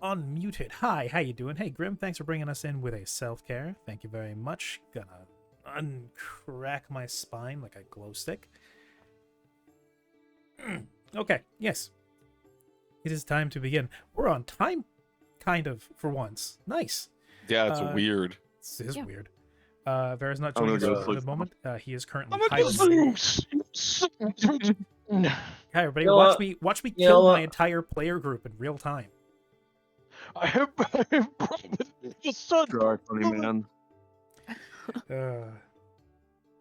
unmuted. Hi, how you doing? Hey, Grim, thanks for bringing us in with a self-care. Thank you very much. Gonna uncrack my spine like a glow stick. Okay, yes. It is time to begin. We're on time, kind of, for once. Nice. Yeah, it's Uh, weird. This is Yeah. weird. Vera's not I'm joining gonna us go for sleep the now. moment. He is currently I'm gonna hibernating. Hi, everybody. You know Watch what? me You kill know my what? entire player group in real time. I have the sun. Sorry, funny man. I love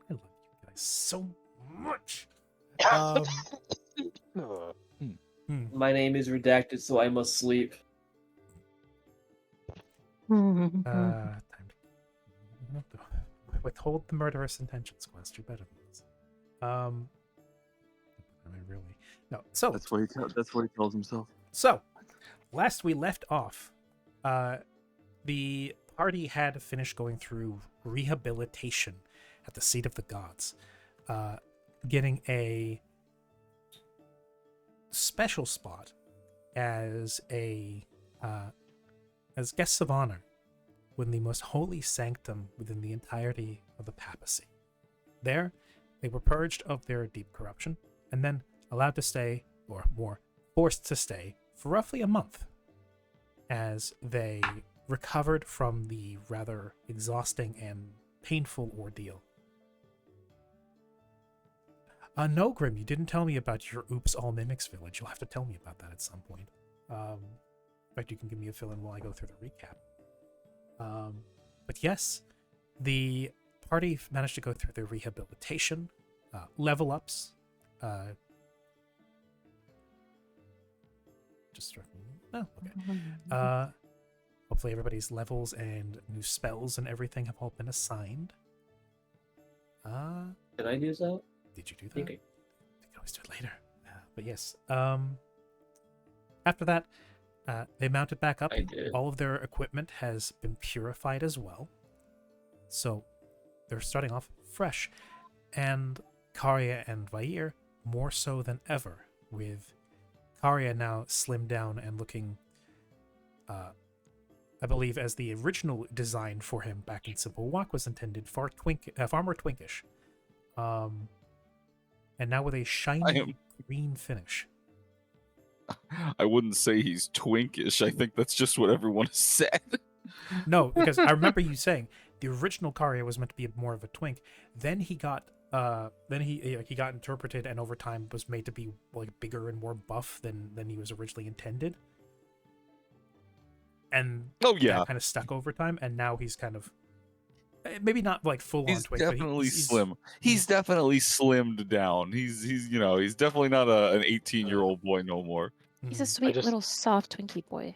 you guys so much. My name is redacted, so I must sleep. Time to withhold the murderous intentions quest. You're better than this. I mean, really. No. So That's what he tells himself. So, last we left off, the party had finished going through rehabilitation at the seat of the gods, getting a special spot as as guests of honor within the most holy sanctum within the entirety of the papacy. There, they were purged of their deep corruption and then allowed to stay, or more, forced to stay for roughly a month as they recovered from the rather exhausting and painful ordeal. No, Grim, you didn't tell me about your Oops All Mimics village. You'll have to tell me about that at some point. In fact, you can give me a fill-in while I go through the recap. But yes, the party managed to go through their rehabilitation, level ups, hopefully everybody's levels and new spells and everything have all been assigned. Did I do that? Did you do that? think You can always do it later. But yes. After that, they mounted back up. I did. All of their equipment has been purified as well. So they're starting off fresh. And Karya and Vair more so than ever, with Karya now slimmed down and looking, I believe, as the original design for him back in Simple Walk was intended, far more twinkish. And now with a shiny green finish. I wouldn't say he's twinkish. I think that's just what everyone has said. No, because I remember you saying the original Karya was meant to be more of a twink. Then he got he got interpreted and over time was made to be like bigger and more buff than he was originally intended. And that kind of stuck over time, and now he's kind of maybe not like full on twink. Definitely but he's slim. He's definitely slimmed down. He's he's definitely not an 18-year-old boy no more. He's a sweet little soft Twinkie boy.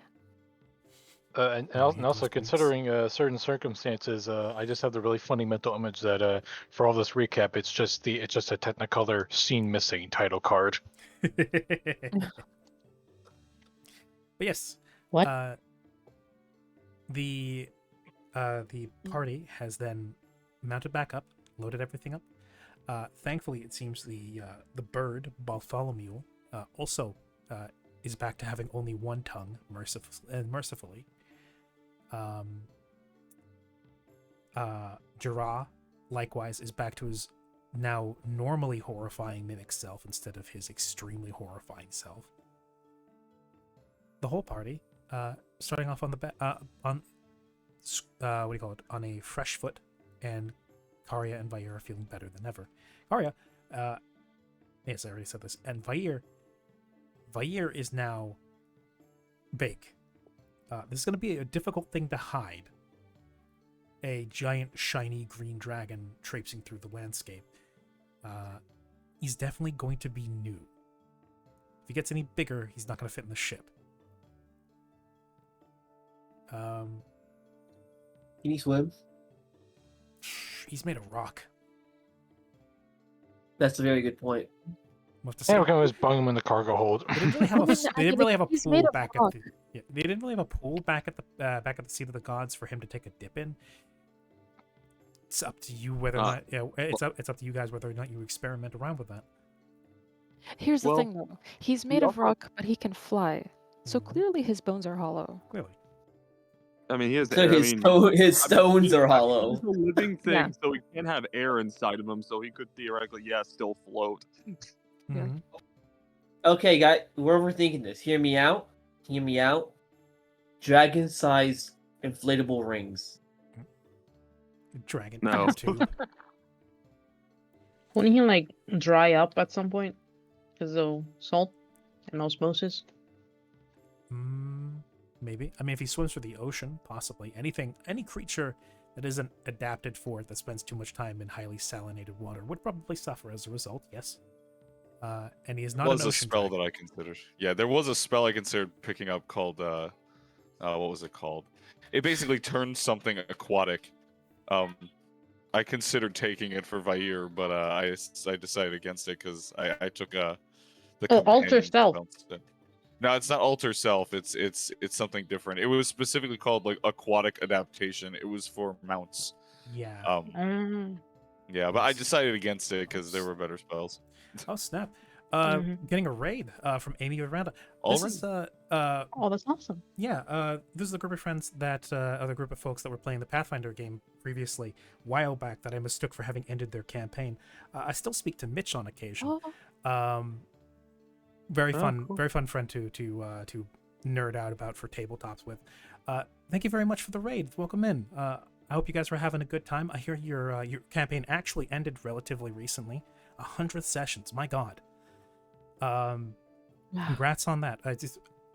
And also considering certain circumstances, I just have the really funny mental image that for all this recap, it's just a Technicolor scene missing title card. But yes, What? The party has then mounted back up, loaded everything up. Thankfully, it seems the bird Bartholomew also is back to having only one tongue, mercifully. Jirah, likewise, is back to his now normally horrifying mimic self instead of his extremely horrifying self. The whole party, starting off on on a fresh foot, and Karya and Vair are feeling better than ever. Karya, yes, I already said this, and Vair is now big. This is going to be a difficult thing to hide. A giant, shiny green dragon traipsing through the landscape. He's definitely going to be new. If he gets any bigger, he's not going to fit in the ship. Can he swim? He's made of rock. That's a very good point. We'll have to see. And we can always bung him in the cargo hold. They didn't really have a, they didn't really have a He's pool made of back at rock. the. Yeah, they didn't really have a pool back at the seat of the gods for him to take a dip in. It's up to you whether or not. Yeah, it's up to you guys whether or not you experiment around with that. Here's the Well, thing, though. He's made of rock, but he can fly. So Mhm. clearly his bones are hollow. Clearly. I mean, he has. So I his, mean, his stones he's are hollow. He's a living thing, Yeah. so he can't have air inside of him. So he could theoretically, still float. Yeah. Mhm. Okay, guys, we're overthinking this. Hear me out. Hear me out. Dragon-sized inflatable rings. Dragon No. tube. Wouldn't he like dry up at some point because of salt and osmosis? Maybe. I mean, if he swims through the ocean, possibly. Any creature that isn't adapted for it, that spends too much time in highly salinated water, would probably suffer as a result, yes. And he is not was an a ocean spell dragon. that I considered. Yeah, there was a spell I considered picking up called what was it called? It basically turns something aquatic. I considered taking it for Vair, but I decided against it because I took the Alter companion Self. spell instead. No, it's not alter self. It's something different. It was specifically called like aquatic adaptation. It was for mounts. Yeah. Yeah, but I Yes. decided against it because there were better spells. Oh, snap. Mhm. Getting a raid from Amy Miranda. All This right. is Oh, that's awesome. yeah, this is a group of friends that other group of folks that were playing the Pathfinder game previously, while back, that I mistook for having ended their campaign. I still speak to Mitch on occasion. Oh, Very Oh, fun, cool. very fun friend to nerd out about for tabletops with. Thank you very much for the raid. Welcome in. I hope you guys were having a good time. I hear your campaign actually ended relatively recently. 100 sessions. My God. Congrats on that.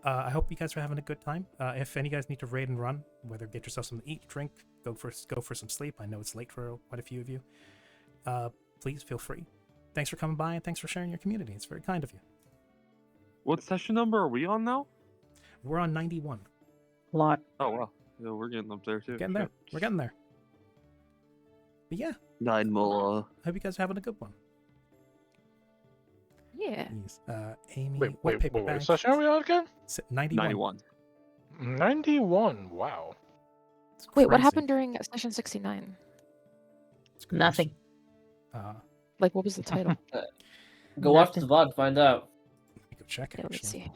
I hope you guys are having a good time. If any of you guys need to raid and run, whether get yourself something to eat, drink, go for some sleep. I know it's late for quite a few of you. Please feel free. Thanks for coming by and thanks for sharing your community. It's very kind of you. What session number are we on now? We're on 91. A lot. Oh wow, yeah, we're getting up there too. Getting there. We're getting there. But yeah, 9 more. hope you guys are having a good one. yeah. Yes. Amy, Wait, what paper what bag? session are we on again? 91. 91. 91. Wow. It's Wait, what crazy. happened during session 69? It's crazy. Nothing. Like, what was the title? Go watch the VOD, find out. Let me go check Yeah, actually. let's see.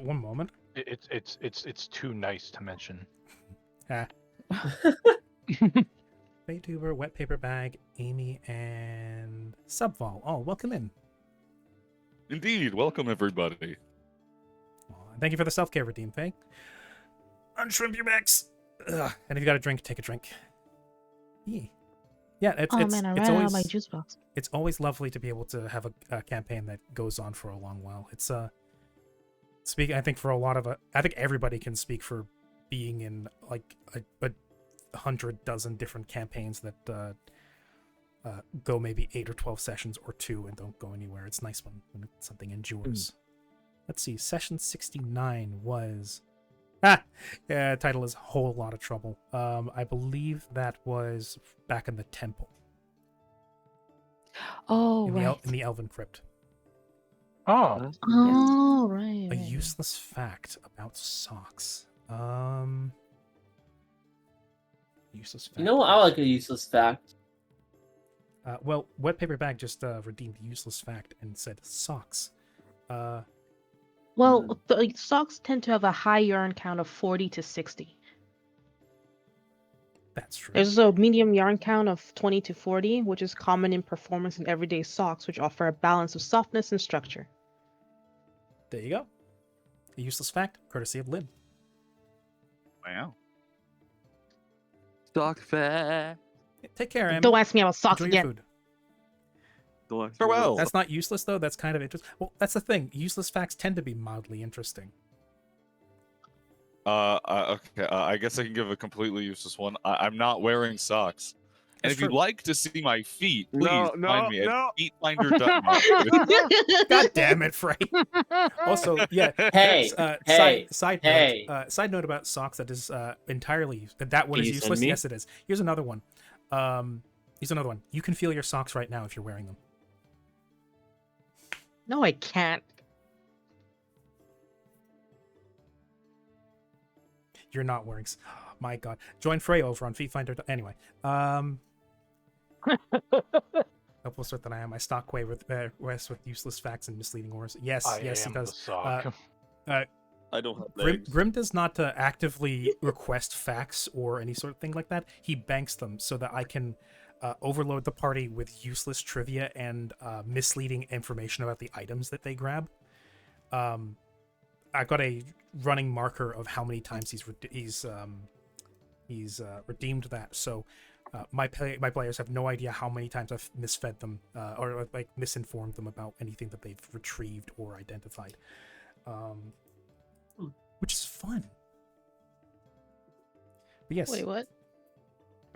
One moment. It's too nice to mention. Baytuber, wet paper bag, Amy, and Subvol. Oh, welcome in. Indeed, welcome everybody. Thank you for the self-care redeem, Faye. Unshrimp your backs. Ugh. And if you got a drink, take a drink. Yeah. Yeah, it's Oh it's man, I it's ran out always of my juice box. it's always lovely to be able to have a campaign that goes on for a long while. It's speak. I think for a lot of I think everybody can speak for being in like a 100 dozen different campaigns that go maybe 8 or 12 sessions or 2 and don't go anywhere. It's nice when something endures. Let's see. Session 69 was title is Whole Lot of Trouble. I believe that was back in the temple. Oh, in right. the Elven Crypt. Oh, Oh right. A useless fact about socks. Useless fact. You know what? I like a useless fact. Well, Wet Paper Bag just redeemed useless fact and said socks. Well, the socks tend to have a high yarn count of 40 to 60. That's true. There's a medium yarn count of 20 to 40, which is common in performance and everyday socks, which offer a balance of softness and structure. There you go. A useless fact, courtesy of Lynn. Wow. Stock fact. Take care, Em. Don't ask me about socks Enjoy your again. food. Farewell. That's not useless though. That's kind of interesting. Well, that's the thing. Useless facts tend to be mildly interesting. Okay. I guess I can give a completely useless one. I'm not wearing socks. And That's if you'd true. like to see my feet, please No, find no, me no. at feetfinder.net. God damn it, Frey. Also, yeah. Hey, hey, side hey. note. Side note about socks that is entirely that one Can is you send useless. me? Yes, it is. Here's another one. Here's another one. You can feel your socks right now if you're wearing them. No, I can't. You're not wearing. My God. Join Frey over on FeetFinder. Anyway, helpful cert that I am. I stock Quay with useless facts and misleading ors. Yes, I yes, he am does. the sock. I don't have Grim, legs. Grim does not actively request facts or any sort of thing like that. He banks them so that I can overload the party with useless trivia and misleading information about the items that they grab. I've got a running marker of how many times he's redeemed that. So my players have no idea how many times I've misfed them or like misinformed them about anything that they've retrieved or identified. Which is fun. But yes. Wait, what?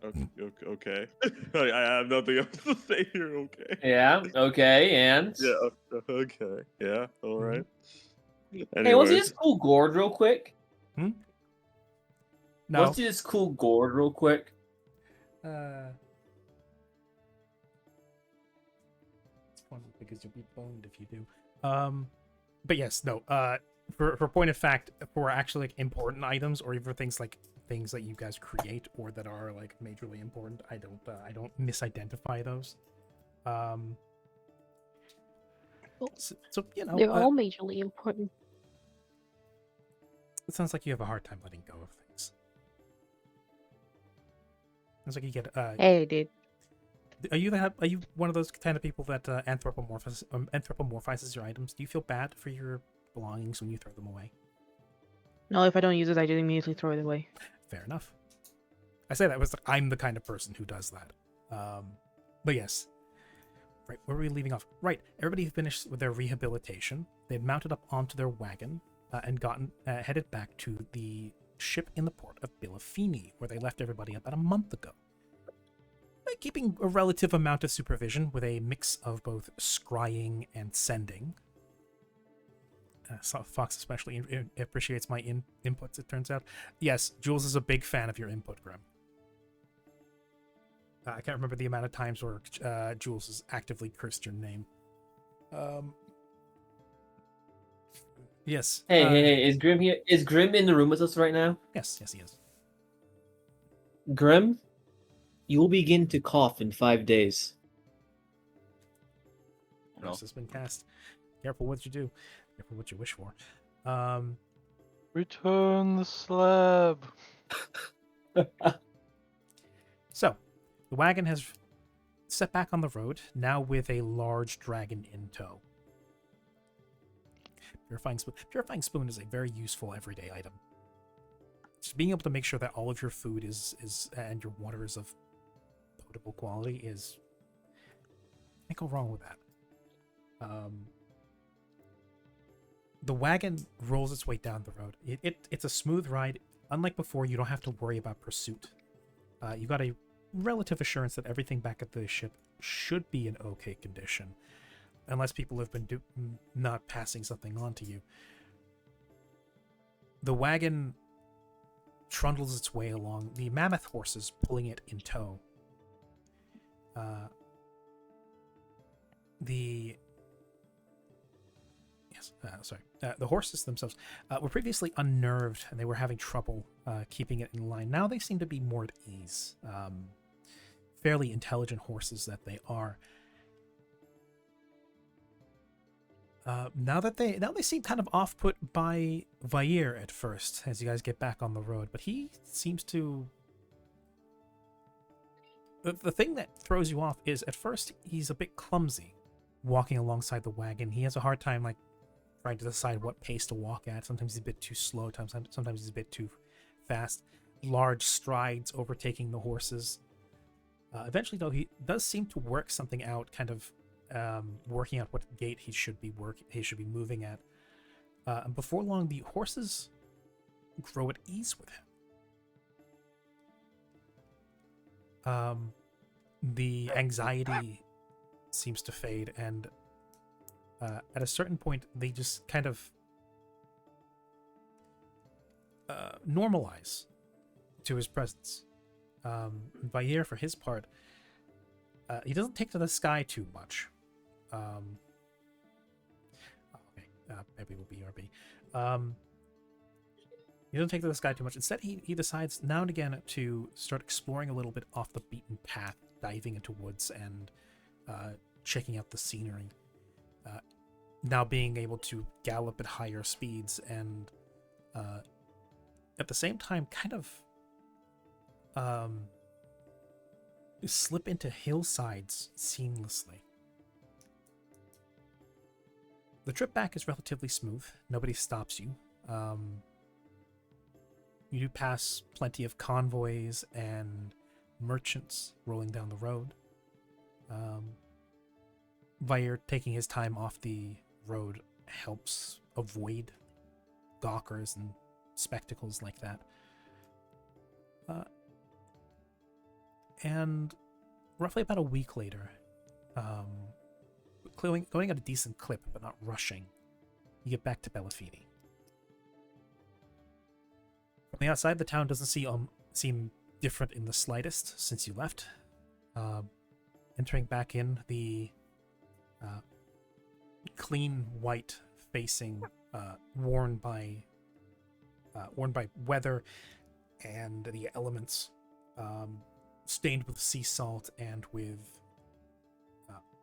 Okay. I have nothing else to say here. Okay. Yeah. Okay. And Yeah. Okay. Yeah. All Mhm. right. hey, let's do Anyways, this cool gourd real quick. No. Let's do this cool gourd real quick. It's fun because you'll be boned if you do. But yes, no. For point of fact, for actually like important items or even things like things that you guys create or that are like majorly important, I don't misidentify those. So you know, They're all majorly important. it sounds like you have a hard time letting go of things. Sounds like you get Hey, dude. Are you one of those kind of people that anthropomorphizes your items? Do you feel bad for your belongings when you throw them away? No, if I don't use it, I just immediately throw it away. Fair enough. I say that was I'm the kind of person who does that. But yes. Right, where were we leaving off? Right, everybody finished with their rehabilitation. They'd mounted up onto their wagon and headed back to the ship in the port of Bilafini, where they left everybody about a month ago. Keeping a relative amount of supervision with a mix of both scrying and sending. Fox especially appreciates my inputs, it turns out. Yes, Jules is a big fan of your input, Grim. I can't remember the amount of times where Jules has actively cursed your name. Yes. Hey, is Grim here? Is Grim in the room with us right now? Yes, he is. Grim, you will begin to cough in 5 days. Curse has been cast. Careful what you do. Careful what you wish for. Return the slab. So, the wagon has set back on the road, now with a large dragon in tow. Purifying spoon is a very useful everyday item. Just being able to make sure that all of your food is and your water is of potable quality is, can't go wrong with that. The wagon rolls its way down the road. It's a smooth ride. Unlike before, you don't have to worry about pursuit. You got a relative assurance that everything back at the ship should be in okay condition, unless people have been not passing something on to you. The wagon trundles its way along, the mammoth horses pulling it in tow. The horses themselves were previously unnerved and they were having trouble keeping it in line. Now they seem to be more at ease. Fairly intelligent horses that they are. Now they seem kind of off-put by Vair at first as you guys get back on the road, but he seems to. The thing that throws you off is at first he's a bit clumsy walking alongside the wagon. He has a hard time trying to decide what pace to walk at. Sometimes he's a bit too slow, sometimes he's a bit too fast. Large strides overtaking the horses. Eventually, though, he does seem to work something out, kind of working out what gait he should be moving at. And before long, the horses grow at ease with him. The anxiety seems to fade, and at a certain point, they just kind of normalize to his presence. Vair, for his part, he doesn't take to the sky too much. Maybe we'll be RB. He doesn't take to the sky too much. Instead, he decides now and again to start exploring a little bit off the beaten path, diving into woods and checking out the scenery. now being able to gallop at higher speeds and at the same time kind of slip into hillsides seamlessly. The trip back is relatively smooth. Nobody stops you. You do pass plenty of convoys and merchants rolling down the road. Vair taking his time off the road helps avoid gawkers and spectacles like that. And roughly about a week later, going at a decent clip but not rushing, you get back to Bellafini. From the outside, the town doesn't seem different in the slightest since you left. Entering back in, the clean white facing, worn by weather and the elements, stained with sea salt and with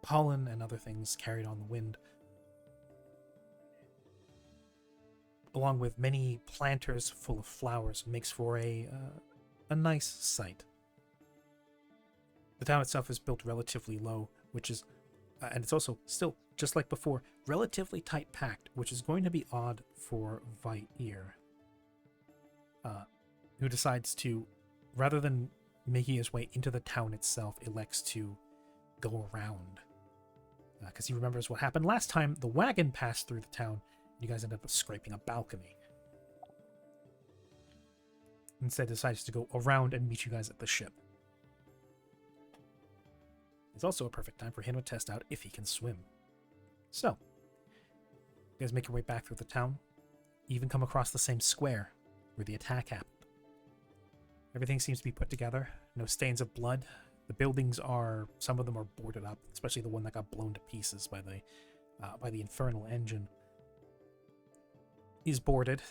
pollen and other things carried on the wind, along with many planters full of flowers, makes for a nice sight. The town itself is built relatively low, which is, and it's also still, just like before, relatively tight packed, which is going to be odd for Vair, who decides to, rather than making his way into the town itself, elects to go around. Because he remembers what happened last time. The wagon passed through the town, and you guys ended up scraping a balcony. Instead, decides to go around and meet you guys at the ship. It's also a perfect time for him to test out if he can swim. So, you guys make your way back through the town. You even come across the same square where the attack happened. Everything seems to be put together. No stains of blood. The buildings some of them are boarded up, especially the one that got blown to pieces by the infernal engine. Is boarded.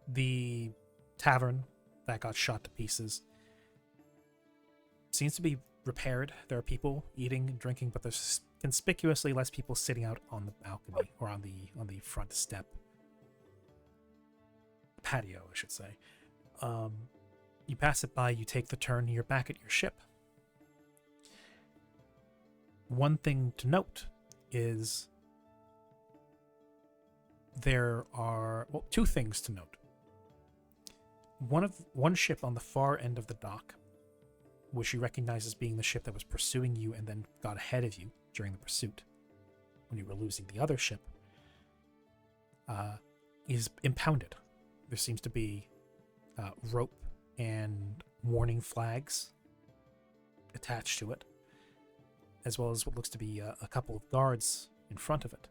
The tavern that got shot to pieces seems to be repaired. There are people eating and drinking, but there's conspicuously less people sitting out on the balcony or on the front step. Patio, I should say. You pass it by, you take the turn, you're back at your ship. One thing to note is there are, well, two things to note. One ship on the far end of the dock, which you recognize as being the ship that was pursuing you and then got ahead of you during the pursuit when you were losing the other ship, is impounded. There seems to be rope and warning flags attached to it, as well as what looks to be a couple of guards in front of it.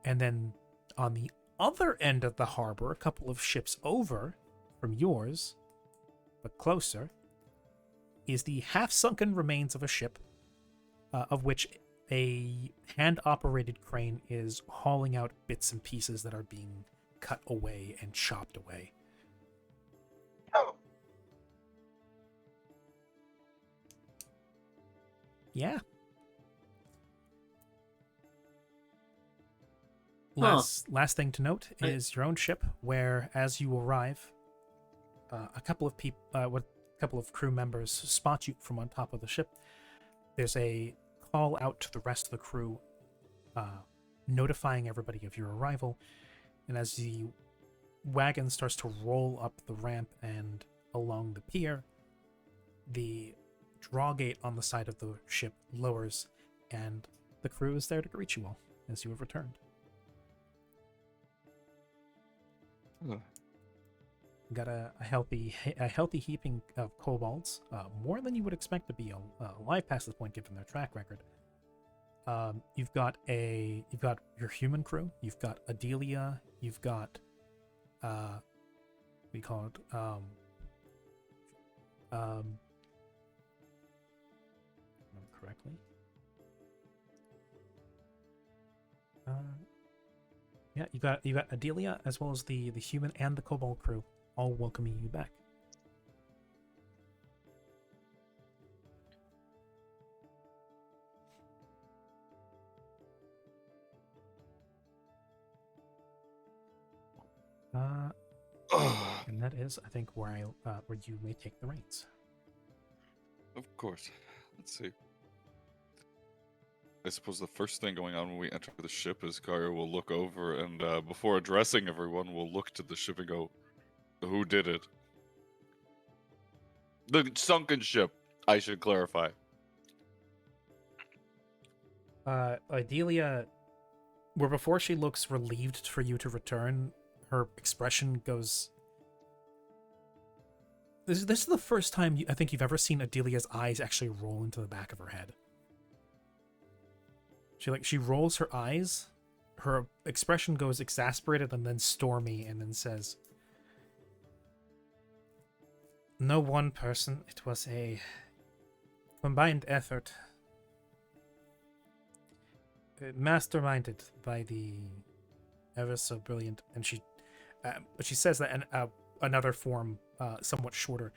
And then on the other end of the harbor, a couple of ships over from yours, but closer, is the half-sunken remains of a ship, of which a hand-operated crane is hauling out bits and pieces that are being cut away and chopped away. Yeah. Last thing to note is your own ship, where as you arrive, a couple of crew members spot you from on top of the ship. There's a call out to the rest of the crew, notifying everybody of your arrival. And as the wagon starts to roll up the ramp and along the pier, the draw gate on the side of the ship lowers, and the crew is there to greet you all as you have returned. Got a healthy heaping of kobolds, more than you would expect to be alive past this point given their track record. You've got your human crew. You've got Adelia. You've got we call it remember correctly. Yeah, you got Adelia as well as the human and the kobold crew all welcoming you back. And that is, I think, where you may take the reins. Of course. Let's see. I suppose the first thing going on when we enter the ship is Karya will look over and, before addressing everyone, will look to the ship and go, "Who did it?" The sunken ship, I should clarify. Adelia, where before she looks relieved for you to return, her expression goes. This is the first time I think you've ever seen Adelia's eyes actually roll into the back of her head. She rolls her eyes, her expression goes exasperated and then stormy, and then says, "No one person, it was a combined effort, masterminded by the ever so brilliant," and she says that, and another form, somewhat shorter,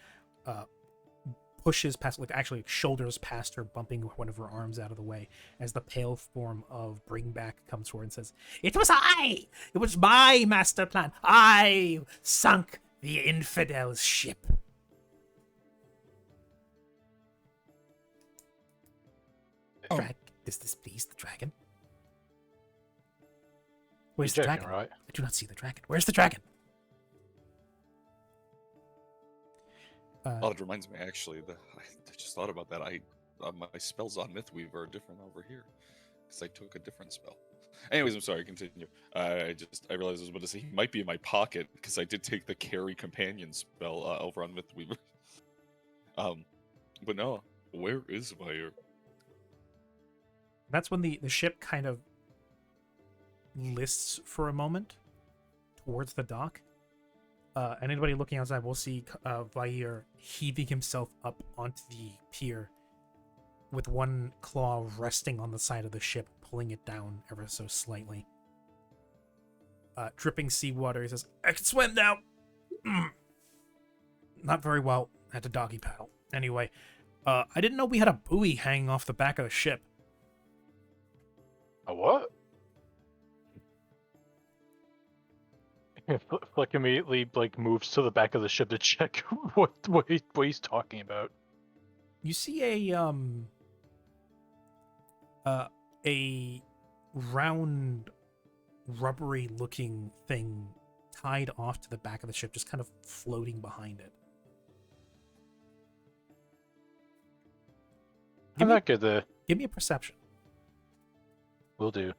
pushes past, like actually shoulders past her, bumping one of her arms out of the way as the pale form of Bringback comes forward and says, "It was I! It was my master plan! I sunk the infidel's ship!" Does this please the dragon? Where's the Checking, dragon? right? I do not see the dragon. Where's the dragon? Oh, it reminds me, actually, I just thought about that. My spells on Mythweaver are different over here because I took a different spell. Anyways, I'm sorry. Continue. I realized I was about to say he might be in my pocket because I did take the carry companion spell over on Mythweaver. But no, where is Vair? That's when the ship kind of lists for a moment towards the dock. And anybody looking outside will see Vair heaving himself up onto the pier with one claw resting on the side of the ship, pulling it down ever so slightly. Dripping seawater, he says, "I can swim now!" Not very well. Had to doggy paddle. Anyway, I didn't know we had a buoy hanging off the back of the ship. A what? Flick immediately moves to the back of the ship to check what he's talking about. You see a round, rubbery looking thing tied off to the back of the ship, just kind of floating behind it. I'm not good there. Give me a perception. Will do.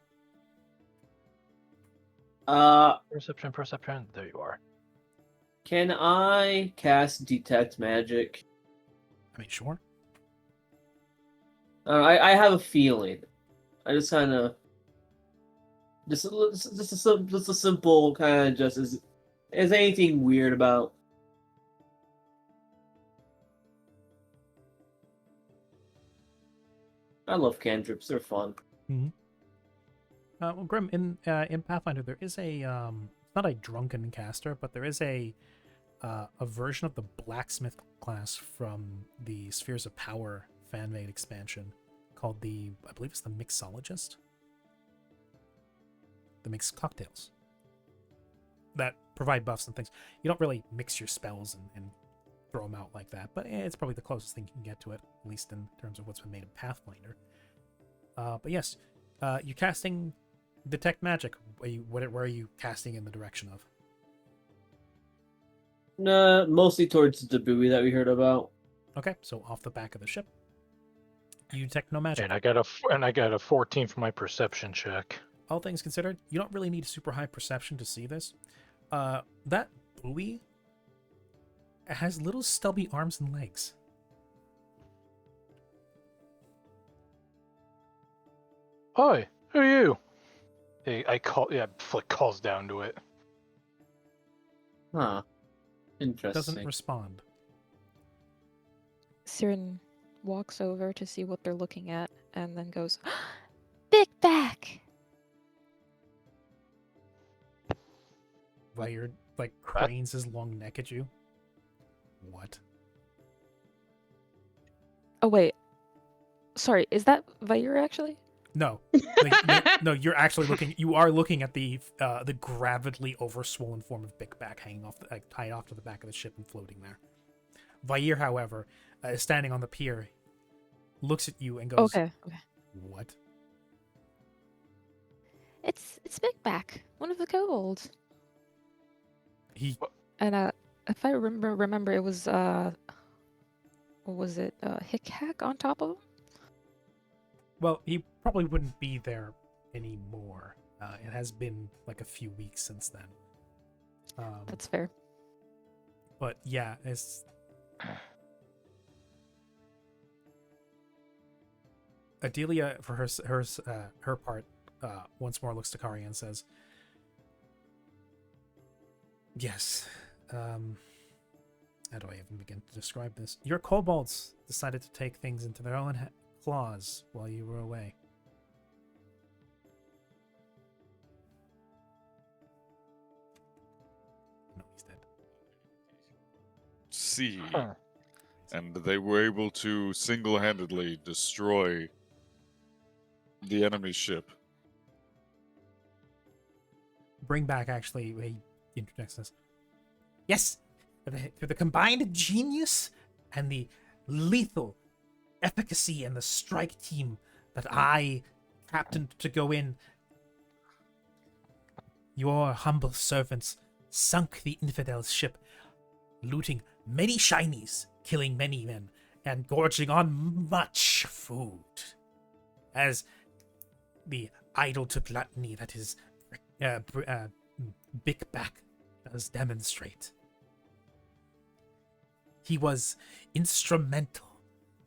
Perception. There you are. Can I cast Detect Magic? I mean, sure. I have a feeling. I just kind of just a simple kind of just is anything weird about. I love cantrips. They're fun. Well, Grim, in Pathfinder, there is a not a drunken caster, but there is a version of the blacksmith class from the Spheres of Power fan-made expansion called I believe it's the Mixologist. The mix cocktails that provide buffs and things. You don't really mix your spells and throw them out like that, but it's probably the closest thing you can get to it, at least in terms of what's been made in Pathfinder. But yes, you're casting Detect Magic. Where are you casting in the direction of? Mostly towards the buoy that we heard about. Okay, so off the back of the ship. You detect no magic. And I got a 14 for my perception check. All things considered, you don't really need super high perception to see this. That buoy has little stubby arms and legs. Hi, who are you? Flick calls down to it. Huh. Interesting. Doesn't respond. Siren walks over to see what they're looking at and then goes, "Big back!" Vair cranes his long neck at you. What? Oh, wait. Sorry, is that Vair actually? No, no, you're actually looking. You are looking at the gravidly overswollen form of Bickback hanging off, tied off to the back of the ship and floating there. Vair, however, is standing on the pier, looks at you and goes, Okay. "What?" It's Big Back, one of the kobolds. He And if I remember, it was what was it? Hick Hack on top of him. Well, he probably wouldn't be there anymore. It has been like a few weeks since then. That's fair. But yeah, it's Adelia for her part once more looks to Kari and says, "Yes. How do I even begin to describe this? Your kobolds decided to take things into their own claws while you were away. No, he's dead. See, Huh. and they were able to single-handedly destroy the enemy ship. Bring back, actually, he interjects this. Yes, through the combined genius and the lethal efficacy and the strike team that I captained to go in, your humble servants sunk the infidel's ship, looting many shinies, killing many men, and gorging on much food. As the idol to gluttony that is Bickback does demonstrate. He was instrumental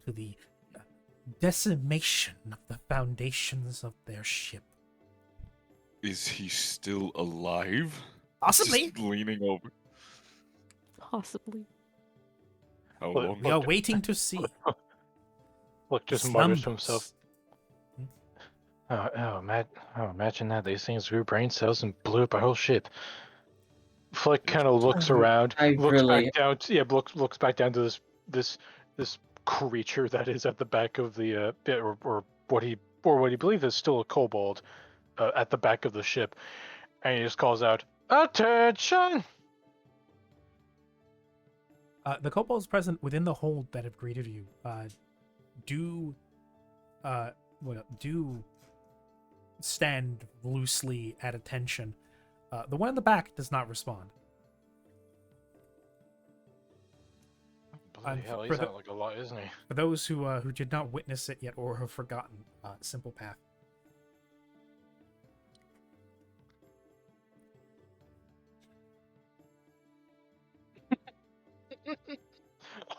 to the decimation of the foundations of their ship. Is he still alive? Possibly. Just leaning over. Possibly. How Look, long? We are waiting to see. Look, just mutters to Slumbers. himself. Imagine that. These things grew brain cells and blew up a whole ship. Flick kind of looks around, looks back down. Looks back down to this creature that is at the back of the or what he believes is still a kobold at the back of the ship, and he just calls out, "Attention!" The kobolds present within the hold that have greeted you do stand loosely at attention. The one in the back does not respond. Bloody hell, for he's the- out like a lot, isn't he? For those who did not witness it yet or have forgotten, simple path.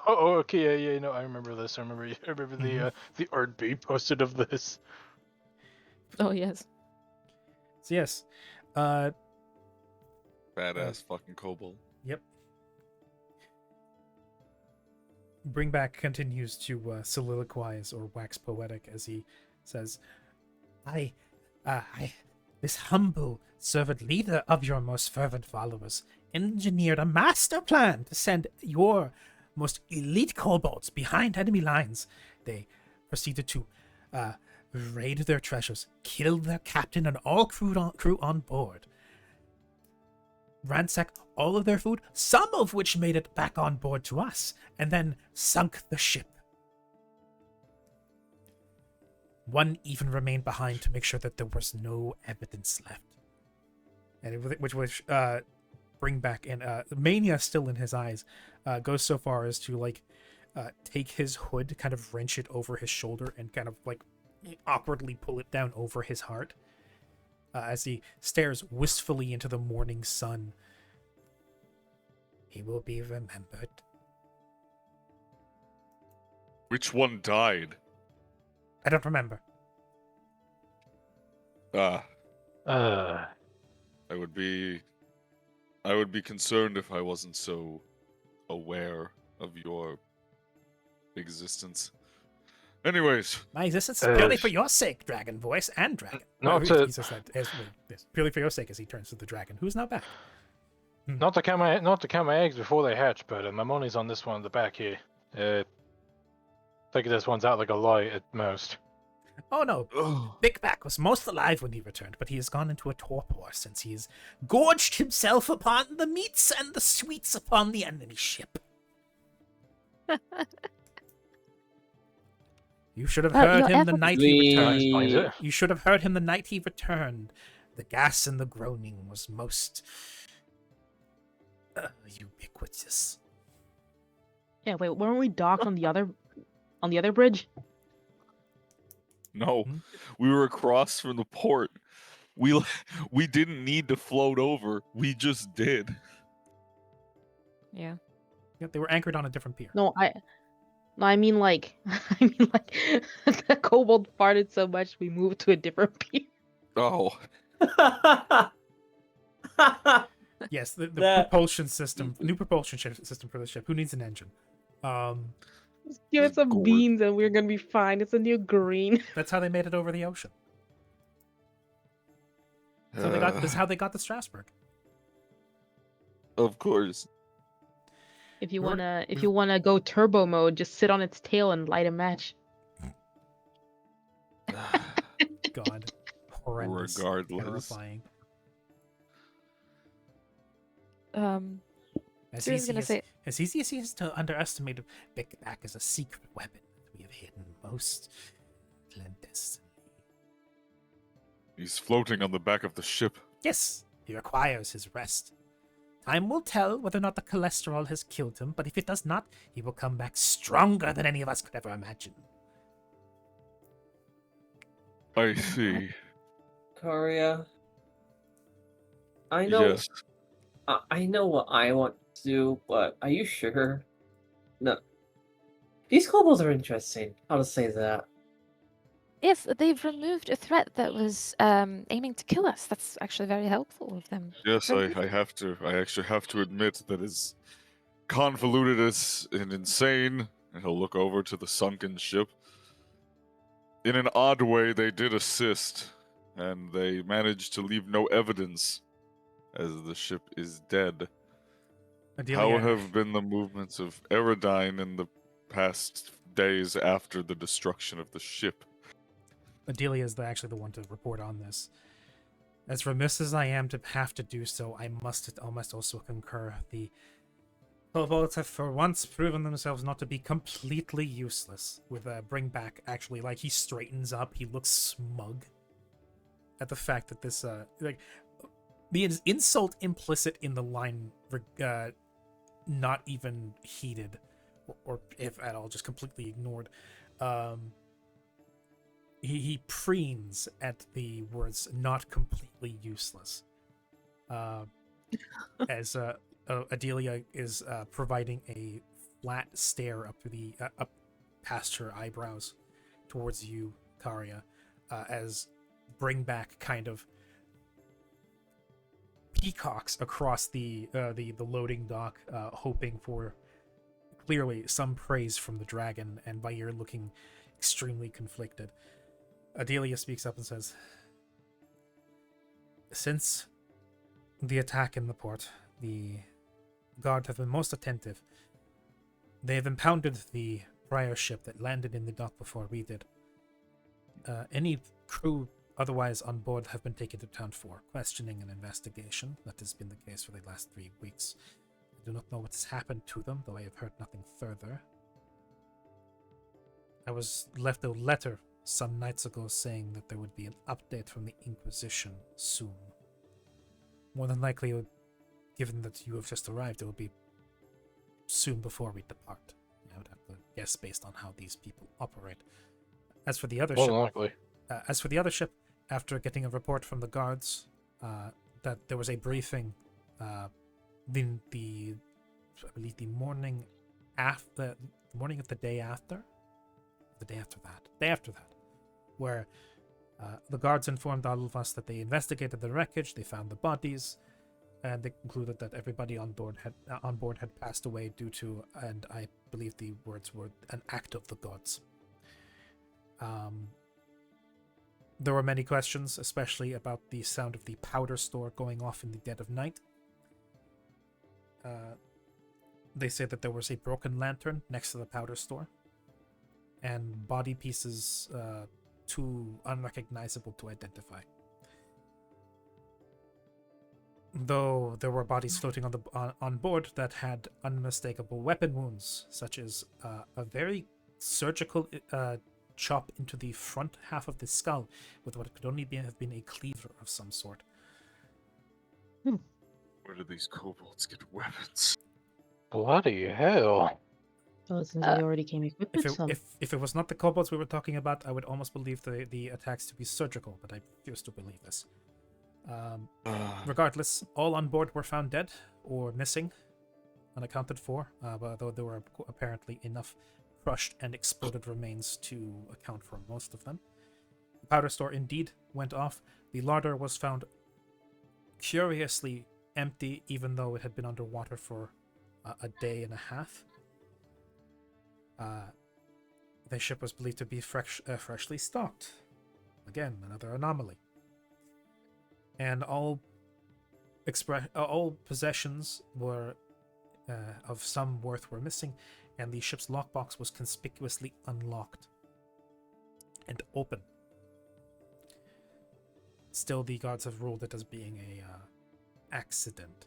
Oh, okay, yeah, no, I remember this. I remember the art being posted of this. Oh yes. So yes, Badass fucking kobold. yep. Bringback continues to soliloquize or wax poetic as he says, I, this humble servant leader of your most fervent followers, engineered a master plan to send your most elite kobolds behind enemy lines. They proceeded to raid their treasures, kill their captain and all crew on board, ransack all of their food, some of which made it back on board to us, and then sunk the ship. One even remained behind to make sure that there was no evidence left. And which was bring back, and mania still in his eyes, goes so far as to take his hood, kind of wrench it over his shoulder, and kind of awkwardly pull it down over his heart, as he stares wistfully into the morning sun. He will be remembered. Which one died? I don't remember. Ah, Uh, I would be concerned if I wasn't so aware of your existence. Anyways, My existence is purely for your sake, Dragon Voice and Dragon. Not He to- says that yes, purely for your sake, as he turns to the dragon, who's now back. not to count my eggs before they hatch, but my money's on this one in the back here. I think this one's out like a lie at most. Oh no, Ugh. Bickback was most alive when he returned, but he has gone into a torpor since he has gorged himself upon the meats and the sweets upon the enemy ship. You should have heard your him the efforts- night he That returned. explains it. You should have heard him the night he returned. The gas and the groaning was most ubiquitous. Yeah, wait, weren't we docked on the other bridge? No, Hmm? we were across from the port. We didn't need to float over. We just did. Yeah. Yeah, they were anchored on a different pier. No, I mean like, the kobold farted so much we moved to a different pier. Oh, Yes, the That- propulsion system, new propulsion system for the ship. Who needs an engine? Just give us some Gourd. beans and we're gonna be fine. It's a new green. That's how they made it over the ocean. So they got. This is how they got to Strasbourg. of course. If you We're- wanna go turbo mode, just sit on its tail and light a match. God, horrendous, Regardless. terrifying. As So I was easy gonna as, say- as easy as it is to underestimate Bickback as a secret weapon that we have hidden most clandestinely. He's floating on the back of the ship. Yes, he requires his rest. Time will tell whether or not the cholesterol has killed him, but if it does not, he will come back stronger than any of us could ever imagine. I see. Karia, I know, Yes. I know what I want to do, but are you sure? No. These kobolds are interesting. How to say that? Yes, they've removed a threat that was aiming to kill us. That's actually very helpful of them. Yes, Very I have to. I actually have to admit that as convoluted as and insane. And he'll look over to the sunken ship. In an odd way, they did assist, and they managed to leave no evidence, as the ship is dead. How Adelia, have been the movements of Eridine in the past days after the destruction of the ship? Adelia is actually the one to report on this. As remiss as I am to have to do so, I must also concur. The kobolds have for once proven themselves not to be completely useless. With Bring Back, actually, like, he straightens up, he looks smug at the fact that this, the insult implicit in the line, not even heeded, or if at all, just completely ignored. He preens at the words "not completely useless," as Adelia is providing a flat stare up past her eyebrows towards you, Karia, as Bring Back kind of peacocks across the loading dock, hoping for clearly some praise from the dragon, and Vair looking extremely conflicted. Adelia speaks up and says, "Since the attack in the port, the guard have been most attentive. They have impounded the prior ship that landed in the dock before we did. Any crew otherwise on board have been taken to town for questioning and investigation. That has been the case for the last 3 weeks. I do not know what has happened to them, though I have heard nothing further. I was left a letter some nights ago saying that there would be an update from the Inquisition soon. More than likely, given that you have just arrived, it will be soon before we depart. I would have to guess based on how these people operate. As for the other More ship, than likely. after getting a report from the guards that there was a briefing, I believe the morning after, the morning of the day after that, where the guards informed all of us that they investigated the wreckage, they found the bodies, and they concluded that everybody on board had passed away due to, and I believe the words were, an act of the gods. There were many questions, especially about the sound of the powder store going off in the dead of night. They say that there was a broken lantern next to the powder store, and body pieces too unrecognizable to identify. Though there were bodies floating on board that had unmistakable weapon wounds, such as a very surgical chop into the front half of the skull with what could only have been a cleaver of some sort. Where do these kobolds get weapons? Bloody hell. So since they already came equipped with some. If it was not the kobolds we were talking about, I would almost believe the attacks to be surgical, but I refuse to believe this. Regardless, all on board were found dead or missing, unaccounted for, though there were apparently enough crushed and exploded remains to account for most of them. The powder store indeed went off. The larder was found curiously empty, even though it had been underwater for a day and a half. The ship was believed to be freshly stocked. Again, another anomaly. And all possessions were of some worth were missing, and the ship's lockbox was conspicuously unlocked and open. Still, the guards have ruled it as being a accident.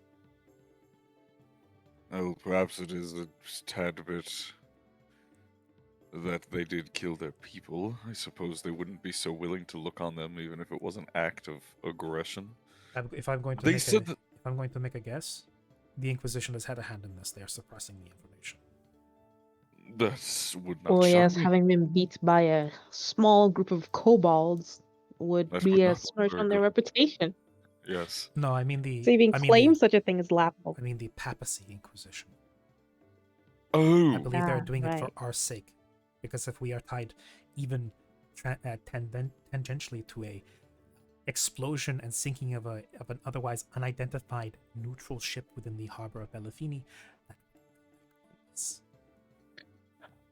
Oh, perhaps it is a tad bit that they did kill their people. I suppose they wouldn't be so willing to look on them even if it was an act of aggression. If I'm going to make a guess, the Inquisition has had a hand in this. They are suppressing the information. That would not Or shock yes, me. having been beat by a small group of kobolds would That be would a not look smirch very on their good. reputation. Yes. No, I mean the. To even claim such a thing is laughable. I mean the Papacy Inquisition. Oh. I believe they're Ah, doing it for right. our sake, because if we are tied even tangentially to a explosion and sinking of an otherwise unidentified neutral ship within the harbor of Belafini,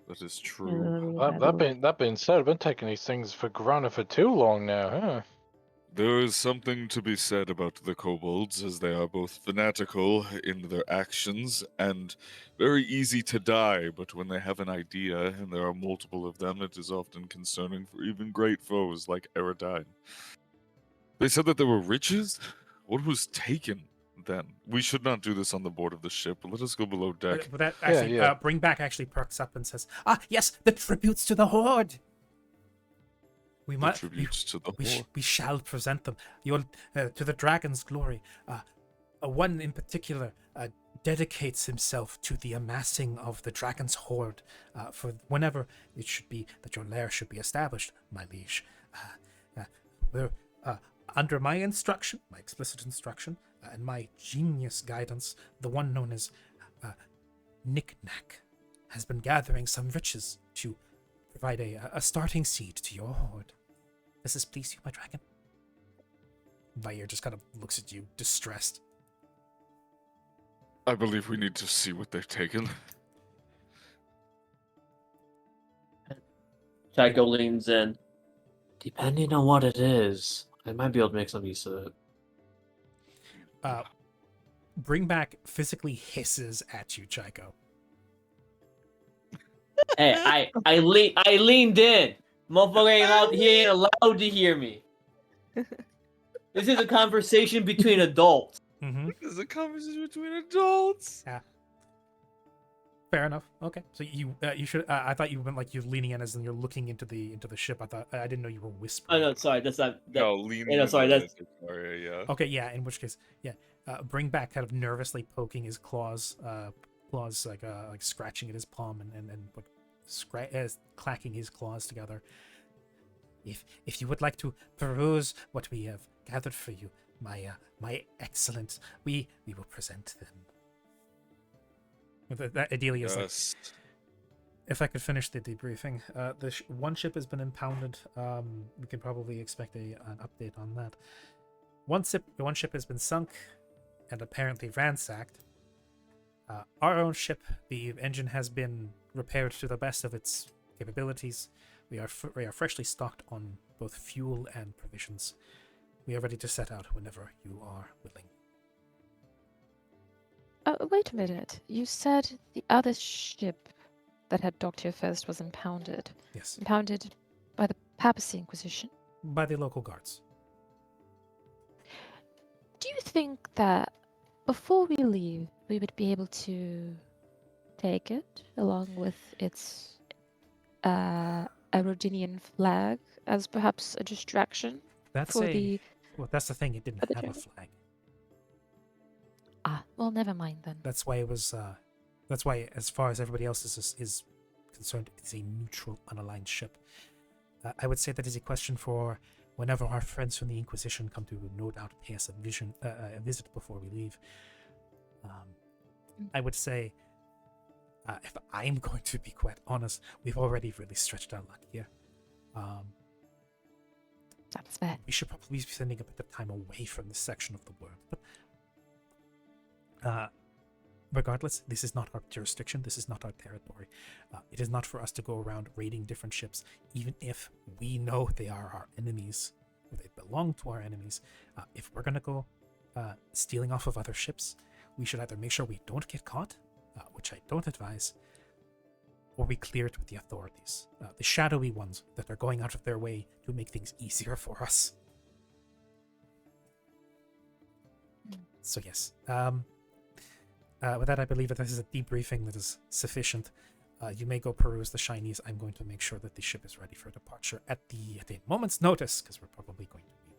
That is true. That being said, I've been taking these things for granted for too long now, huh? There is something to be said about the kobolds, as they are both fanatical in their actions and very easy to die, but when they have an idea and there are multiple of them, it is often concerning for even great foes like Eridine. They said that there were riches? What was taken then? We should not do this on the board of the ship. Let us go below deck. but that actually, yeah. Bring Back actually perks up and says, yes, the tributes to the Horde! We The tributes to the Horde. we shall present them. To the dragon's glory. One in particular dedicates himself to the amassing of the dragon's hoard for whenever it should be that your lair should be established, my liege. We're under my instruction, my explicit instruction, and my genius guidance, the one known as Knick-Knack has been gathering some riches to provide a starting seed to your horde. Does this please you, my dragon? Vair just kind of looks at you, distressed. I believe we need to see what they've taken. Tycho leans in. Depending on what it is, I might be able to make some use of it. Bring Back physically hisses at you, Chico. Hey, I leaned in. Motherfucker he ain't allowed to hear me. This is a conversation between adults. Mm-hmm. This is a conversation between adults. Yeah. Fair enough. Okay. So you should. I thought you went like you're leaning in as in you're looking into the ship. I didn't know you were whispering. Oh no, sorry, that's not. No, lean no, sorry, that's. Sorry, yeah. Okay. Yeah. In which case, yeah. Bring Back kind of nervously poking his claws like scratching at his palm and clacking his claws together. If you would like to peruse what we have gathered for you, my excellence, we will present them. That ideally is Yes. like, if I could finish the debriefing, one ship has been impounded. We can probably expect an update on that. One ship has been sunk and apparently ransacked. Our own ship, the engine has been repaired to the best of its capabilities. We are freshly stocked on both fuel and provisions. We are ready to set out whenever you are willing. Wait a minute. You said the other ship that had docked here first was impounded. Yes. Impounded by the Papacy Inquisition. by the local guards. Do you think that before we leave, we would be able to take it along with its Aerodinian flag as perhaps a distraction That's for the... well. That's the thing. It didn't for the have a journey? flag. Ah, well, never mind then. That's why it was. That's why, as far as everybody else is concerned, it's a neutral, unaligned ship. I would say that is a question for whenever our friends from the Inquisition come to, no doubt, pay us a visit before we leave. I would say, if I'm going to be quite honest, we've already really stretched our luck here. That's fair. We should probably be spending a bit of time away from this section of the world. But regardless, this is not our jurisdiction. This is not our territory. It is not for us to go around raiding different ships, even if we know they are our enemies, or they belong to our enemies. If we're going to go stealing off of other ships, we should either make sure we don't get caught, which I don't advise, or we clear it with the authorities, the shadowy ones that are going out of their way to make things easier for us. So yes, with that, I believe that this is a debriefing that is sufficient. You may go peruse the shinies. I'm going to make sure that the ship is ready for departure at a moment's notice, because we're probably going to need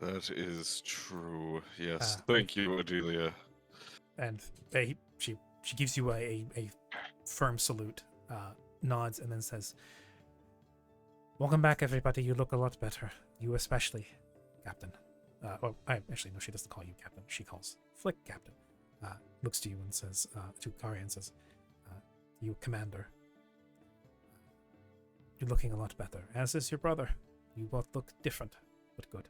that. That is true. Yes. Thank you, Adelia. And she gives you a firm salute, nods, and then says, "Welcome back, everybody. You look a lot better. You especially, Captain." No, she doesn't call you Captain. She calls Flick Captain. Looks to you and says, to Karia and says, "You, Commander. You're looking a lot better, as is your brother. You both look different, but good.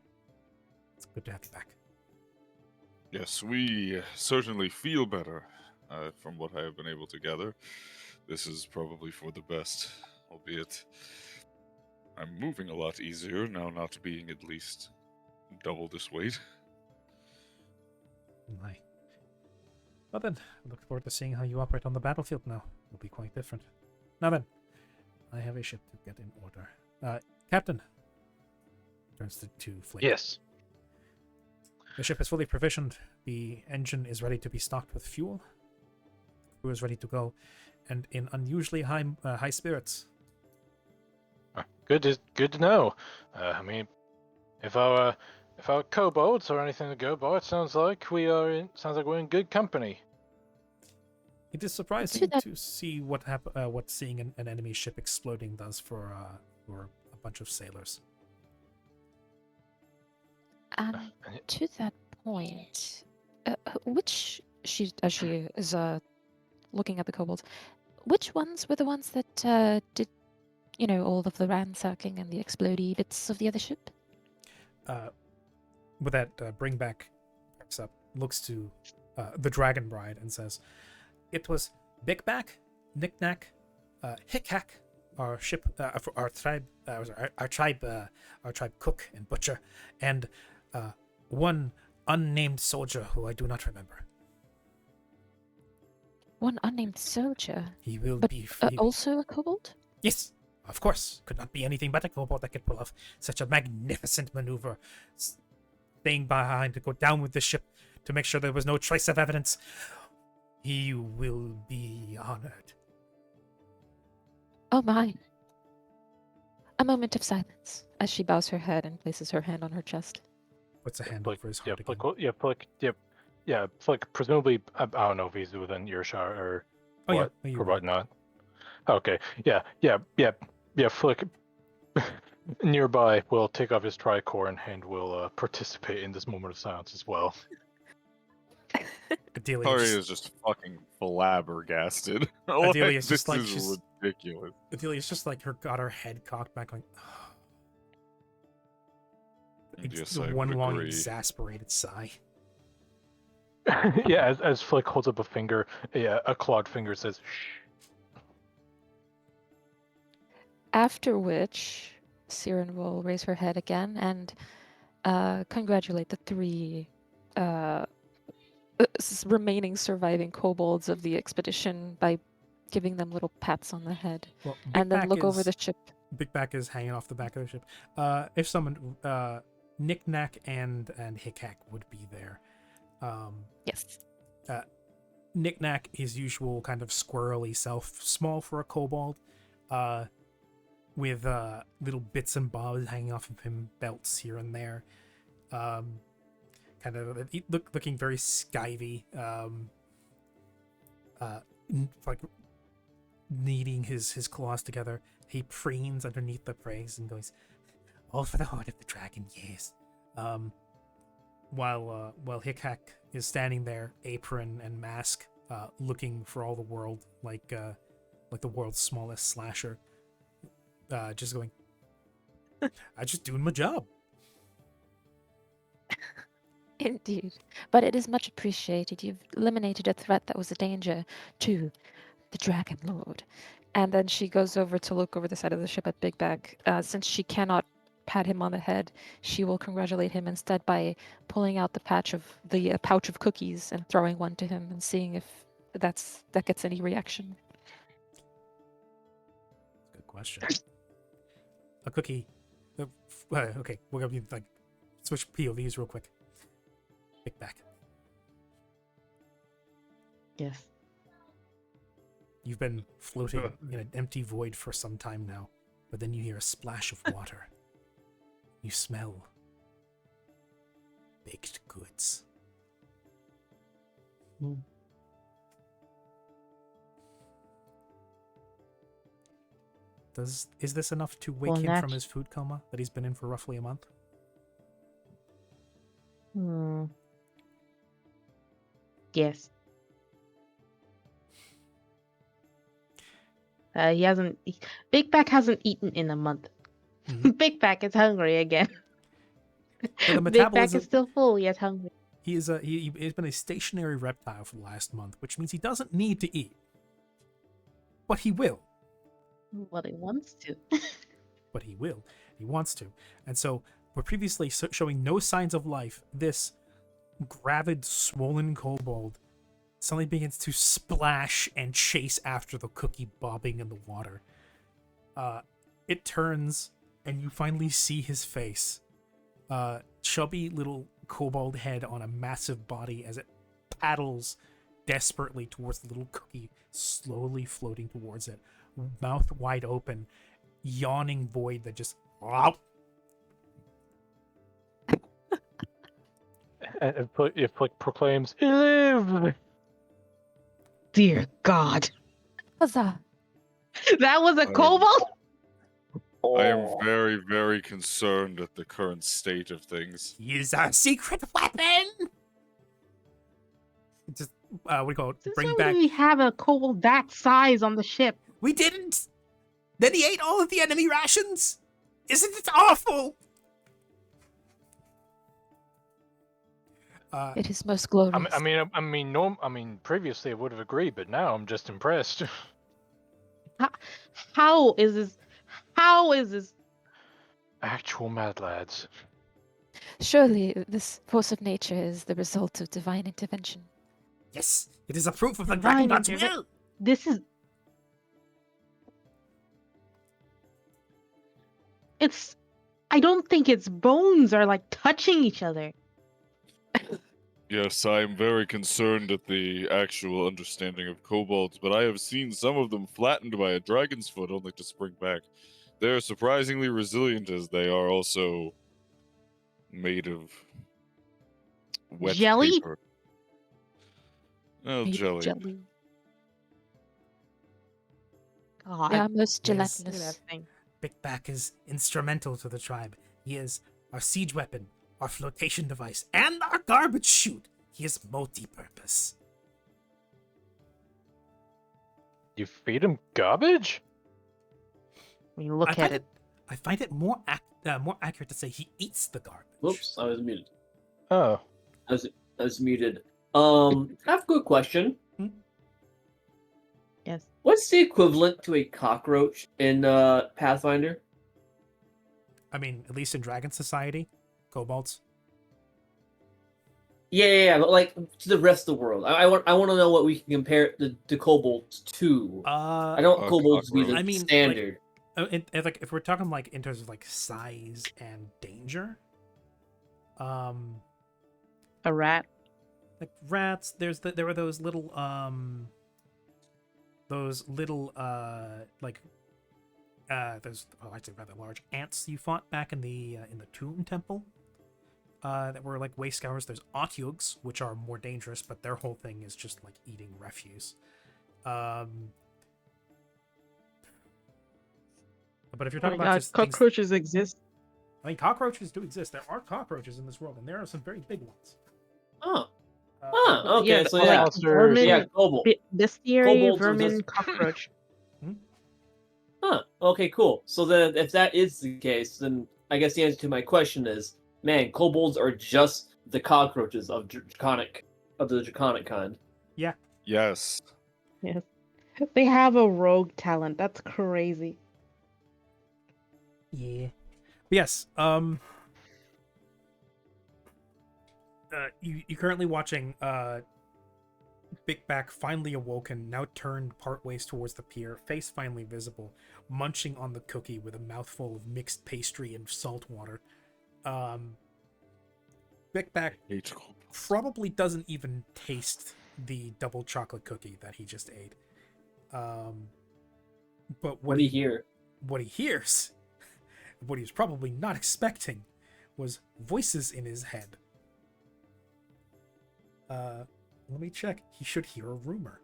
It's good to have you back." Yes, we certainly feel better. From what I have been able to gather, this is probably for the best, albeit I'm moving a lot easier now, not being at least double this weight. My. Well then, I look forward to seeing how you operate on the battlefield now. It'll be quite different. Now then, I have a ship to get in order. Captain, turns to Flake. Yes. The ship is fully provisioned. The engine is ready to be stocked with fuel. The crew is ready to go, and in unusually high spirits. Good to know. I mean, if our kobolds or anything to go by, it sounds like we're in good company. It is surprising to see what seeing an enemy ship exploding does for a bunch of sailors. And to that point, as she is looking at the kobolds, which ones were the ones that did, all of the ransacking and the explodey bits of the other ship? With that, Bring Back picks up, looks to the Dragon Bride and says, "It was Big Back, Knick Knack, Hick Hack, our ship, our tribe cook and butcher, and one unnamed soldier who I do not remember." One unnamed soldier? He will but, be free. Also a kobold? Yes, of course. Could not be anything but a kobold that could pull off such a magnificent maneuver. Staying behind to go down with the ship to make sure there was no trace of evidence. He will be honored. Oh my. A moment of silence as she bows her head and places her hand on her chest. Puts a hand over his heart again. Flick, presumably, I don't know if he's within earshot or what, or whatnot. Okay, yeah, Flick, nearby will take off his tricorn and will participate in this moment of silence as well. Adelia is just fucking flabbergasted. Adelia is just this is ridiculous. Adelia's just like got her head cocked back, going, Yes, I one would long agree. exasperated sigh. Yeah, as Flick holds up a finger, a clawed finger says, "Shh." After which, Siren will raise her head again and congratulate the three remaining surviving kobolds of the expedition by giving them little pats on the head. Well, and then look over the ship. Big Back is hanging off the back of the ship. If someone, Knick Knack and Hick Hack would be there. Yes. Knick Knack, his usual kind of squirrely self, small for a kobold, with little bits and bobs hanging off of him, belts here and there, kind of looking very skivey, like kneading his claws together. He preens underneath the praise and goes, "All for the heart of the dragon, yes." While Hick Hack is standing there, apron and mask, looking for all the world like the world's smallest slasher, just going, "I'm just doing my job." Indeed. But it is much appreciated. You've eliminated a threat that was a danger to the Dragon Lord. And then she goes over to look over the side of the ship at Big Bag. Since she cannot pat him on the head, she will congratulate him instead by pulling out the pouch of cookies and throwing one to him and seeing if that gets any reaction. Good question. A cookie. Okay, we're gonna be like switch POVs real quick. Big Back. Yes. You've been floating in an empty void for some time now, but then you hear a splash of water. You smell baked goods. Is this enough to wake him from his food coma that he's been in for roughly a month? Yes. Big Back hasn't eaten in a month. Mhm. Big Back is hungry again. the Big Back metabolism- is still full yet hungry. He's been a stationary reptile for the last month, which means he doesn't need to eat. But he will. Well, he wants to. But he will. He wants to. And so, we're previously showing no signs of life. This gravid, swollen kobold suddenly begins to splash and chase after the cookie bobbing in the water. It turns, and you finally see his face. Chubby little kobold head on a massive body as it paddles desperately towards the little cookie, slowly floating towards it, mouth wide open, yawning void that just... It proclaims, "Live!" Dear God. Huzzah! That was a kobold? I am very, very concerned at the current state of things. Use our secret weapon! Just, what do you call it? Since Bring when back... do we have a kobold that size on the ship? We didn't! Then he ate all of the enemy rations! Isn't it awful? It is most glorious. Previously I would have agreed, but now I'm just impressed. How is this? How is this? Actual mad lads. Surely this force of nature is the result of divine intervention. Yes, it is a proof of the Divine Dragon God's interve- will! This is. It's. I don't think its bones are like touching each other. Yes, I am very concerned at the actual understanding of kobolds, but I have seen some of them flattened by a dragon's foot only to spring back. They are surprisingly resilient as they are also made of wet Jelly? paper. Oh, Made of jelly. jelly. God. They are most Yes. Look at gelatinous. that thing. Big Back is instrumental to the tribe. He is our siege weapon, our flotation device, and our garbage chute. He is multi-purpose. You feed him garbage? When you look at find it. I find it more accurate to say he eats the garbage. Whoops, I was muted. Oh. I was muted. I have a good question. Yes. What's the equivalent to a cockroach in Pathfinder? I mean, at least in Dragon Society, kobolds. Yeah, but like to the rest of the world. I want to know what we can compare the kobolds to. I don't want kobolds to be the I mean, like, standard. like if we're talking like in terms of like size and danger, A rat. like rats. There were those little those actually rather large ants you fought back in the Tomb Temple. That were like waste scours. There's Otyugs, which are more dangerous, but their whole thing is just like eating refuse. But if you're talking about just cockroaches exist. I mean, cockroaches do exist. There are cockroaches in this world, and there are some very big ones. Oh. Okay, Yeah, so like yeah. vermin, Yeah, kobold. bestiary, Kobolds are vermin, just- cockroach. Okay, cool. So then, if that is the case, then I guess the answer to my question is, man, kobolds are just the cockroaches of the draconic kind. Yes. Yes. They have a rogue talent. That's crazy. Yeah. But yes. You currently watching Big Back finally awoken, now turned partways towards the pier, face finally visible, munching on the cookie with a mouthful of mixed pastry and salt water. Big Back probably doesn't even taste the double chocolate cookie that he just ate. But What do you hear? what he hears, what he was probably not expecting, was voices in his head. Let me check. He should hear a rumor.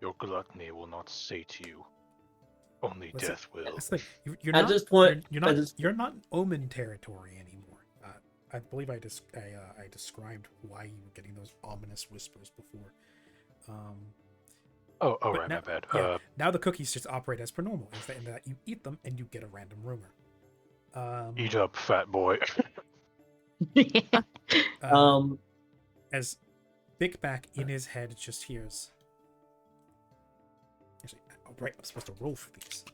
Your gluttony will not sate you. Only Listen, death will. That's the, you're At not, this point, you're not Omen territory anymore. I believe I described why you were getting those ominous whispers before. Oh, But right, now, my bad. yeah, now the cookies just operate as per normal, in that you eat them and you get a random rumor. Eat up, fat boy. As Big Back in his head just hears. Actually, right, I'm supposed to roll for these.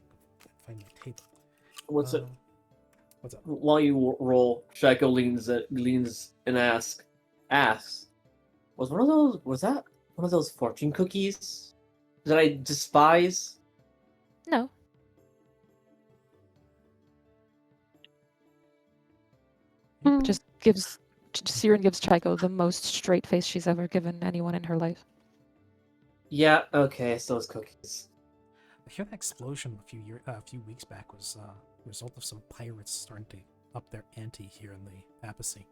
Find my table. What's it? What's up? While you roll, Shaco leans and asks, was that one of those fortune cookies that I despise? No. Siren gives Chico the most straight face she's ever given anyone in her life. Yeah, okay, it's those cookies. I hear that explosion a few weeks back was a result of some pirates starting to up their ante here in the Papacy.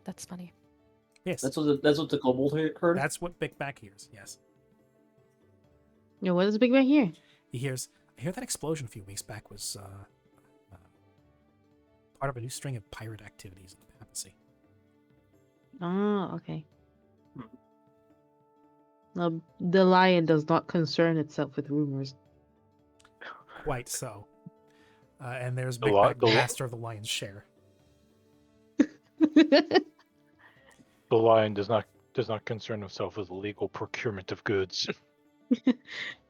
That's funny. Yes, That's what the kobold heard. that's what Big Back hears. Yes, Yeah, what is Big Bang here? he hears. I hear that explosion a few weeks back was part of a new string of pirate activities in the Papacy. Oh, okay. The lion does not concern itself with rumors. Quite so. And there's The Big li- Back, the li- master of the lion's share. The lion does not concern himself with legal procurement of goods.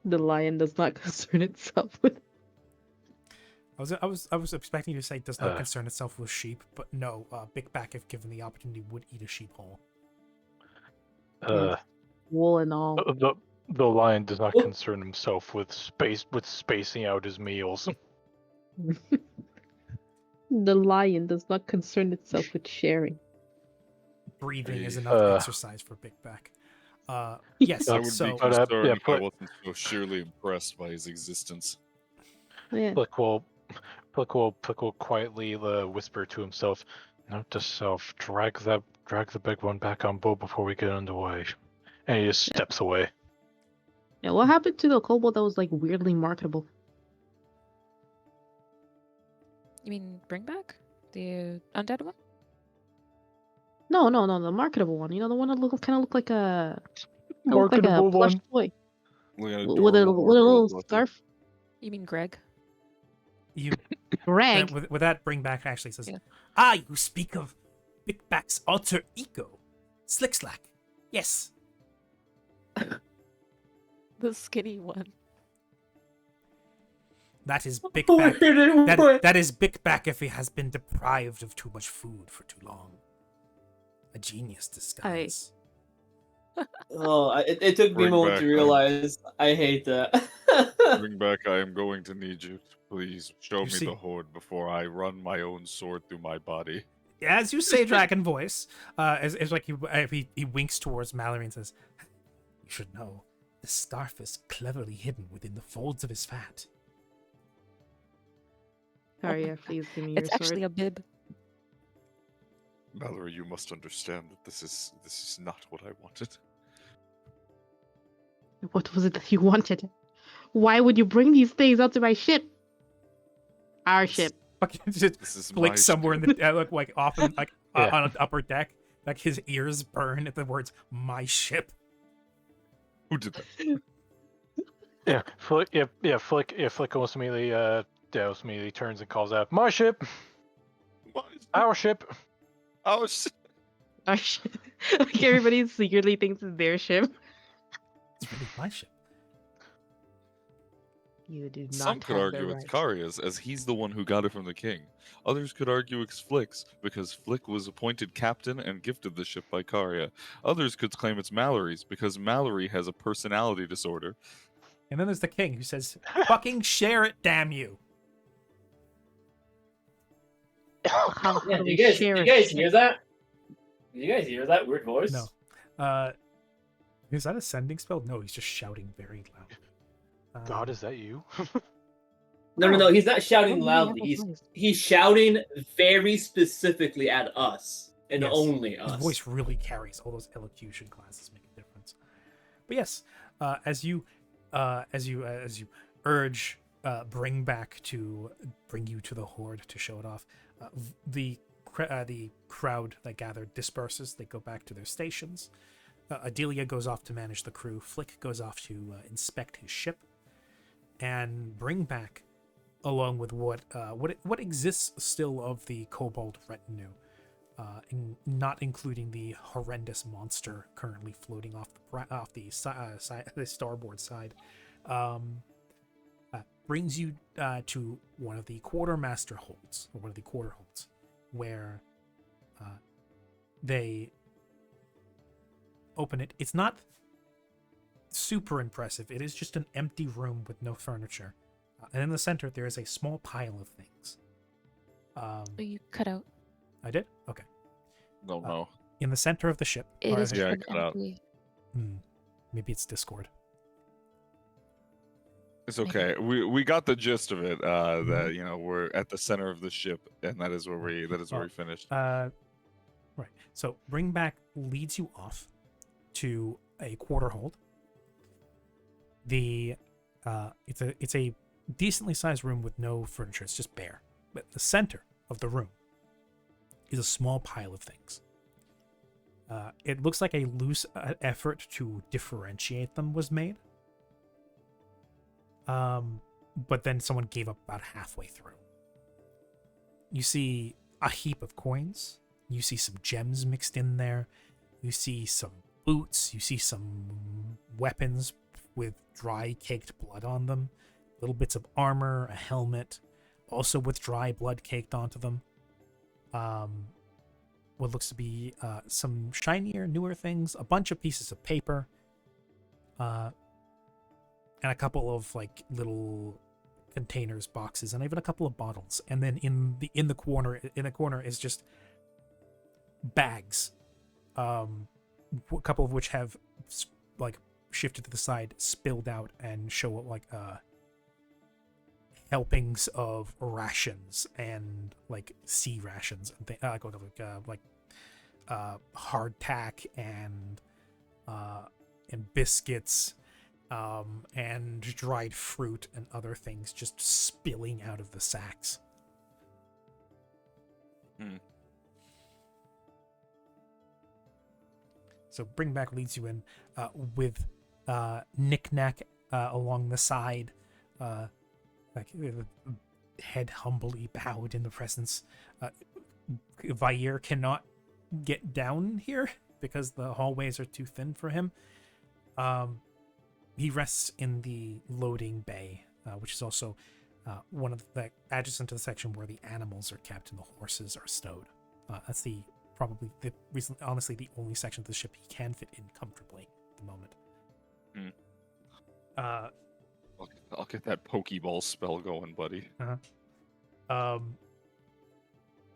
The lion does not concern itself with. I was expecting you to say does not concern itself with sheep, but no. Big Back, if given the opportunity, would eat a sheep whole. Wool and all. The lion does not concern himself with spacing out his meals. The lion does not concern itself with sharing. Breathing is enough exercise for Big Back. Yes, I would so be concerned if I but- wasn't so surely impressed by his existence. Yeah. Plick will quietly whisper to himself, note to self, drag the big one back on board before we get underway. And he just steps away. Yeah, what happened to the kobold that was like weirdly marketable? You mean bring back the undead one? No, the marketable one. You know, the one that kind of looked like a Marketable plush one. toy Look at with a adorable little Margot scarf. You mean Greg? you Greg. with that Bring Back actually says, Yeah. you speak of Big Back's alter ego, Slick Slack. Yes, The skinny one. That is Bick Oh, back. where did it work? That is Bick back if he has been deprived of too much food for too long. A genius disguise. Oh, it took me Bring a moment back, to realize I hate that. Bring back, I am going to need you. Please show You me see- the horde before I run my own sword through my body. As you say, dragon voice, as like he winks towards Mallory and says, "You should know, the scarf is cleverly hidden within the folds of his fat." Arya, please give me It's your actually sword. a bib. Mallory, you must understand that this is not what I wanted. What was it that you wanted? Why would you bring these things onto my ship? Our ship. Fucking just This is flick my somewhere in the like off in, like Yeah. on an upper deck, like his ears burn at the words "my ship." Who did that? Yeah, Flick almost immediately turns and calls out, "My ship, our ship." Oh shit! Our ship. Like everybody secretly thinks it's their ship. It's really my ship. You do not Some could have argue the it's right. Karya's, as he's the one who got it from the king. Others could argue it's Flick's, because Flick was appointed captain and gifted the ship by Karya. Others could claim it's Mallory's, because Mallory has a personality disorder. And then there's the king who says, "Fucking share it, damn you!" How Yeah, do do we you guys, share you a guys ship? hear that? Did you guys hear that weird voice? No. Is that a sending spell? No, he's just shouting very loud. God, is that you? No. He's not I shouting don't really have loudly. a voice. He's shouting very specifically at us and Yes, only his us. voice really carries. All those elocution classes make a difference. But yes, as you urge bring you to the horde to show it off, the crowd that gathered disperses. They go back to their stations. Adelia goes off to manage the crew. Flick goes off to inspect his ship, and bring back, along with what exists still of the kobold retinue, not including the horrendous monster currently floating off the starboard side, brings you to one of the quartermaster holds, or one of the quarter holds, where they open it. It's not super impressive. It is just an empty room with no furniture. And in the center, there is a small pile of things. Oh, you cut out. I did? Okay. No. In the center of the ship. It are is the- Yeah, I an cut out. empty. Maybe it's Discord. It's okay. We got the gist of it. That we're at the center of the ship, and that is where we finished. Right. So bring back leads you off to a quarter hold. It's a decently sized room with no furniture. It's just bare. But the center of the room is a small pile of things. It looks like a loose effort to differentiate them was made. But then someone gave up about halfway through. You see a heap of coins. You see some gems mixed in there. You see some boots. You see some weapons with dry caked blood on them. Little bits of armor, a helmet, also with dry blood caked onto them. What looks to be some shinier, newer things, a bunch of pieces of paper, and a couple of like little containers, boxes, and even a couple of bottles. And then in the corner is just bags, a couple of which have like shifted to the side, spilled out, and show like helpings of rations and like sea rations and hardtack and biscuits, and dried fruit and other things just spilling out of the sacks. So bring back leads you in with knick-knack along the side, like head humbly bowed in the presence. Vair cannot get down here because the hallways are too thin for him. He rests in the loading bay, which is also one of the adjacent to the section where the animals are kept and the horses are stowed. That's probably honestly the only section of the ship he can fit in comfortably at the moment. I'll get that Pokeball spell going, buddy. Can't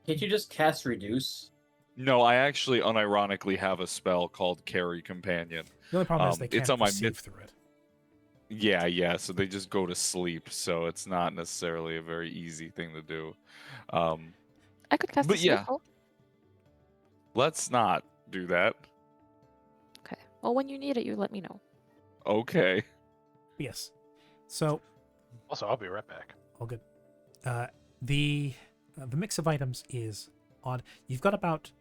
you just cast Reduce? No, I actually unironically have a spell called Carry Companion. The only problem is they can't it's on my perceive through it. Yeah, so they just go to sleep, so it's not necessarily a very easy thing to do. I could cast but a yeah. sleep. Let's not do that. Okay. Well, when you need it, you let me know. Okay. Yes. So Also, I'll be right back. all good. The mix of items is odd. You've got about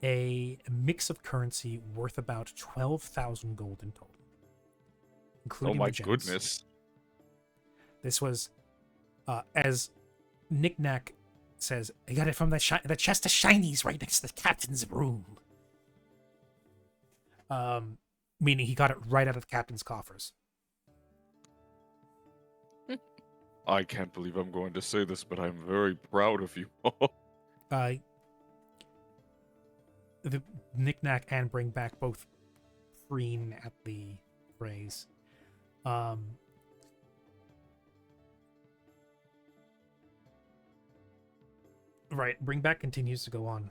a mix of currency worth about 12,000 gold in total, Oh including my the gems. goodness. This was, as Knick-Knack says, I got it from the chest of shinies right next to the captain's room. Meaning he got it right out of the captain's coffers. I can't believe I'm going to say this, but I'm very proud of you. The Knick-Knack and Bring Back both preen at the phrase. Right, Bring Back continues to go on.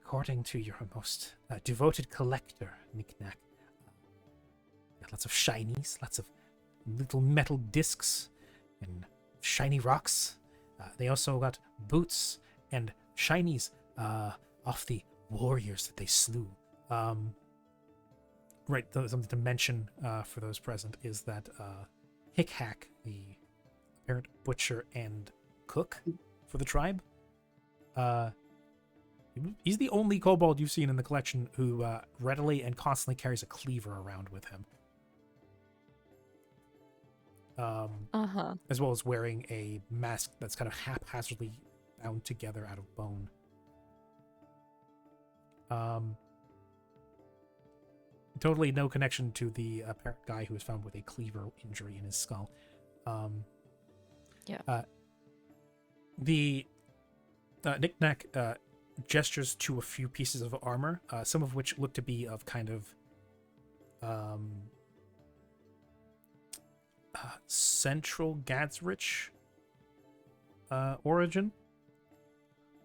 According to your most devoted collector, Knick-Knack, lots of shinies, lots of little metal discs, and shiny rocks. They also got boots and shinies off the warriors that they slew. Right, something to mention for those present is that Hick-Hack, the apparent butcher and cook for the tribe, he's the only kobold you've seen in the collection who readily and constantly carries a cleaver around with him. As well as wearing a mask that's kind of haphazardly bound together out of bone. Totally no connection to the apparent guy who was found with a cleaver injury in his skull. The Knick-Knack gestures to a few pieces of armor, some of which look to be of kind of Central Gadsrich origin.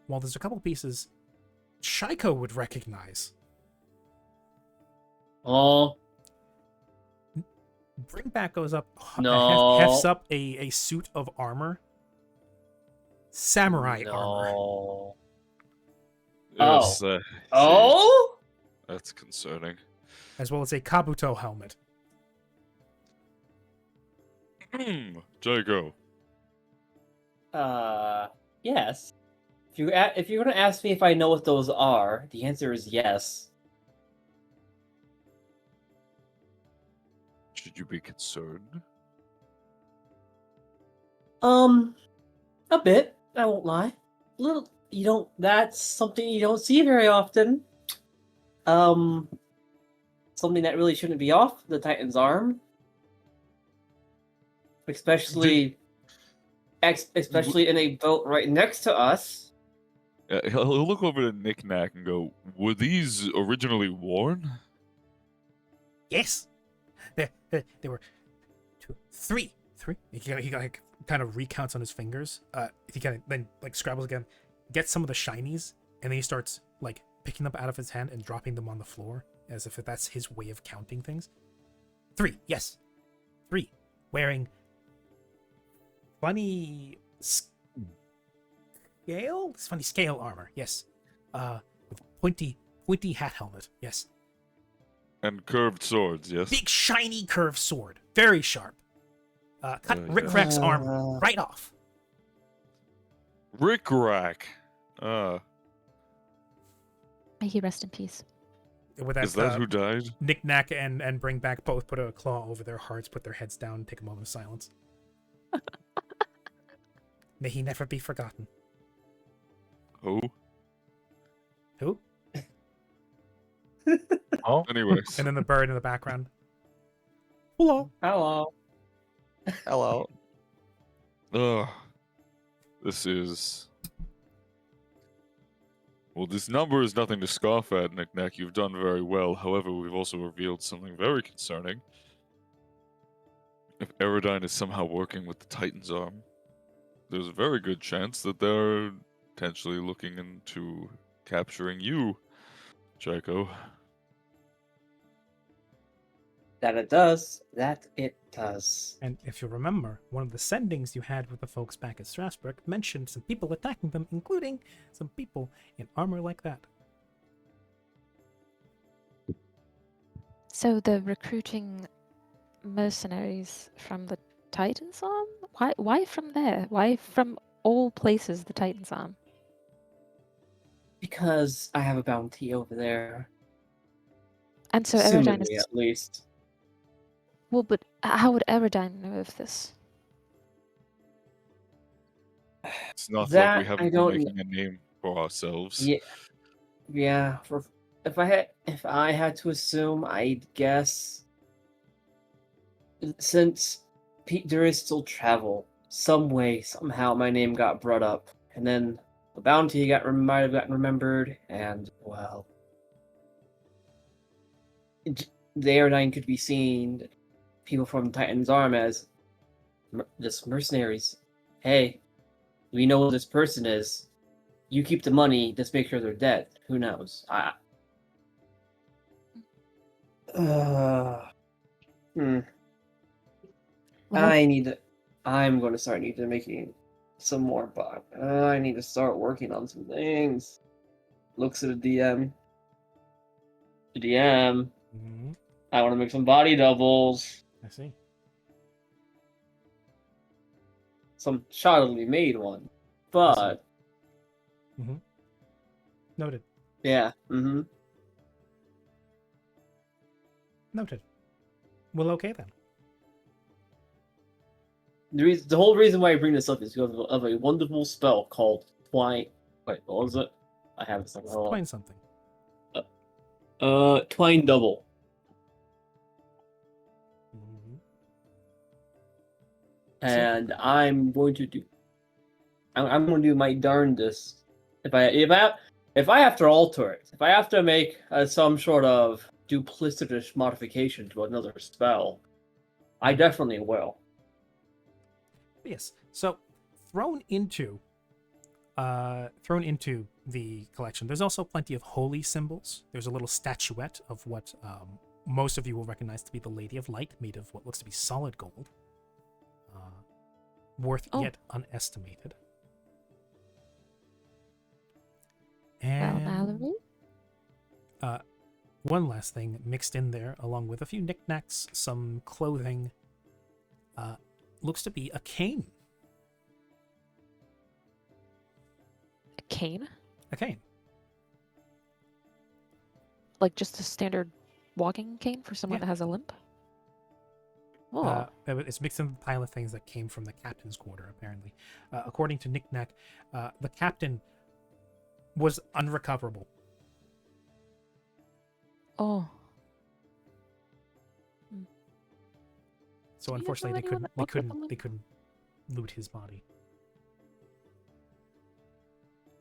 While there's a couple pieces Shaiko would recognize. Oh. Bring Back goes up, No. hefts up a suit of armor. Samurai armor. No. Yes, Oh? that's concerning. As well as a Kabuto helmet. Jago. Yes. If you're gonna ask me if I know what those are, the answer is yes. Should you be concerned? A bit. I won't lie. That's something you don't see very often. Something that really shouldn't be off the Titan's arm. Especially in a boat right next to us. He'll look over to Knick-Knack and go, were these originally worn? Yes. There were three. He kind of recounts on his fingers. He kind of then scrabbles again, gets some of the shinies, and then he starts picking them out of his hand and dropping them on the floor as if that's his way of counting things. 3, yes, 3, wearing funny scale armor, yes, with pointy hat helmet, yes. And curved swords, yes. Big shiny curved sword, very sharp. Cut Rick-Rack's arm right off. Rick-Rack. May he rest in peace. With that, Is that who died? Knick-Knack and Bring Back both put a claw over their hearts, put their heads down, and take a moment of silence. May he never be forgotten. Who? Who? Oh, Anyways. And then the bird in the background. Hello. Hello. Hello. Ugh. This is. Well, this number is nothing to scoff at, Knick-Knack. You've done very well. However, we've also revealed something very concerning. If Aerodyne is somehow working with the Titan's arm, there's a very good chance that they're potentially looking into capturing you, Jaco. That it does. That it does. And if you remember, one of the sendings you had with the folks back at Strasbourg mentioned some people attacking them, including some people in armor like that. So the recruiting mercenaries from the Titan's Arm? Why from there? Why from all places the Titan's Arm? Because I have a bounty over there. And so Aerodyne Assumingly, is... at least. Well, but how would Aerodyne know of this? It's not like That we I haven't been don't making a name for ourselves. Yeah. If I had to assume, I'd guess since there is still travel, some way, somehow, my name got brought up, and then the bounty might have gotten remembered, and well, the Aerodyne could be seen, people from Titan's Arm as just mercenaries. Hey, we know who this person is. You keep the money. Just make sure they're dead. Who knows? Well, I'm going to start making some more buck. I need to start working on some things. Looks at the DM. The DM. Mm-hmm. I want to make some body doubles. I see. Some shoddily made one. But Mm-hmm. Noted. yeah. Noted. Well, okay then. The whole reason why I bring this up is because of a wonderful spell called Twine. Wait, what was it? I have it somewhere. Hold on. Find something. Twine Double. Mm-hmm. And I'm going to do my darndest. If I have to alter it, if I have to make some sort of duplicitous modification to another spell, I definitely will. Yes. So thrown into the collection, there's also plenty of holy symbols. There's a little statuette of what most of you will recognize to be the Lady of Light, made of what looks to be solid gold, worth yet unestimated. And Mallory? one last thing mixed in there, along with a few knickknacks, some clothing, looks to be a cane. A cane? A cane. Like just a standard walking cane for someone that has a limp? Oh. It's mixed in with a pile of things that came from the captain's quarter, apparently. According to Knick-Knack, the captain was unrecoverable. Oh. So Do you guys know unfortunately, anyone that walked with a limp? they couldn't loot his body.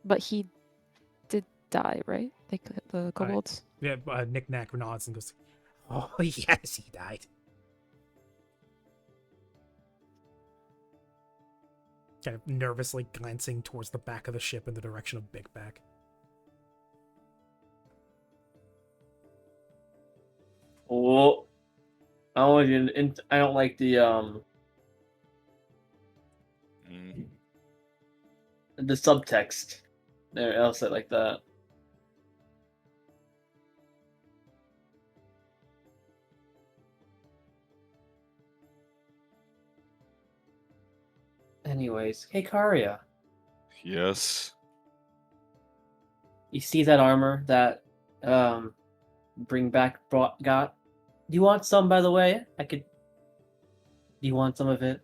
But he did die, right? The kobolds? Yeah, Knick-Knack nods and goes, "Oh yes, he died." Kind of nervously glancing towards the back of the ship in the direction of Big Back. Oh, I don't like the subtext. There, I'll say it like that. Anyways, hey Karia, Yes. you see that armor that got? Do you want some, by the way? Do you want some of it?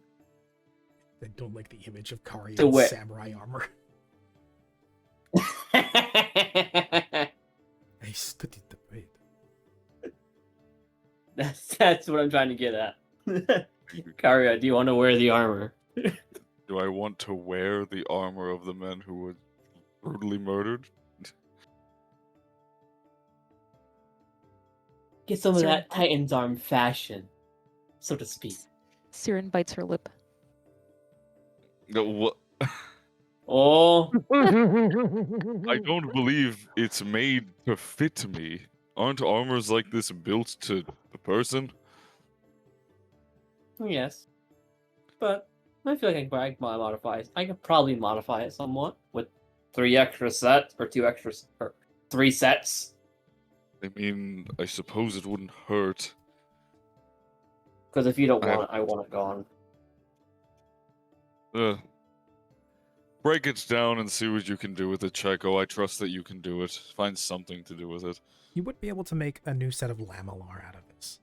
I don't like the image of Karia To in wit. samurai armor. I studied the blade. That's what I'm trying to get at. Karia, do you want to wear the armor? Do I want to wear the armor of the men who were brutally murdered? Get some of Sir. that Titan's arm fashion, so to speak. Siren bites her lip. No, what? Oh, I don't believe it's made to fit me. Aren't armors like this built to the person? yes. But I feel like I could modify it. I could probably modify it somewhat with 3 extra sets or 2 extra or 3 sets. I mean, I suppose it wouldn't hurt. Because if you don't I- want it, I want it gone. Break it down and see what you can do with it, Chaiko. I trust that you can do it. Find something to do with it. You would be able to make a new set of Lamellar out of this.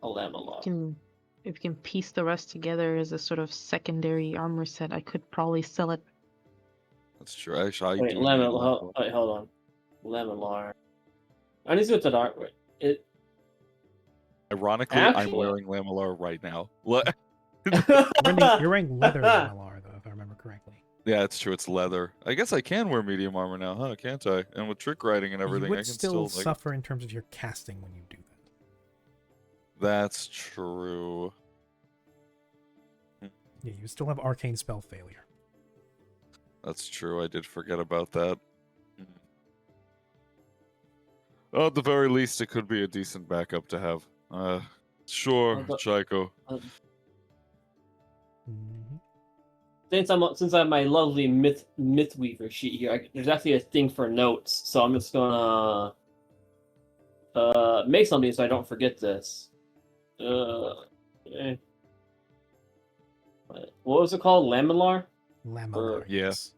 A Lamellar. If you can piece the rest together as a sort of secondary armor set, I could probably sell it. That's true. Actually, I Wait, do. Wait, hold on. Lamellar. I need to go to the art. It. Ironically, I'm Actually- wearing Lamellar right now. You're wearing leather Lamellar, though, if I remember correctly. Yeah, it's true. It's leather. I guess I can wear medium armor now, huh? Can't I? And with trick riding and everything, You I would can still still. suffer in terms of your casting when you do that. That's true. Yeah, you still have arcane spell failure. That's true. I did forget about that. Well, at the very least, it could be a decent backup to have. Sure, Chaiko. Mhm. Since I'm my lovely Mythweaver sheet here, there's actually a thing for notes, so I'm just gonna make something so I don't forget this. Okay. What was it called? Lamellar? Lamellar. Yeah. yes.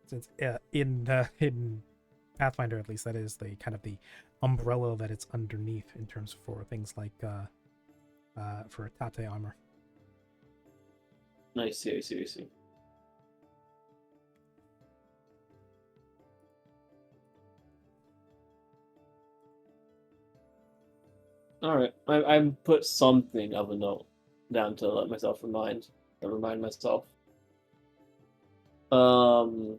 Since in Pathfinder, at least, that is the kind of the umbrella that it's underneath in terms for things like for Tate armor. I see. Alright, I put something of a note down to let myself remind myself. Because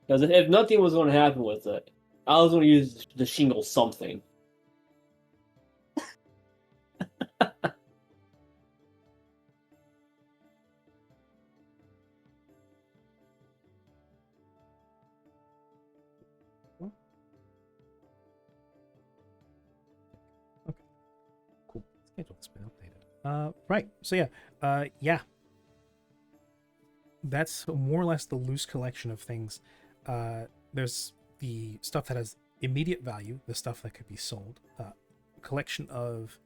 if nothing was going to happen with it, I was going to use the shingle something. Cool. Schedule's been updated. Right. So yeah. That's more or less the loose collection of things. There's the stuff that has immediate value, the stuff that could be sold, a collection of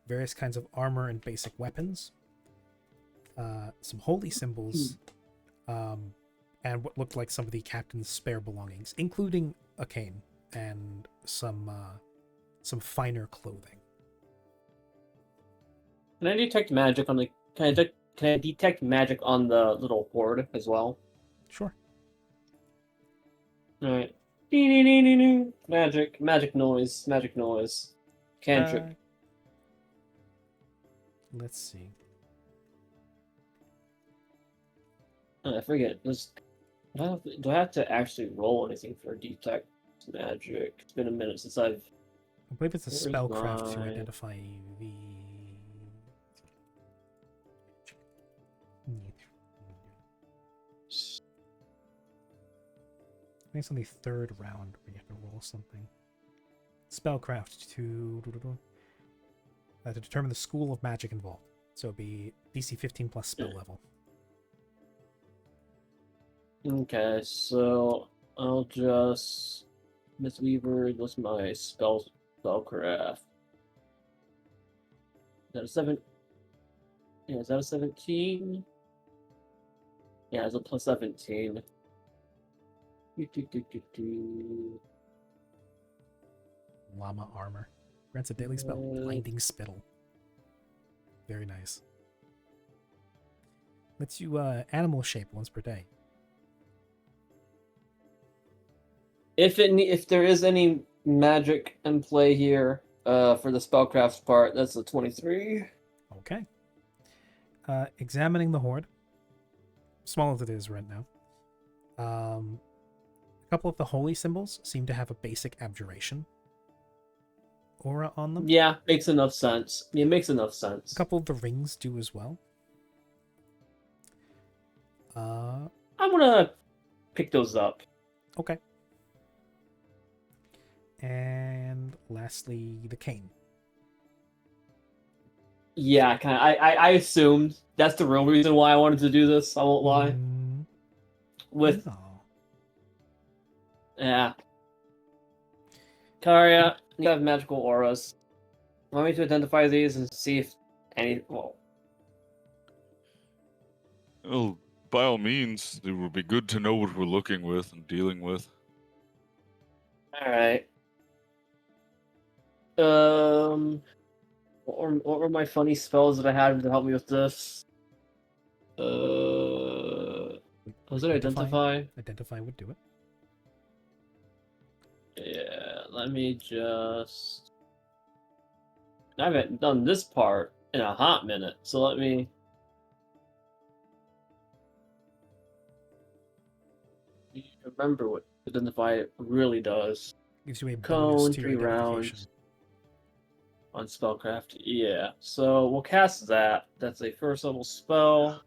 various kinds of armor and basic weapons, some holy symbols, and what looked like some of the captain's spare belongings, including a cane and some finer clothing. Can I detect magic on the? Can I detect magic on the little hoard as well? Sure. All right. Magic noise. Cantrip. Let's see. I forget. Do I have to actually roll anything for detect magic? It's been a minute since I've. I believe it's a Where's spellcraft to my- identify the. I think it's on the third round where you have to roll something. Spellcraft to determine the school of magic involved. So it'd be DC 15 plus spell level. Okay, so I'll just Mistweaver. What's my spellcraft? Is that a 7? Yeah, is that a 17? Yeah, it's a plus 17. Llama armor. Grants a daily spell, Blinding Spittle. Very nice. Lets you animal shape once per day. If there is any magic in play here, for the spellcraft part, that's a 23. Oh Okay. Examining the hoard, small as it is right now. A couple of the holy symbols seem to have a basic abjuration aura on them. Yeah, makes enough sense. It makes enough sense. A couple of the rings do as well. I'm gonna pick those up. Okay. And lastly, the cane. Yeah, kind of. I assumed that's the real reason why I wanted to do this. I won't lie. With no. yeah, Karya, you have magical auras. Want me to identify these and see if any? Well, By all means, it would be good to know what we're looking with and dealing with. all right. What were my funny spells that I had to help me with this? Was it identify? Identify would do it. Yeah, let me just. I haven't done this part in a hot minute, so let me. Remember what identify really does. Gives you a Cone, bonus to your 3 identification. rounds. On spellcraft, yeah. So we'll cast that. That's a first level spell.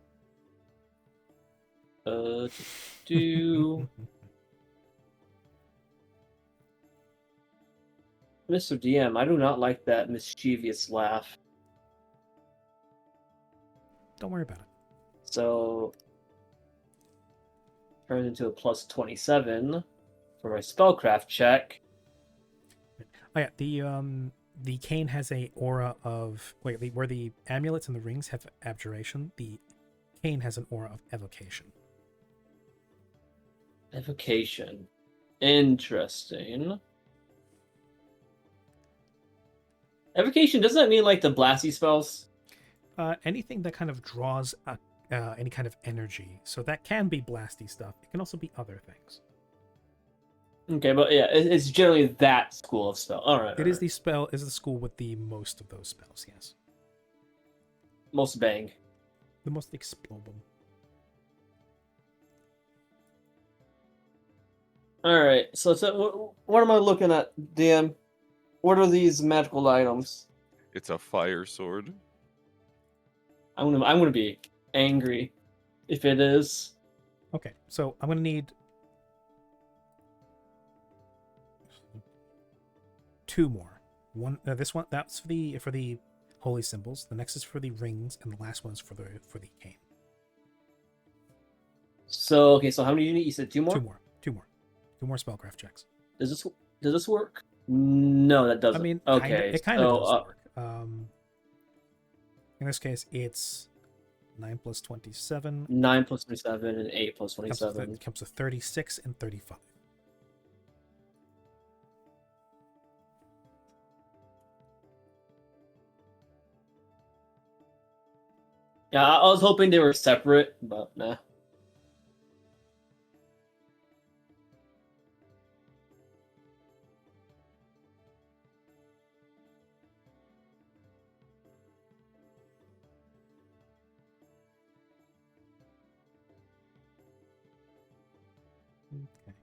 Do Mr. DM, I do not like that mischievous laugh. Don't worry about it. So turns into a plus 27 for my spellcraft check. Oh yeah, the cane has a aura of where the amulets and the rings have abjuration, the cane has an aura of evocation. Evocation. Interesting. Evocation, doesn't that mean like the blasty spells? Anything that kind of draws any kind of energy. So that can be blasty stuff. It can also be other things. Okay, but yeah, it's generally that school of spell. All right. It is the spell is the school with the most of those spells. Yes. Most bang. The most explodable. All right. So what am I looking at, DM? What are these magical items? It's a fire sword. I'm gonna be angry if it is. Okay, so I'm gonna need 2 more. One, this one that's for the holy symbols. The next is for the rings, and the last one is for the cane. So okay, so how many do you need? You said 2 more. 2 more spellcraft checks. Does this work? No, that doesn't. I mean, okay, it kind of does work. In this case, it's 9 plus 27. 9 plus 27 and 8 plus 27. Comes to 36 and 35. Yeah, I was hoping they were separate, but nah. Okay.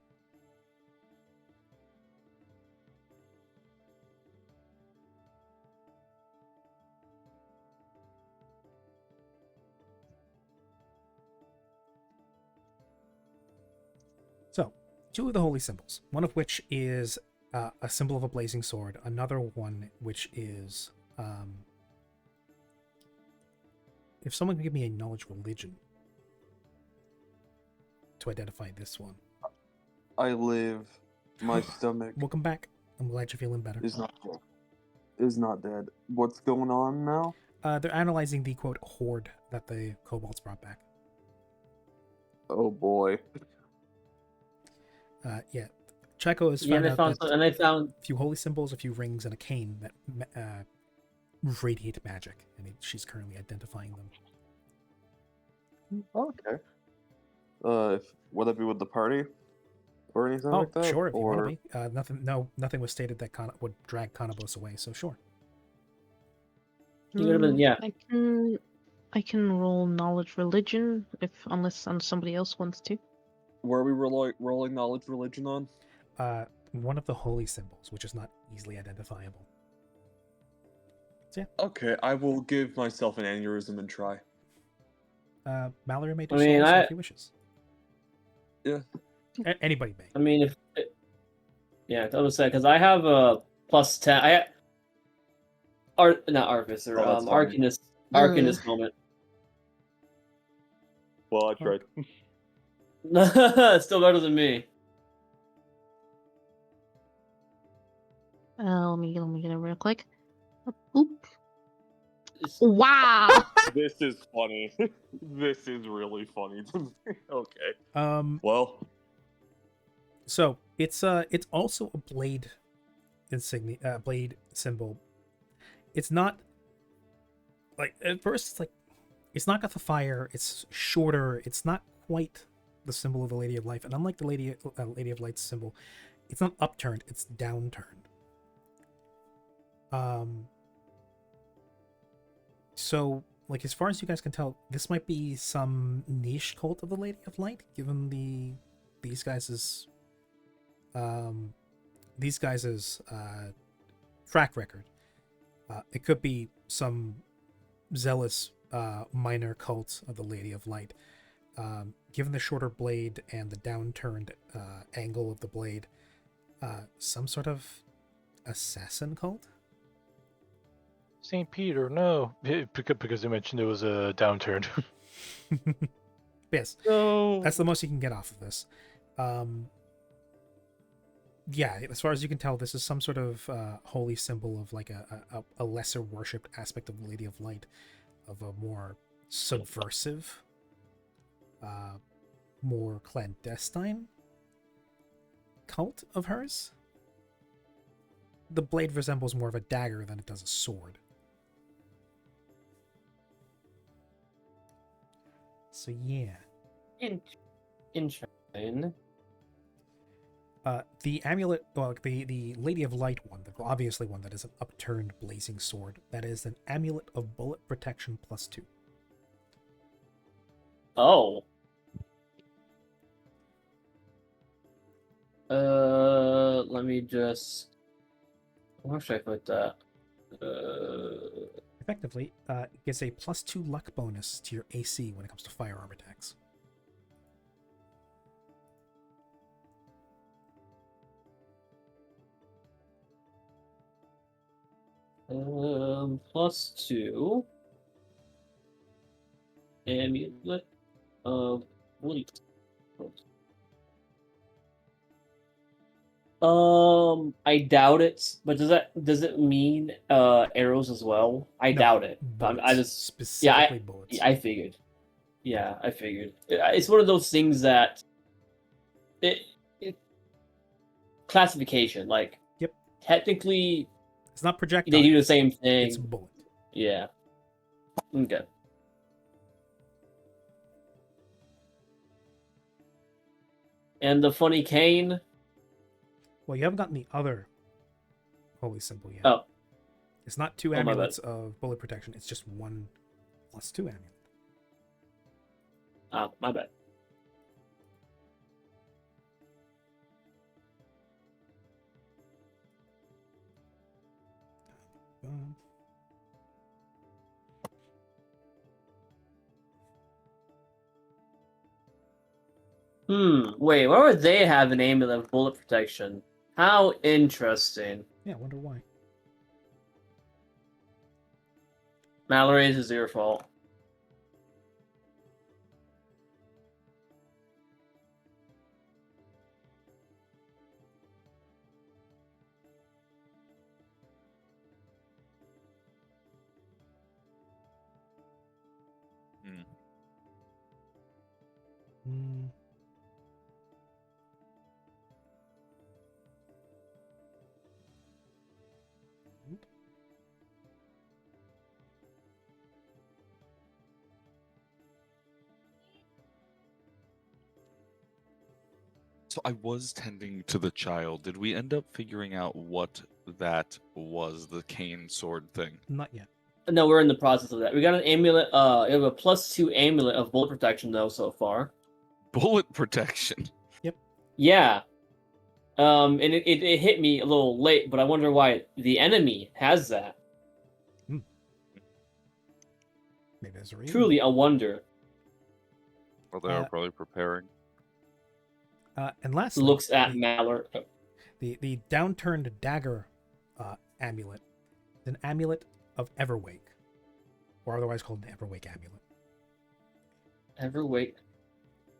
So, 2 of the holy symbols, one of which is a symbol of a blazing sword, another one which is, if someone can give me a knowledge religion to identify this one. I live. My stomach Welcome back. I'm glad you're feeling better. is not dead. Is not dead. What's going on now? They're analyzing the, quote, hoard that the kobolds brought back. Oh boy. Yeah. Chaco has Yeah, found out that I found a few holy symbols, a few rings, and a cane that radiate magic, and she's currently identifying them. Okay. Would that be with the party or anything Oh, like that? sure, if you want or... to be. Nothing was stated that would drag Kanabos away, so sure. He would have been, yeah. I can roll knowledge religion unless somebody else wants to. Where are we rolling knowledge religion on? One of the holy symbols, which is not easily identifiable. Okay, I will give myself an aneurysm and try. Mallory may do I mean, so if he wishes. Yeah. Anybody may. I mean, yeah, I was saying because I have a +10. Not Artificer, Oh, that's fine. Arcanist moment. Well, I tried. Still better than me. Let me get it real quick. Oop. Wow. This is funny. This is really funny to me. Okay. Well, So it's also a blade insignia, blade symbol. It's not like at first it's like it's not got the fire. It's shorter. It's not quite the symbol of the Lady of Life, and unlike the Lady of Light's symbol, it's not upturned. It's downturned. So like as far as you guys can tell, this might be some niche cult of the Lady of Light, given these guys' track record. It could be some zealous minor cult of the Lady of Light. Given the shorter blade and the downturned angle of the blade, some sort of assassin cult? St. Peter, no. Because you mentioned it was a downturn. Yes. no. That's the most you can get off of this. Yeah, as far as you can tell, this is some sort of holy symbol of like a lesser worshipped aspect of the Lady of Light, of a more subversive, more clandestine cult of hers. The blade resembles more of a dagger than it does a sword. So yeah. Interesting. The amulet, well, the Lady of Light one, the obviously one that is an upturned blazing sword, that is an amulet of bullet protection +2. Oh. Let me just. Where should I put that? Effectively, it gives a +2 luck bonus to your AC when it comes to firearm attacks. +2. Amulet of Bleak. I doubt it, but does it mean arrows as well? I No, doubt it. Bullets, I just specifically bullets. I figured. Yeah, I figured. It's one of those things that it classification, like, Yep. technically It's not projectile. they do the same thing. It's a bullet. Yeah. Okay. And the funny cane. Well, you haven't gotten the other holy symbol yet. Oh. It's not two Oh, my amulets of bullet protection. It's just one +2 amulet. Oh, my bad. Wait, why would they have an amulet of bullet protection? How interesting. Yeah, I wonder why. Mallory, this is your fault. Hmm. So I was tending to the child. Did we end up figuring out what that was, the cane sword thing? Not yet. No, we're in the process of that. We got an amulet. We have a +2 amulet of bullet protection though so far. Bullet protection. Yeah. And it hit me a little late, but I wonder why the enemy has that. Maybe there's a reason. Truly a wonder. Well, they are probably preparing. And lastly, Looks at Mallard. the downturned dagger amulet is an amulet of Everwake, or otherwise called an Everwake amulet. Everwake.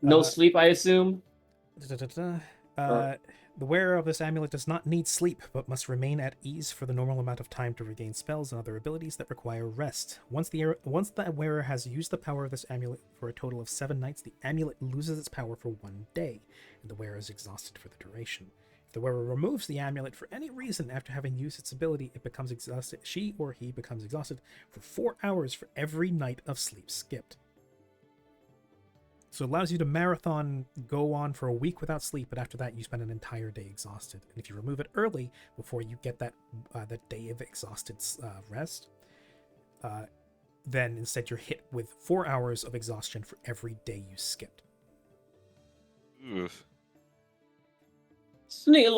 No sleep, I assume. The wearer of this amulet does not need sleep, but must remain at ease for the normal amount of time to regain spells and other abilities that require rest. Once the wearer has used the power of this amulet for a total of 7 nights, the amulet loses its power for 1 day, and the wearer is exhausted for the duration. If the wearer removes the amulet for any reason after having used its ability, it becomes exhausted. She or he becomes exhausted for 4 hours for every night of sleep skipped. So it allows you to marathon, go on for a week without sleep, but after that you spend an entire day exhausted. And if you remove it early, before you get that day of exhausted rest, then instead you're hit with 4 hours of exhaustion for every day you skipped. Oof. It's a neat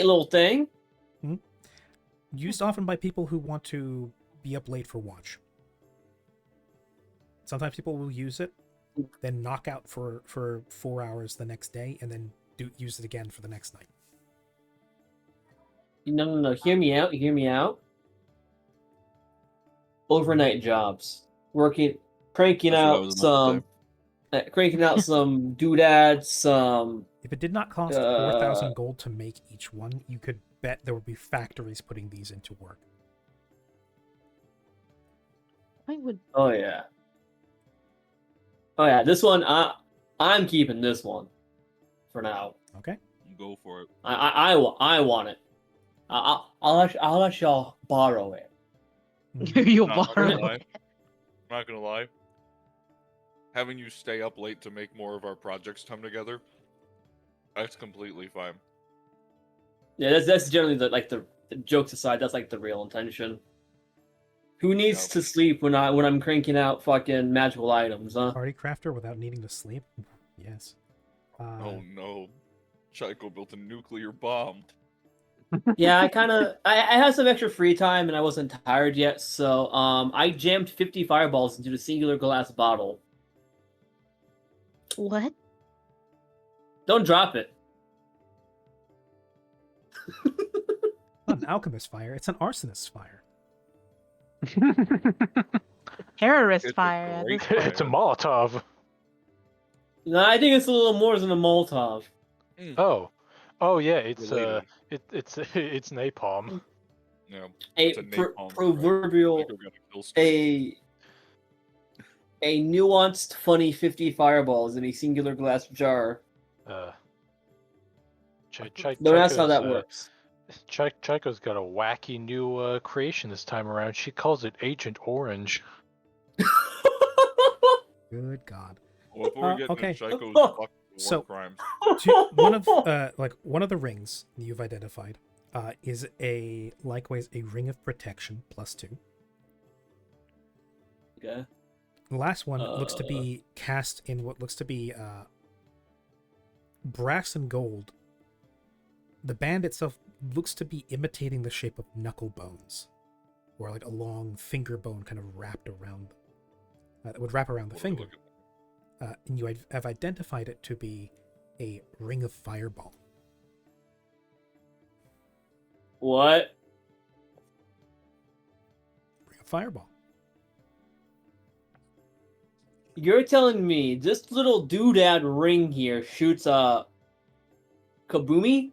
little thing. Used often by people who want to be up late for watch. Sometimes people will use it, then knock out for 4 hours the next day, and then use it again for the next night. No. Hear me out. Overnight jobs. Cranking out some doodads, some... If it did not cost 4,000 gold to make each one, you could bet there would be factories putting these into work. I would. Oh yeah, this one, I'm keeping this one for now. Okay. Go for it. I want it. I'll let y'all borrow it. You'll No, I'm not borrow gonna lie. it. I'm not gonna lie. Having you stay up late to make more of our projects come together, that's completely fine. Yeah, that's generally the jokes aside. That's like the real intention. Who needs to sleep when I'm cranking out fucking magical items, huh? Party crafter without needing to sleep? Yes. Oh no. Chico built a nuclear bomb. Yeah, I had some extra free time and I wasn't tired yet, so I jammed 50 fireballs into a singular glass bottle. What? Don't drop it. Not an alchemist fire, it's an arsonist fire. Terrorist It's a fire. great It's a Molotov. No, I think it's a little more than a Molotov. Oh yeah, it's Related. it's napalm. Yeah. A It's a napalm proverbial, Chico got a kill streak. a nuanced, funny 50 fireballs in a singular glass jar. Don't ask how that works. Chico's got a wacky new creation this time around. She calls it Agent Orange. Good God. Well, before we get okay. into Chico's fucking war So- crimes, One of the rings you've identified is likewise a ring of protection +2. Okay. The last one looks to be cast in what looks to be brass and gold. The band itself looks to be imitating the shape of knuckle bones, or like a long finger bone kind of wrapped around that would wrap around the finger. And you have identified it to be a ring of fireball. What? Ring of fireball. You're telling me this little doodad ring here shoots a kaboomy?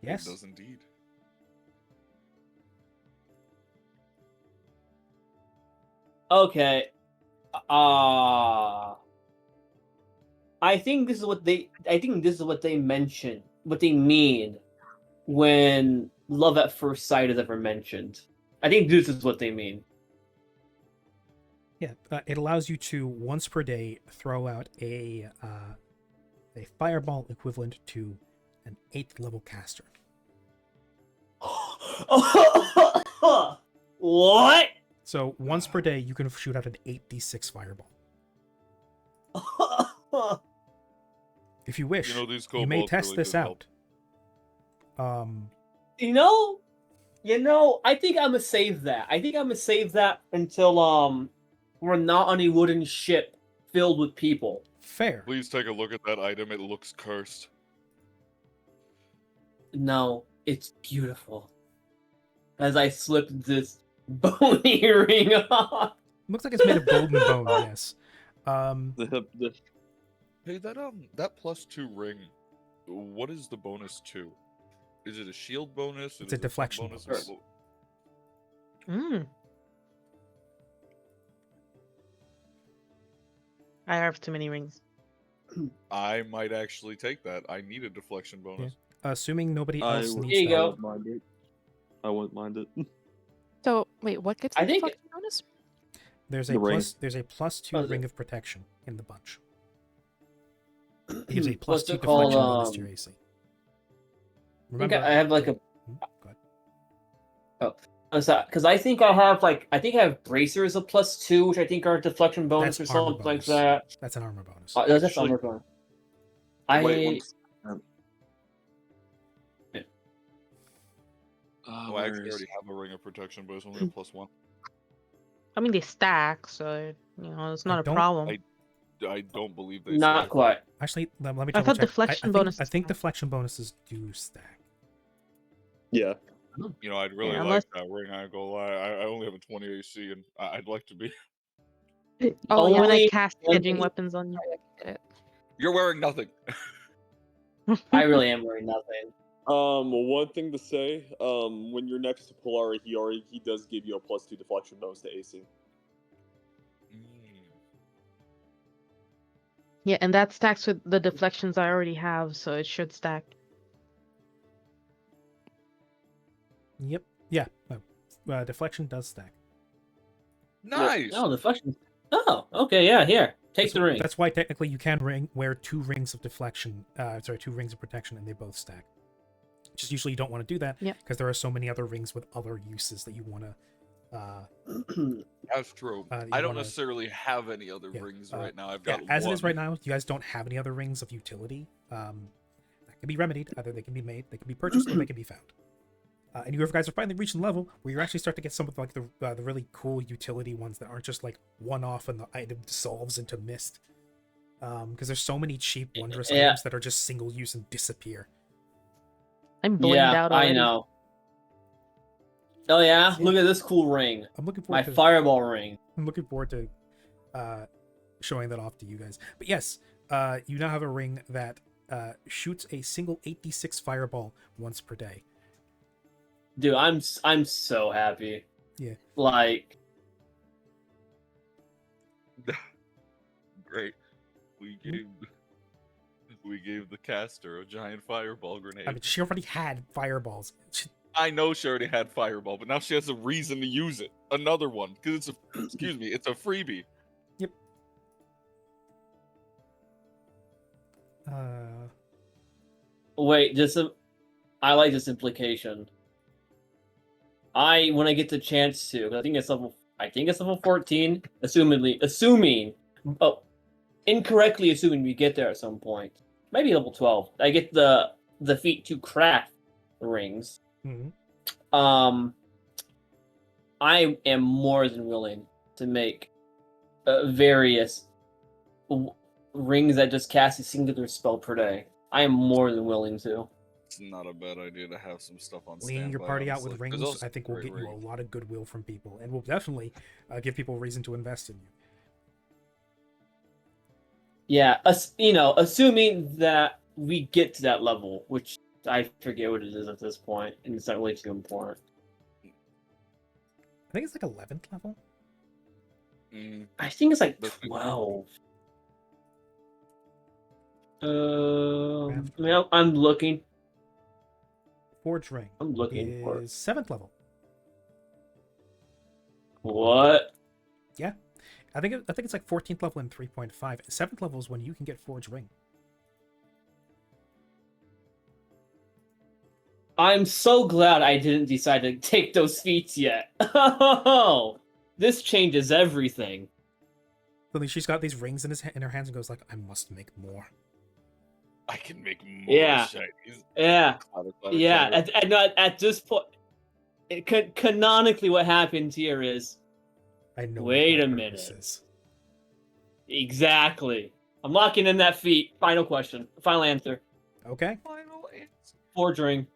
Yes. It does indeed. Okay. I think this is what they mention. What they mean when love at first sight is ever mentioned. I think this is what they mean. Yeah, it allows you to once per day throw out a fireball equivalent to an 8th level caster. What? So once per day, you can shoot out an 8d6 fireball. If you wish, these you may kobolds test really this do help. out. I think I'm gonna save that. I think I'm gonna save that until we're not on a wooden ship filled with people. Fair. Please take a look at that item. It looks cursed. No, it's beautiful. As I slip this bony ring off. Looks like it's made of golden bone. Yes. Hey, that +2 ring. What is the bonus to? Is it a shield bonus? It's a deflection bonus. I have too many rings. I might actually take that. I need a deflection bonus. Assuming nobody else needs Here you that. go. I wouldn't mind it. So wait, what gets I the think- deflection bonus? There's The a ring. +2 Oh, ring of protection in the bunch. It gives a What's +2 it called? deflection bonus to your AC. I think I have like a Go ahead. because I think I have bracers of +2, which I think are deflection bonus That's or armor something like bonus. that. That's an armor bonus. That's Actually- armor bonus. Wait, Oh, I actually already have a ring of protection, but it's only a +1. I mean, they stack, so it's not a don't- problem. I don't believe they Not say. quite. Actually, let me I double thought check. deflection I bonuses think stack. deflection bonuses do stack. Yeah. I'd really Yeah, like that ring. I go lie. I only have a 20 AC, and I'd like to be. Oh, yeah. When I Only cast one edging thing- weapons on you. You're wearing nothing. I really am wearing nothing. One thing to say, when you're next to Polari, he does give you a +2 deflection bonus to AC. Yeah, and that stacks with the deflections I already have, so it should stack. Yep. Yeah. Deflection does stack. Nice. Oh, deflection. Oh, okay, yeah. Here, take the ring. That's why technically you can wear 2 rings of deflection. 2 rings of protection, and they both stack. Just usually you don't want to do that Yep. because there are so many other rings with other uses that you want to. That's true. you I don't wanna- necessarily have any other Yeah, rings right now. I've Yeah, got as it one. is right now, you guys don't have any other rings of utility. That can be remedied. Either they can be made, they can be purchased, or they can be found. And you guys are finally reaching the level where you actually start to get some of like the really cool utility ones that aren't just like one off and the item dissolves into mist. Because there's so many cheap wondrous Yeah. items that are just single use and disappear. I'm blamed Yeah, out I already. know. Oh yeah, look at this cool ring. I'm looking My forward to fireball ring. I'm looking forward to showing that off to you guys. But yes, you now have a ring that shoots a single 8d6 fireball once per day. Dude, I'm so happy. Yeah. Like, Great. We gave the caster a giant fireball grenade. I mean, she already had fireballs. I know she already had fireball, but now she has a reason to use it. Another one, because it's a excuse me, it's a freebie. wait, I like this implication. When I get the chance to, 'cause I think it's level 14, incorrectly assuming we get there at some point. Maybe level 12. I get the feat to craft rings. Mhm. I am more than willing to make various rings that just cast a singular spell per day. I am more than willing to. It's not a bad idea to have some stuff on Leading your standby, party out with honestly. There's rings, also I think, will great get you a rings. lot of goodwill from people, and will definitely give people a reason to invest in you. Yeah, assuming that we get to that level, which I forget what it is at this point, and it's not really too important. I think it's like 11th level. I think it's like That's good. 12. Craft. Well, I'm looking. Forge ring I'm looking is for it. 7th level. What? I think it's like 14th level and 3.5. 7th level is when you can get Forge ring. I'm I'm so glad I didn't decide to take those feats yet. Oh, this changes everything. Suddenly she's got these rings in her hands and goes like, I must make more. I can make more Yeah. shinies. Yeah, Clatter, clatter, yeah. clatter. At this point, canonically, what happens here is I know. Wait what a my minute. purpose is. exactly. I'm locking in that feat. Final question. Final answer. Okay. Final answer. Forging.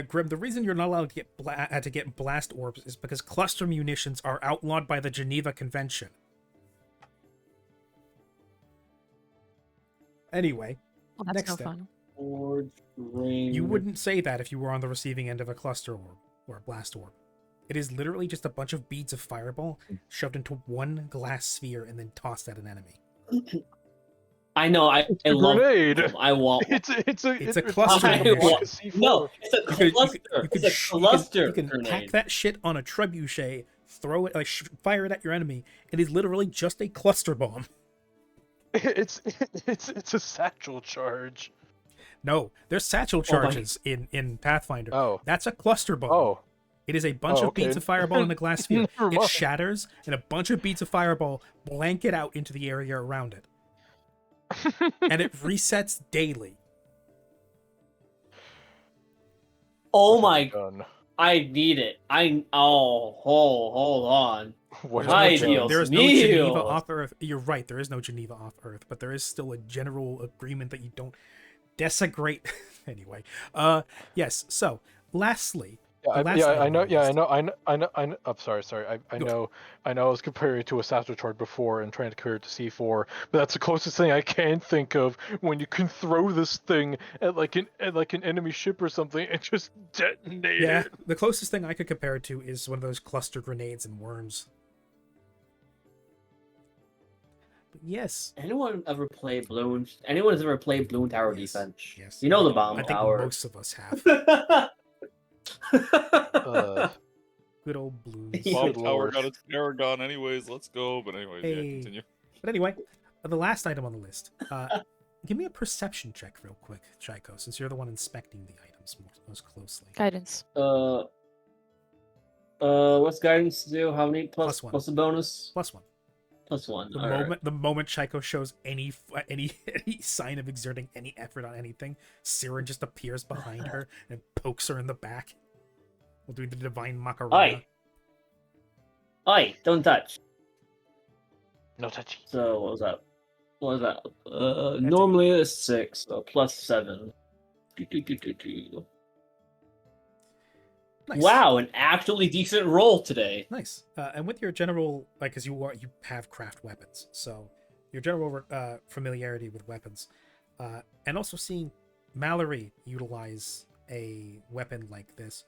Grim, the reason you're not allowed to get blast orbs is because cluster munitions are outlawed by the Geneva Convention. Anyway, Well, that's next no step. fun. Forging. You wouldn't say that if you were on the receiving end of a cluster orb or a blast orb. It is literally just a bunch of beads of fireball shoved into one glass sphere and then tossed at an enemy. I know. I love. Grenade. them. I want. It's a it's cluster like munition. a C4. No, it's a cluster. It's a cluster You can pack grenade. that shit on a trebuchet, throw it, fire it at your enemy. It is literally just a cluster bomb. It's a satchel charge. No, there's satchel Oh my- charges in Pathfinder. Oh. That's a cluster bomb. Oh. It is a bunch Oh, of beads okay. of fireball in a glass sphere. Never It mind. shatters, and a bunch of beads of fireball blanket out into the area around it. And it resets daily. Oh my! Gun. I need it. Hold on. What have Ay, I done? Dios There is no mío. Geneva off Earth. You're right, there is no Geneva off Earth, but there is still a general agreement that you don't desecrate. Anyway, yes. So, lastly, Yeah, the last I item on know. the Yeah, list. I know. I'm sorry. I Go. know. I was comparing it to a satchel charge before and trying to compare it to C4, but that's the closest thing I can think of when you can throw this thing at like an enemy ship or something and just detonate Yeah, it. the closest thing I could compare it to is one of those cluster grenades and worms. But yes, Anyone ever play Bloon? Anyone has ever played Bloon Tower Yes, Defense? yes. You know the bomb I think tower. most of us have. Good old blues. Yeah. Bomb Good Tower lord. got its Paragon anyways. Let's go. But anyways, yeah, Hey. continue. But anyway, the last item on the list. Give me a perception check real quick, Chaiko, since you're the one inspecting the items most closely. Guidance. What's guidance do? How many Plus one. plus a bonus? +1. +1. The All right. moment Chaiko shows any sign of exerting any effort on anything, Siren just appears behind her and pokes her in the back. We'll do the divine Macarena. Oi! Oi! Don't touch. No touchy. So what was that? What was that? Normally it's 6, so +7. Nice. Wow, an actually decent roll today. Nice. And with your general, like, because you have craft weapons, so your general familiarity with weapons, and also seeing Mallory utilize a weapon like this,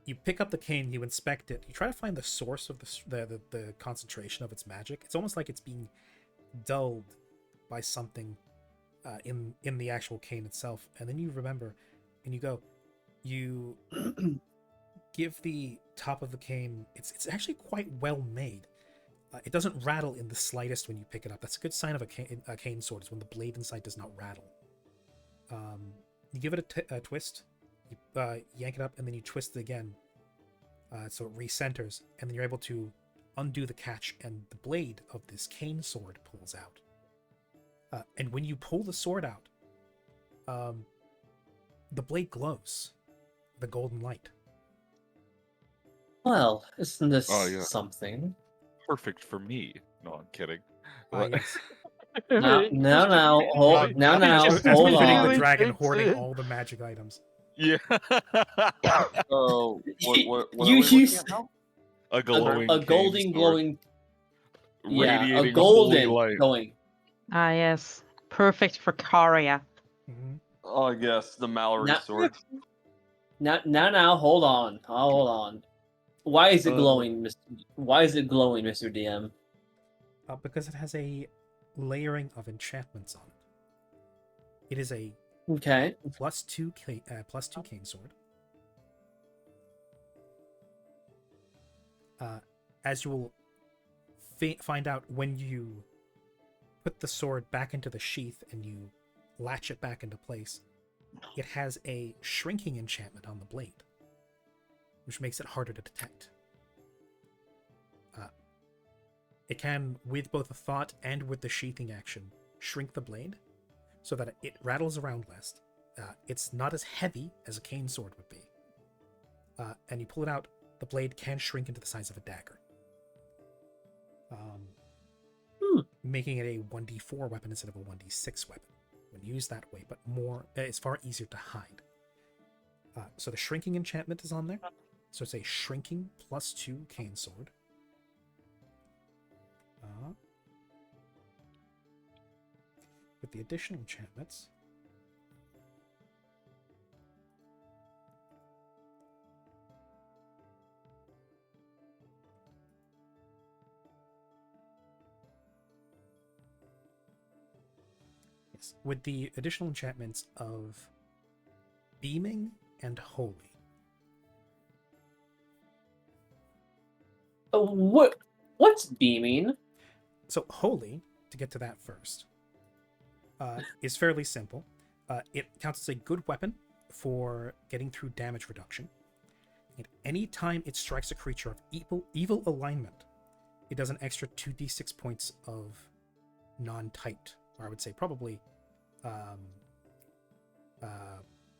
you pick up the cane, you inspect it, you try to find the source of the concentration of its magic. It's almost like it's being dulled by something in the actual cane itself, and then you remember, and you go, you give the top of the cane. It's actually quite well made. It doesn't rattle in the slightest when you pick it up. That's a good sign of a cane sword, is when the blade inside does not rattle. You give it a twist, you yank it up, and then you twist it again, so it recenters, and then you're able to undo the catch, and the blade of this cane sword pulls out. And when you pull the sword out, the blade glows, the golden light. Well, isn't this Oh, yeah. something? Perfect for me. No, I'm kidding. Yes. Now, Just hold As hold befitting on. the dragon Takes hoarding it. all the magic items. Yeah. So what are You we looking use- at now? A glowing. A cane golden sword glowing, yeah, radiating a golden holy light. glowing. Ah, yes. Perfect for Karya. Mhm. Oh yes, the Mallory Now- sword. Now, hold on. Why is it Uh, glowing, Mr. DM? Because it has a layering of enchantments on it. It is a Okay. +2 cane sword. As you will find out when you put the sword back into the sheath and you latch it back into place, it has a shrinking enchantment on the blade, which makes it harder to detect. it can, with both the thought and with the sheathing action, shrink the blade so that it rattles around less. It's not as heavy as a cane sword would be. And you pull it out, the blade can shrink into the size of a dagger. Making it a 1d4 weapon instead of a 1d6 weapon when used that way, but it's far easier to hide. So the shrinking enchantment is on there. So it's a shrinking +2 cane sword. With the additional enchantments, with the additional enchantments of Beaming and Holy. What's beaming? So Holy, to get to that first, is fairly simple. It counts as a good weapon for getting through damage reduction. And any time it strikes a creature of evil alignment, it does an extra 2d6 points of non-typed, or I would say probably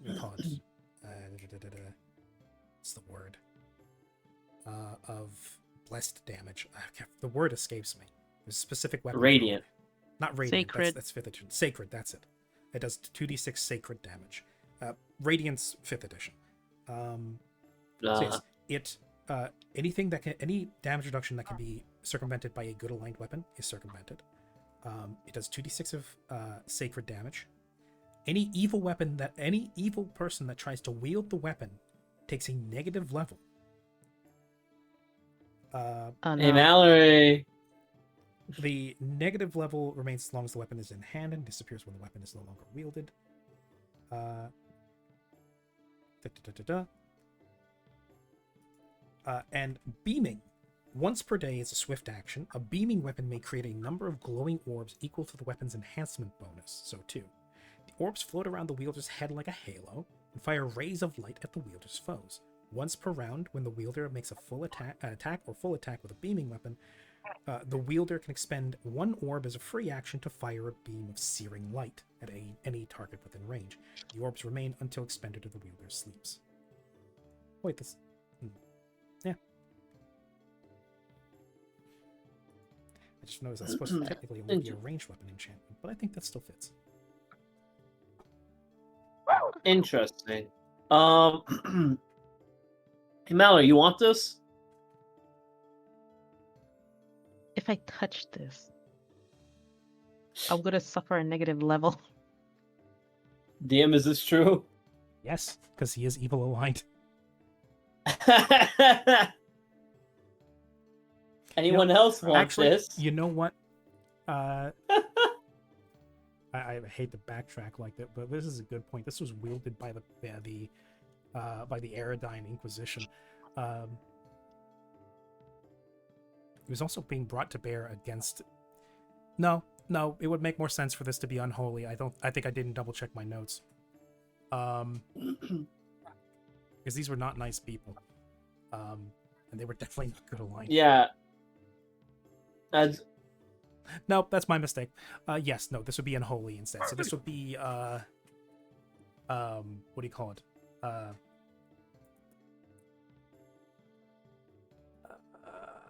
we call it what's the word? Of blessed damage. The word escapes me. There's a specific weapon. Radiant. Not radiant. Sacred. That's 5th edition. Sacred, that's it. It does 2d6 sacred damage. Radiant's 5th edition. So yes, any damage reduction that can be circumvented by a good aligned weapon is circumvented. It does 2d6 of sacred damage. Any evil person that tries to wield the weapon takes a negative level. Oh, Hey, no. Mallory. The negative level remains as long as the weapon is in hand and disappears when the weapon is no longer wielded. And beaming. Once per day is a swift action. A beaming weapon may create a number of glowing orbs equal to the weapon's enhancement bonus. So 2. The orbs float around the wielder's head like a halo and fire rays of light at the wielder's foes. Once per round, when the wielder makes a full attack with a beaming weapon, the wielder can expend 1 orb as a free action to fire a beam of searing light at any target within range. The orbs remain until expended or the wielder sleeps. Wait, this... Yeah. I just noticed that's supposed to technically only be a ranged weapon enchantment, but I think that still fits. Interesting. Hey, Mallory, you want this? If I touch this, I'm gonna suffer a negative level. DM, is this true? Yes, because he is evil aligned. Anyone else want Actually, this? you know what? I hate to backtrack like that, but this is a good point. This was wielded by the Aerodyne Inquisition. It was also being brought to bear against. No, it would make more sense for this to be unholy. I think I didn't double check my notes. Because these were not nice people. And they were definitely not good aligned. Yeah. No, that's my mistake. Yes, no, this would be unholy instead. So this would be what do you call it?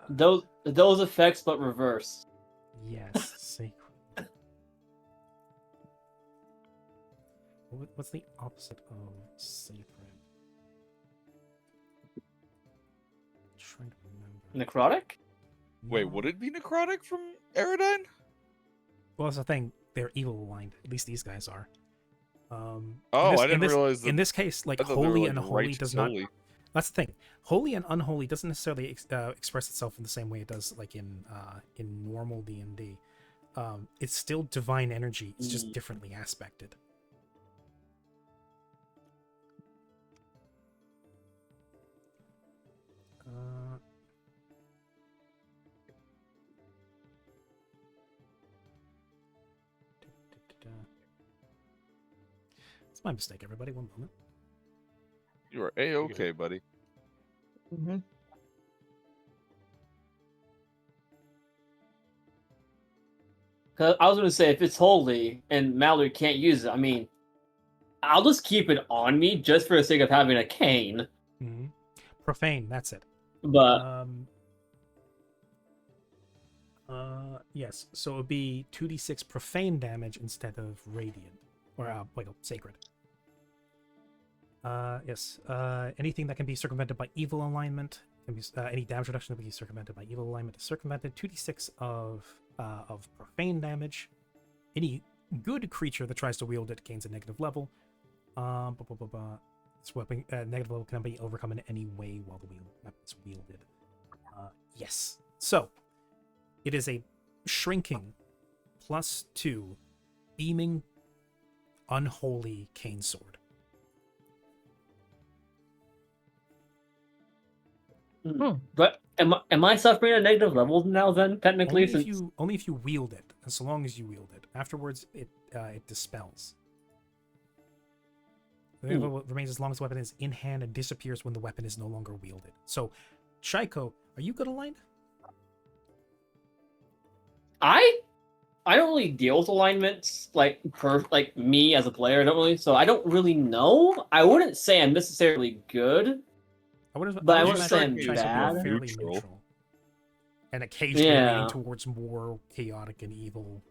Those effects, but reverse. Yes, sacred. What's the opposite of sacred? I'm trying to remember. Necrotic? Wait, would it be necrotic from Aerodyne? Well, that's the thing. They're evil aligned. At least these guys are. I didn't realize that. In this case, like I thought they were, holy like, and unholy righteous does not. holy. That's the thing. Holy and unholy doesn't necessarily express itself in the same way it does, like in normal D&D. It's still divine energy. It's just differently aspected. It's my mistake, everybody. One moment. You are A-okay, buddy. Mm-hmm. 'Cause I was gonna say if it's holy and Mallory can't use it, I mean, I'll just keep it on me just for the sake of having a cane. Mhm. Profane, that's it. But Yes, so it would be 2d6 profane damage instead of radiant, or like sacred. Yes, anything that can be circumvented by evil alignment can be any damage reduction that can be circumvented by evil alignment is circumvented. 2d6 of profane damage. Any good creature that tries to wield it gains a negative level. This weapon negative level can be overcome in any way while the weapon is wielded. Yes, so it is a shrinking +2 beaming unholy cane sword. But am I suffering a negative level now? Then technically, Only if you wield it, and so long as you wield it. Afterwards, it dispels. The negative level remains as long as the weapon is in hand and disappears when the weapon is no longer wielded. So, Chaiko, are you good aligned? I don't really deal with alignments like me as a player. I don't really, so I don't really know. I wouldn't say I'm necessarily good. I wouldn't say I'm bad. Fairly neutral. And occasionally leaning towards more chaotic and evil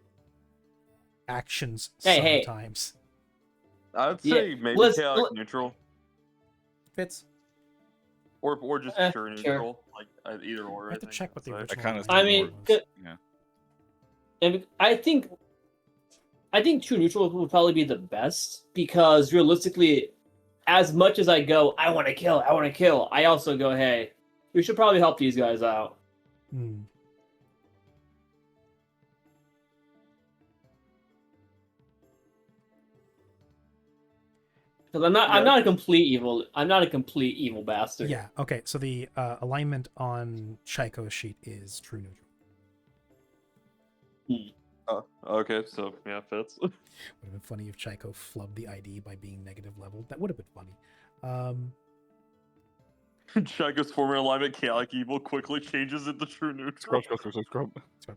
actions sometimes. I'd say maybe chaotic neutral. Fits. Or just pure neutral. Like either or. I have to check what the original. And I think true neutral would probably be the best, because realistically, as much as I go, I want to kill, I also go, hey, we should probably help these guys out. Because I'm not a complete evil bastard. Yeah. Okay. So the alignment on Chaiko's sheet is true neutral. Oh, okay, so yeah, fits. Would have been funny if Chaiko flubbed the ID by being negative leveled. That would have been funny. Chaiko's forming alignment, chaotic evil quickly changes into true neutral. Scrub. So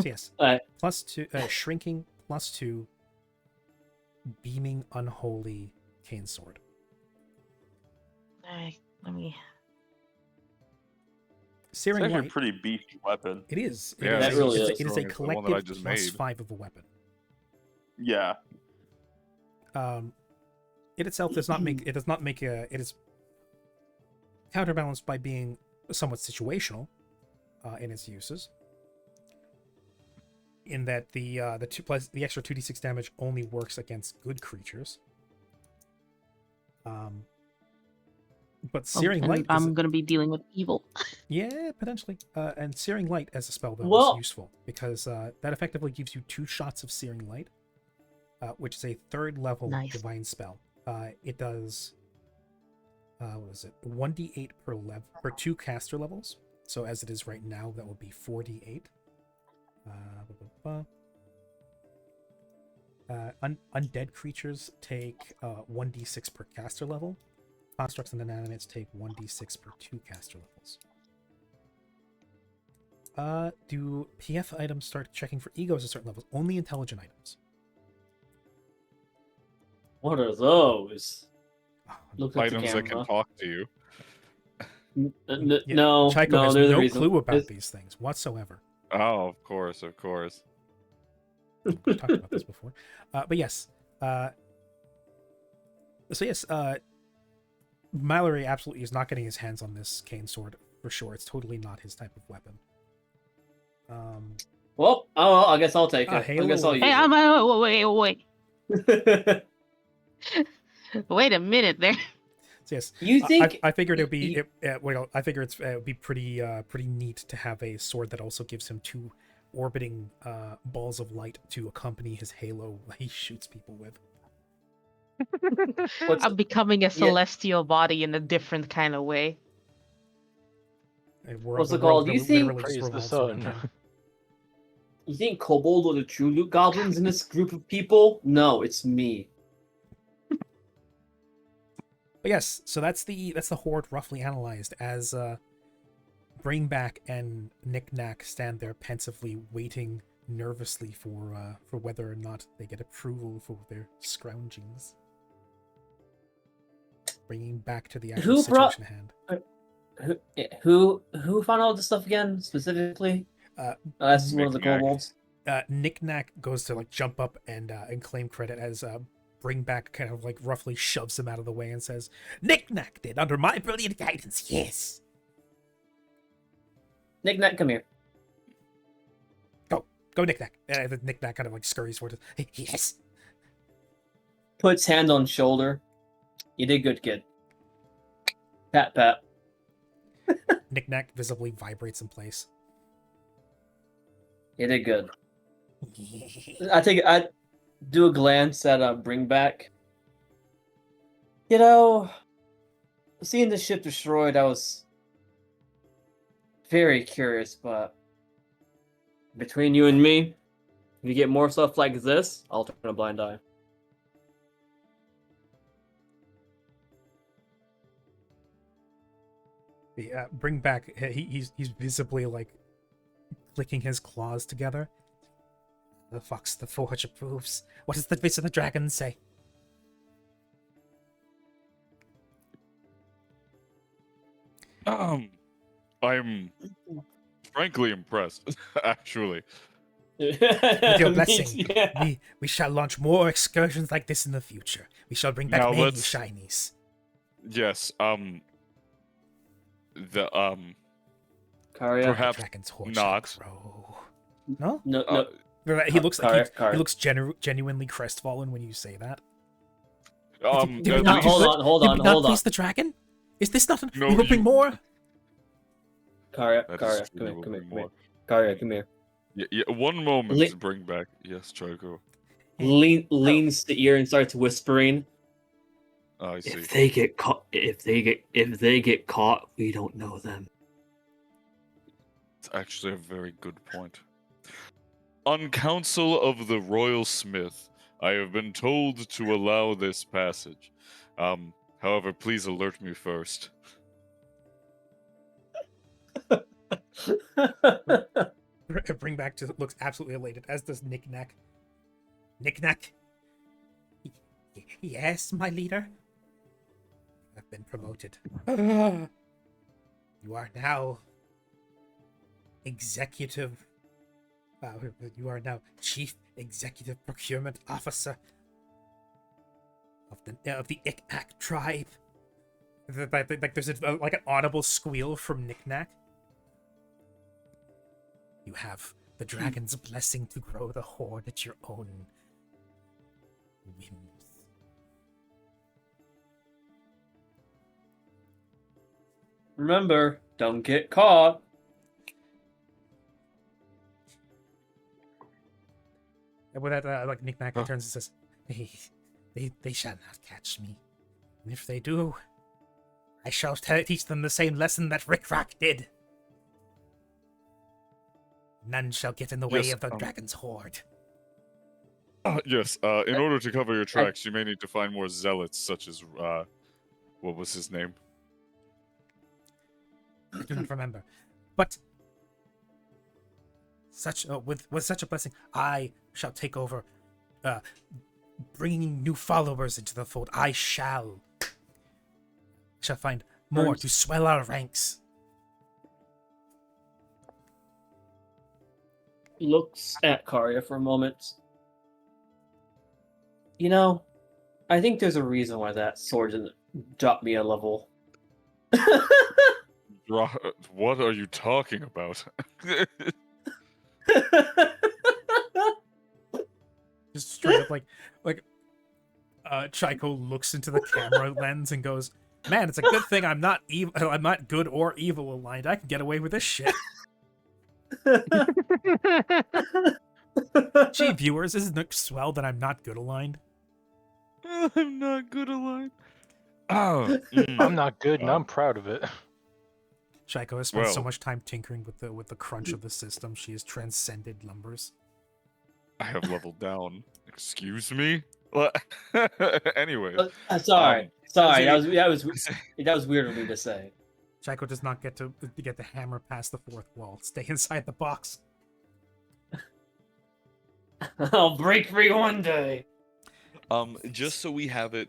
yes, +2 shrinking +2 beaming unholy cane sword. Let me. Searing it's actually light, a pretty beefy weapon. It is. It really is. It is a collective +5 of a weapon. Yeah. It itself does not make. It does not make a. It is counterbalanced by being somewhat situational in its uses. In that the extra 2d6 damage only works against good creatures. But Searing Light... I'm going to be dealing with evil. Yeah, potentially. And Searing Light as a spell, though, is useful, because that effectively gives you 2 shots of Searing Light, which is a 3rd level divine spell. It does... what is it? 1d8 per 2 caster levels. So as it is right now, that would be 4d8. Undead creatures take 1d6 per caster level. Constructs and inanimates take 1d6 per 2 caster levels. Do PF items start checking for egos at certain levels? Only intelligent items. What are those? Items that can talk to you. No, Chaiko has there's no clue about these things whatsoever. Oh, of course. We've talked about this before. But yes. So yes, Mallory absolutely is not getting his hands on this cane sword for sure. It's totally not his type of weapon. Well, I guess I'll take it. I guess I'll use it. Wait. Wait a minute there. So yes, you think I figured it'd be I figure it would be pretty neat to have a sword that also gives him 2 orbiting balls of light to accompany his halo he shoots people with. I'm becoming a celestial body in a different kind of way. What's it called? Do you think praise the sun? You think Kobold are the true loot goblins in this group of people? No, it's me. But yes, so that's the horde roughly analyzed as Brainback and Knick-Knack stand there pensively waiting nervously for whether or not they get approval for their scroungings. Bringing back to the actual situation at hand. Who found all this stuff again specifically? That's one of the kobolds. Knick-Knack goes to like jump up and claim credit as Bringback kind of like roughly shoves him out of the way and says, "Knick-Knack did under my brilliant guidance, yes." Knick-Knack, come here. Go, Knick-Knack. The Knick-Knack kind of like scurries forward. Yes. Puts hand on shoulder. You did good, kid. Pat, pat. Knick-Knack visibly vibrates in place. You did good. I do a glance at Bringback. You know, seeing the ship destroyed, I was very curious, but between you and me, if you get more stuff like this, I'll turn a blind eye. Bringback, he's visibly like clicking his claws together. The fox, the forge approves. What does the face of the dragon say? I'm frankly impressed, actually. With your blessing, we shall launch more excursions like this in the future. We shall bring back Now many let's- shinies. Yes, Karya? perhaps Dragon's horn not. shall grow. No? No. He looks like Karya. he looks genuinely crestfallen when you say that. At we not least- hold Did on. we not please the dragon? Is this not? No, we will bring you- more. Karya, That is Karya, true, come we here, will come here, bring come here. more. Karya, come here. Yeah, one moment Li- to bring back. Yes, Trico. Leans to ear and starts whispering. Oh, I see. If they get caught, we don't know them. It's actually a very good point. On council of the Royal Smith, I have been told to allow this passage. However, please alert me first. Bringback just looks absolutely elated, as does Knick-Knack. Knick-Knack. Yes, my leader. I've been promoted. You are now executive. You are now Chief Executive Procurement Officer of the Ik-Ak tribe. Like there's like an audible squeal from Knick-Knack. You have the dragon's blessing to grow the horde at your own whims. Remember, don't get caught. And with that, like Knick-Knack returns and says, they shall not catch me. And if they do, I shall teach them the same lesson that Rick-Rack did. None shall get in the way Yes, of the dragon's horde. Yes, in order to cover your tracks, you may need to find more zealots, such as, what was his name? I do not remember. But with such a blessing, I shall take over, bringing new followers into the fold. I shall find more to swell our ranks. Looks at Karya for a moment. You know, I think there's a reason why that sword didn't drop me a level. What are you talking about? Just straight up like Chico looks into the camera lens and goes, "Man, it's a good thing I'm not evil. I'm not good or evil aligned. I can get away with this shit." Gee, viewers, isn't it swell that I'm not good aligned? I'm not good aligned. Oh, I'm not good, and I'm proud of it. Chico has spent so Well. much time tinkering with the crunch of the system, she has transcended numbers. I have leveled down. Excuse me? Anyway. Sorry, sorry. as That was weird of me to say. Chico does not get to get the hammer past the fourth wall. Stay inside the box. I'll break free one day. Just so we have it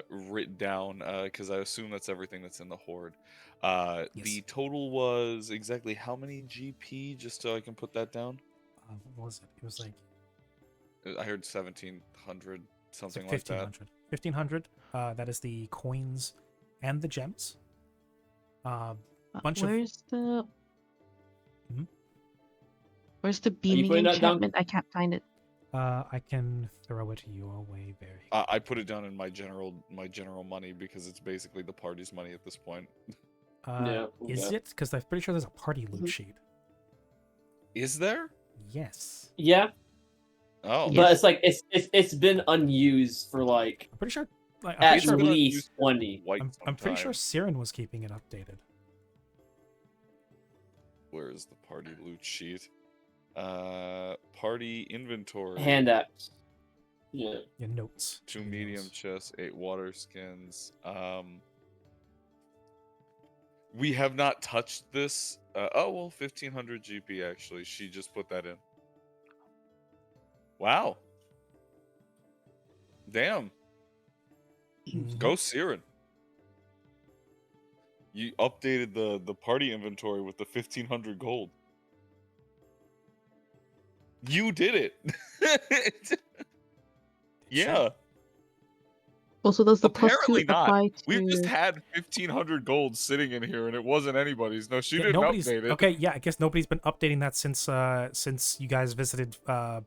written down, because I assume that's everything that's in the horde. The total was exactly how many GP, just so I can put that down? What was it? It was like I heard 1,700, something like 1,500. 1,500. That is the coins and the gems. Where's the Mhm. Where's the putting beaming that down? enchantment? I can't find it. I can throw it your way very. I put it down in my general money because it's basically the party's money at this point. Yeah, Is okay. it? Because I'm pretty sure there's a party loot Mhm. sheet. Is there? Yes. Yeah, Oh, but it's like it's been unused for like I'm pretty sure. Like, at It's been unused least for 20. quite I'm some pretty sure time. Siren was keeping it updated. Where is the party loot sheet? Party inventory. Hand axe. Yeah. Your notes. 2 Your medium notes. chests, 8 water skins. We have not touched this. Oh well, 1,500 GP actually. She just put that in. Wow. Damn. Mhm. Go Siren. You updated the party inventory with the 1,500 gold. You did it. Yeah. Also, does the Apparently +2 not. apply to? We've just had 1,500 gold sitting in here, and it wasn't anybody's. No, she Yeah, didn't nobody's update it. okay. Yeah, I guess nobody's been updating that since you guys visited. What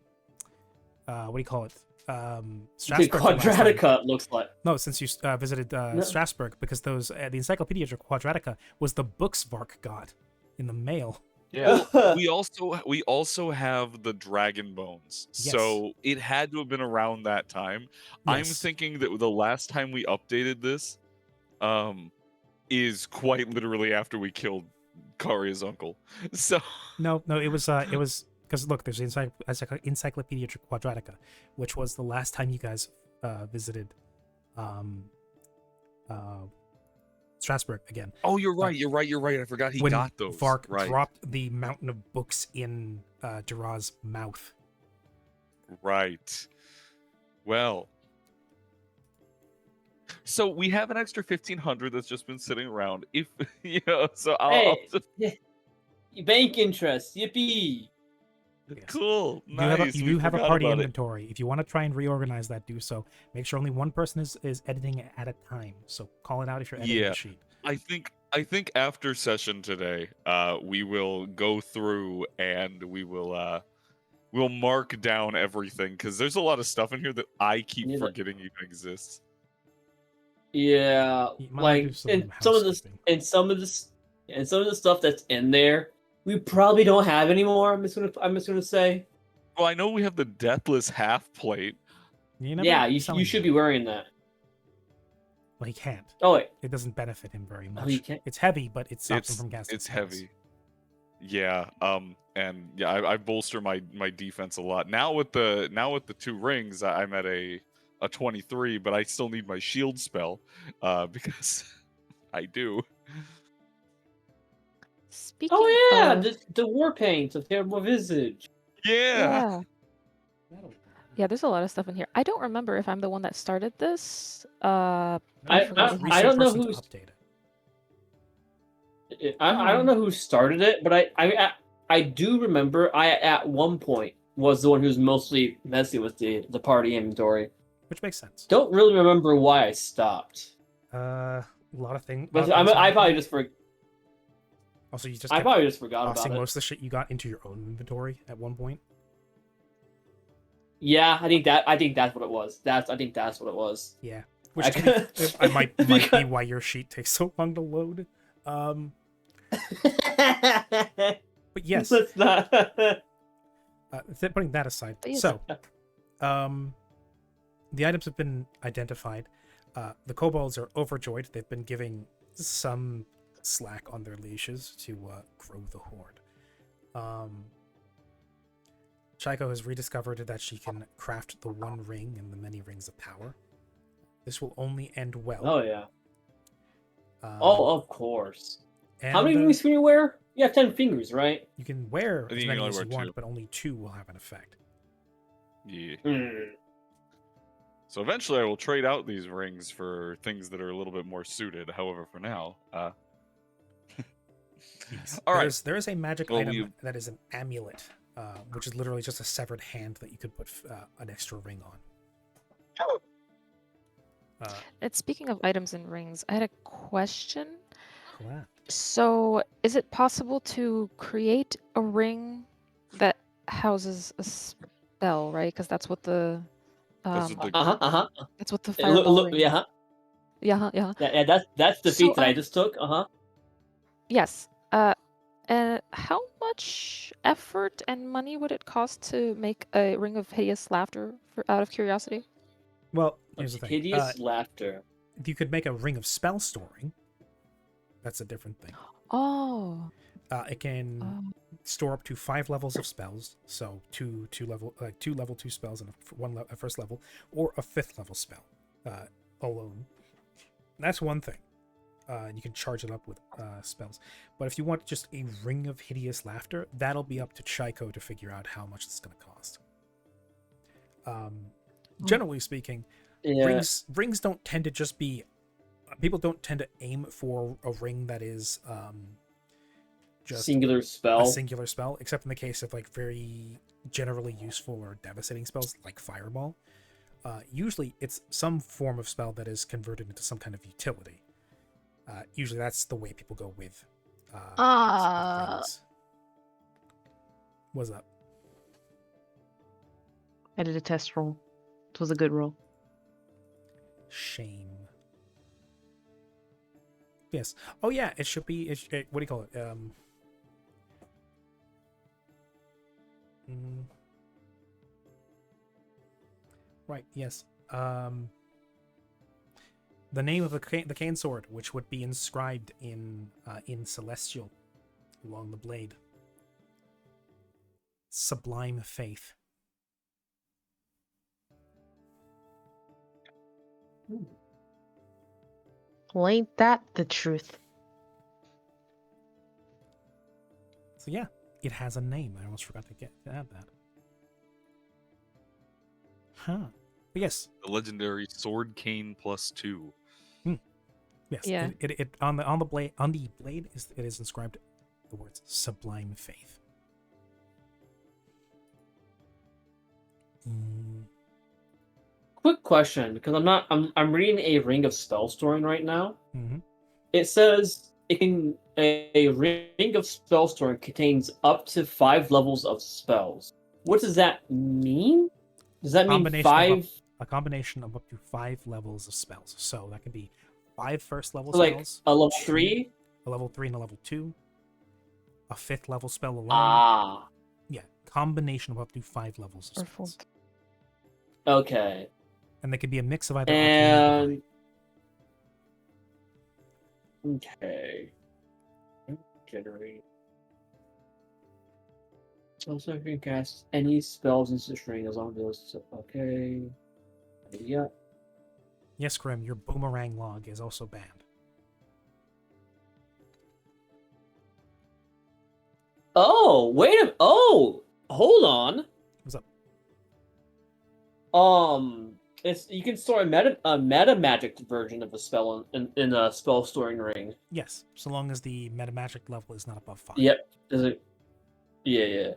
do you call it? The Strasbourg. the last time. Quadratica, it looks like. No, since you visited Strasbourg, because those the Encyclopedia Quadratica was the books Vark got in the mail. Yeah. We also have the dragon bones, Yes. so it had to have been around that time. I'm Yes. thinking that the last time we updated this, is quite literally after we killed Karya's uncle. So No, it was because look, there's the Encyclopedia Quadratica, which was the last time you guys visited Strasbourg again. oh, you're right. I forgot he when got those. Vark Right, dropped the mountain of books in Duraz's mouth. right. Well, so we have an extra 1,500 that's just been sitting around. If so I'll Hey, just, yeah. Bank interest, yippee! Yes. cool. You Nice. do we have a forgot party about it. inventory. If you want to try and reorganize that, do so. Make sure only one person is editing it at a time. So call it out if you're editing Yeah. the sheet. I think after session today, we will go through and we'll mark down everything because there's a lot of stuff in here that I keep Yeah. forgetting even exists. Yeah, You might wanna do like some and some of this housekeeping. and some of the stuff that's in there, we probably don't have anymore. I'm just gonna say. Well, I know we have the deathless half plate. You never Yeah, selling you should that. be wearing that. Well, he can't. Oh wait, It doesn't benefit him very much. you can't? It's heavy, but it stops him It's from casting it's spells. heavy. Yeah. And yeah, I bolster my defense a lot now with the 2 rings. I'm at a 23, but I still need my shield spell because I do. Speaking Oh yeah, of, the war paint of terrible visage. Yeah. yeah, there's a lot of stuff in here. I don't remember if I'm the one that started this. I forgot don't who- Recent know person to who's update it. I don't know who started it, but I do remember I at one point was the one who was mostly messing with the party inventory. Which makes sense. Don't really remember why I stopped. A lot of things. But I probably just Also, you just I kept probably just forgot tossing about it. most of the shit you got into your own inventory at one point. Yeah, I think that's what it was. I think that's what it was. Yeah, which I to be- could- I might be because- why your sheet takes so long to load. But yes, Let's not. putting that aside. But yes. So, the items have been identified. The kobolds are overjoyed. They've been giving some slack on their leashes to grow the horde. Chaiko has rediscovered that she can craft the one ring and the many rings of power. This will only end well. Oh yeah. Um, Oh, of course. How many and, rings can you wear? You have 10 fingers, right? You can wear I as think you many can only as you wear want, 2. but only 2 will have an effect. Yeah. Hmm. So eventually I will trade out these rings for things that are a little bit more suited. However, for now, Yes. all right. There is a magic Well, item that is an amulet, which is literally just a severed hand that you could put an extra ring on. And speaking of items and rings, I had a question. Correct. So, is it possible to create a ring that houses a spell, right? Because that's what the Those are the that's what the Look, fireball look, ring. yeah, Yeah, yeah. yeah. That's the So, feat that I just took. yes. And how much effort and money would it cost to make a ring of hideous laughter? Out of curiosity. Well, here's the thing. Hideous laughter. You could make a ring of spell storing. That's a different thing. Oh. It can store up to 5 levels of spells, so two level 2 spells and a first level, or a 5th level spell alone. That's one thing. You can charge it up with spells. But if you want just a ring of hideous laughter, that'll be up to Chico to figure out how much it's going to cost. Generally speaking, Yeah. rings don't tend to just be. People don't tend to aim for a ring that is just singular spell. a singular spell, except in the case of like very generally useful or devastating spells like Fireball. Usually, it's some form of spell that is converted into some kind of utility. Usually, that's the way people go with rings. What's up? I did a test roll. It was a good roll. Shame. Yes. Oh yeah, it should be. What do you call it? Right. Yes. The name of the cane sword, which would be inscribed in Celestial along the blade. Sublime Faith. Well, ain't that the truth? So yeah, it has a name. I almost forgot to add that. Huh. But yes. The legendary sword cane +2. Yes. Yeah. It on the blade it is inscribed the words Sublime Faith. Quick question, because I'm reading a Ring of Spell Storing right now. Mm-hmm. It says a Ring of Spell Storing contains up to 5 levels of spells. What does that mean? Does that mean 5? A combination of up to 5 levels of spells. So that could be 5 first level So like spells. a level 3? A level 3 and a level 2. A 5th level spell alone. Ah. Yeah, combination of up to 5 levels of spells. Okay. And they could be a mix of either. And okay. Generate. Also, you can cast any spells in this ring as long as those. Okay. Yeah. Yes, Grim, your boomerang log is also banned. Oh, wait a. Oh, hold on. What's up? It's you can store a meta magic version of a spell in a spell storing ring. Yes, so long as the meta magic level is not above 5. Yep. Is it? Yeah.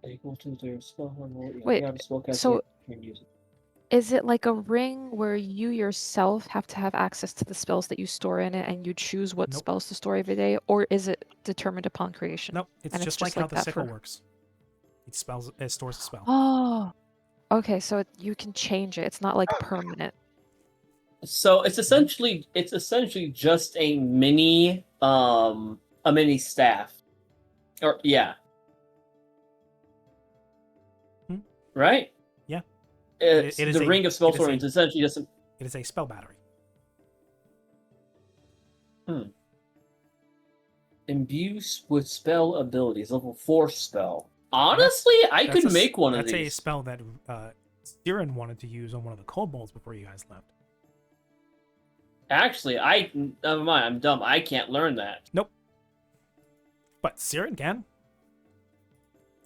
Equal to their spell. Wait, so can use it. is it like a ring where you yourself have to have access to the spells that you store in it and you choose what Nope. spells to store every day, or is it determined upon creation? Nope, it's And just like how the that sickle for- works. It stores a spell. Oh, okay, so you can change it. It's not like permanent. So it's essentially just a mini staff. Or yeah. Right? Yeah. It's It is the a- Ring of Spell it is Storing a- is essentially just It is a spell battery. imbues with spell abilities, level 4 spell. Honestly, I could make one of these. That's a spell that Siren wanted to use on one of the kobolds before you guys left. Actually, never mind, I'm dumb. I can't learn that. Nope. But Siren can.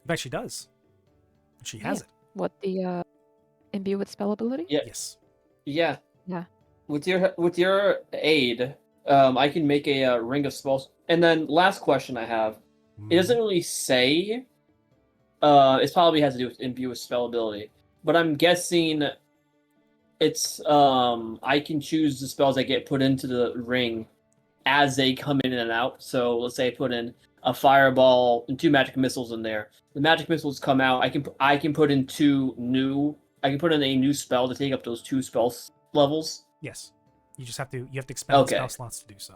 In fact, she does. She has Yeah. it. What, the imbue with spell ability? Yeah. Yes. Yeah. Yeah. With your aid, I can make a ring of spells. And then last question I have. It doesn't really say. It probably has to do with imbue with spell ability, but I'm guessing it's I can choose the spells that get put into the ring as they come in and out. So let's say I put in a fireball and 2 magic missiles in there. The magic missiles come out. I can put in a new spell to take up those 2 spell levels. Yes. You just have to expend Okay. spell slots to do so.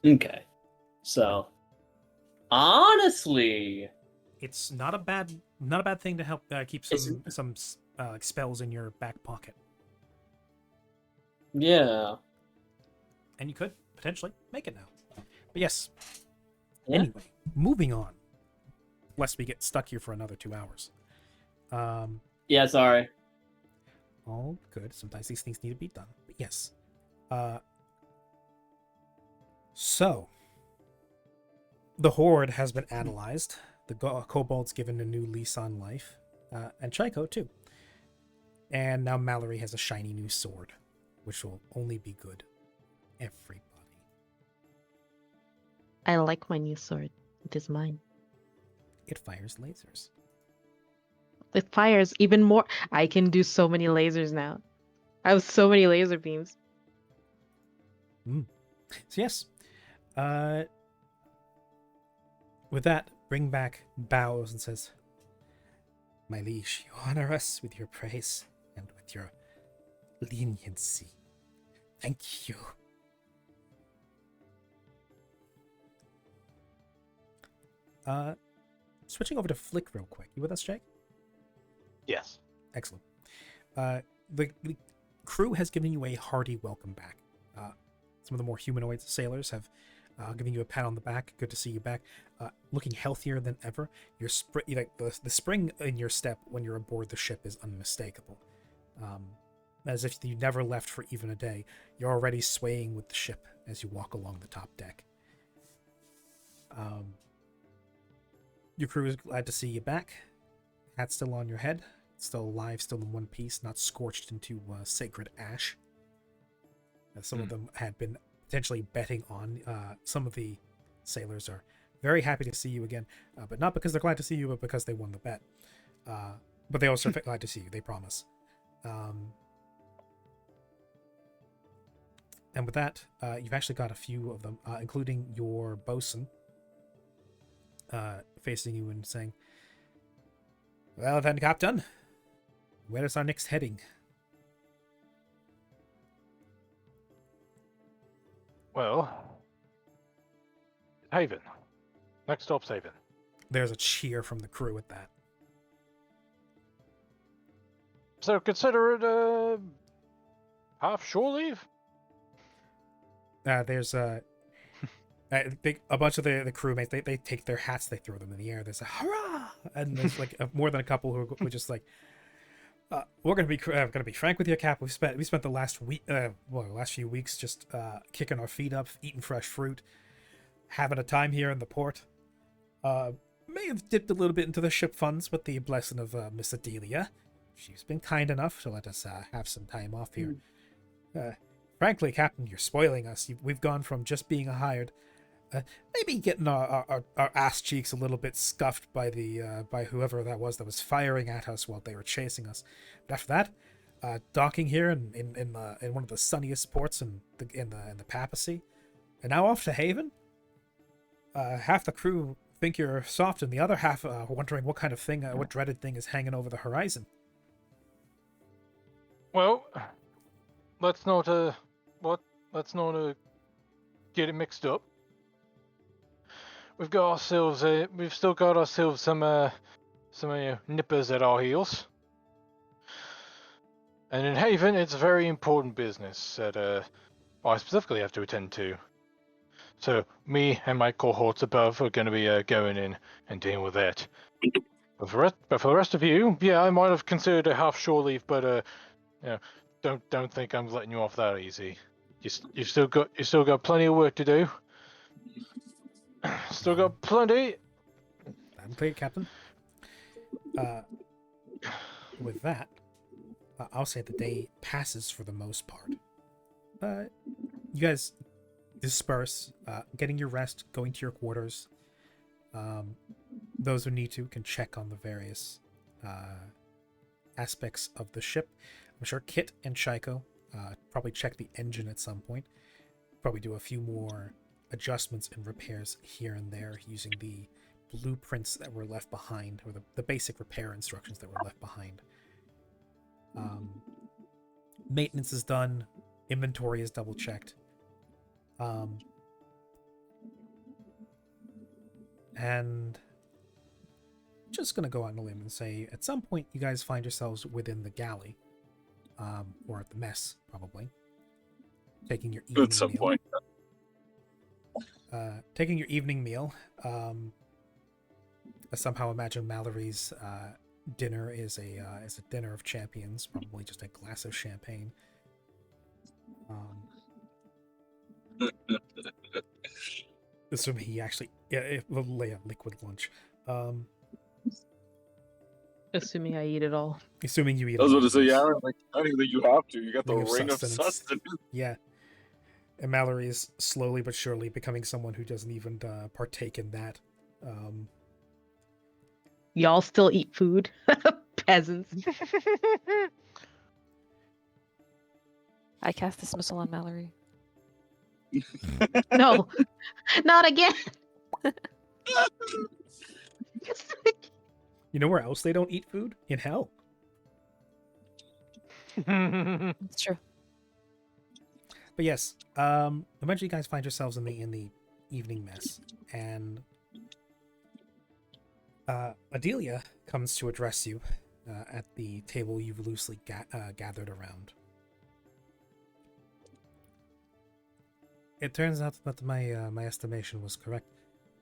Okay. So honestly, It's not a bad thing to help keep some spells in your back pocket. yeah. And you could potentially make it now. But yes. Yeah. Anyway, moving on. Lest we get stuck here for another 2 hours. Yeah, sorry. All good. Sometimes these things need to be done. But yes. So, the Horde has been analyzed. The Kobold's given a new lease on life. And Chaiko, too. And now Mallory has a shiny new sword, which will only be good. Everybody. I like my new sword. It is mine. It fires lasers. It fires even more. I can do so many lasers now. I have so many laser beams. So yes. With that, Bring Back bows and says, "My liege, you honor us with your praise and with your leniency. Thank you." Switching over to Flick real quick. You with us, Jake? Yes. Excellent. The crew has given you a hearty welcome back. Some of the more humanoid sailors have given you a pat on the back. Good to see you back. Looking healthier than ever. Your the spring in your step when you're aboard the ship is unmistakable. As if you never left for even a day. You're already swaying with the ship as you walk along the top deck. Your crew is glad to see you back. Hat still on your head. Still alive, still in one piece, not scorched into sacred ash. Some of them had been potentially betting on. Some of the sailors are very happy to see you again, but not because they're glad to see you, but because they won the bet. But they also are glad to see you, they promise. And with that, you've actually got a few of them, including your bosun, facing you and saying, "Well then, Captain, where is our next heading?" Well, Haven. Next stop's Haven. There's a cheer from the crew at that. So consider it a half shore leave. There's a bunch of the crewmates. They take their hats, they throw them in the air. There's a hurrah, and there's like more than a couple who are just like, "We're gonna be frank with you, Cap. We spent the last last few weeks just kicking our feet up, eating fresh fruit, having a time here in the port. May have dipped a little bit into the ship funds with the blessing of Miss Adelia. She's been kind enough to let us have some time off here. Frankly, Captain, you're spoiling us. We've gone from just being hired, maybe getting our ass cheeks a little bit scuffed by by whoever that was firing at us while they were chasing us. But after that, docking here in one of the sunniest ports in the Papacy, and now off to Haven. Half the crew think you're soft, and the other half wondering what kind of thing, what dreaded thing is hanging over the horizon." Well, let's not get it mixed up. We've still got ourselves some nippers at our heels. And in Haven, it's a very important business that I specifically have to attend to. So me and my cohorts above are going to be going in and dealing with that. But for the rest of you, yeah, I might have considered a half shore leave, but don't think I'm letting you off that easy. You still got plenty of work to do. Still got plenty. Loud and clear, Captain. With that, I'll say the day passes for the most part. You guys disperse, getting your rest, going to your quarters. Those who need to can check on the various aspects of the ship. I'm sure Kit and Shaiko probably check the engine at some point. Probably do a few more adjustments and repairs here and there using the blueprints that were left behind, or the basic repair instructions that were left behind. Maintenance is done. Inventory is double checked. And just gonna go out on a limb and say at some point you guys find yourselves within the galley, or at the mess probably, taking your evening At some meal. point. Taking your evening meal. I somehow imagine Mallory's dinner is a dinner of champions, probably just a glass of champagne. Assuming he actually will lay a liquid lunch. Assuming I eat it all. Assuming you eat. I was all about to of say, this. yeah, like, I don't even think you have to. You got the Ring of ring of sustenance. sustenance. Yeah. And Mallory is slowly but surely becoming someone who doesn't even partake in that. Y'all still eat food? Peasants. I cast dismissal on Mallory. No, not again. You know where else they don't eat food? In hell. It's true. But yes, eventually you guys find yourselves in the evening mess, and Adelia comes to address you at the table you've loosely gathered around. It turns out that my estimation was correct.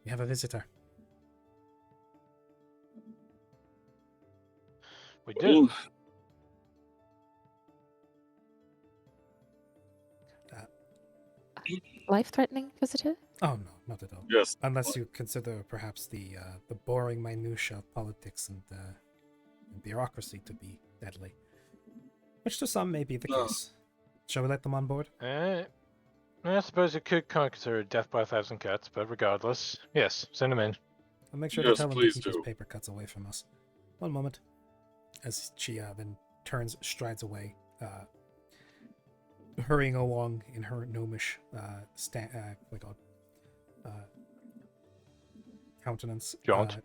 We have a visitor. We do. Life-threatening visitor? Oh no, not at all. Yes. Unless you consider perhaps the boring minutia of politics and bureaucracy to be deadly, which to some may be the case. Shall we let them on board? I suppose it could consider death by 1,000 cuts, but regardless, yes, send him in. I'll make sure Yes, to tell him to please keep his do. paper cuts away from us. One moment. As she then strides away, hurrying along in her gnomish countenance. Jaunt.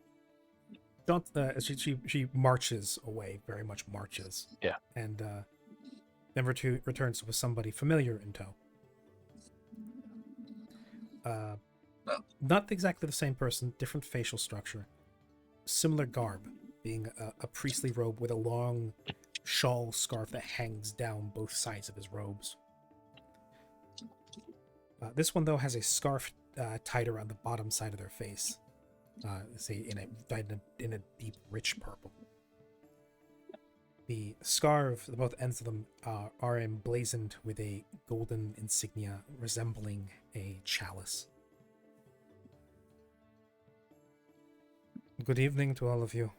She marches away, very much marches. Yeah. And then returns with somebody familiar in tow. Not exactly the same person, different facial structure, similar garb, being a priestly robe with a long shawl scarf that hangs down both sides of his robes. This one, though, has a scarf tied around the bottom side of their face, say in a deep, rich purple. The scarf, both ends of them, are emblazoned with a golden insignia resembling a chalice. Good evening to all of you.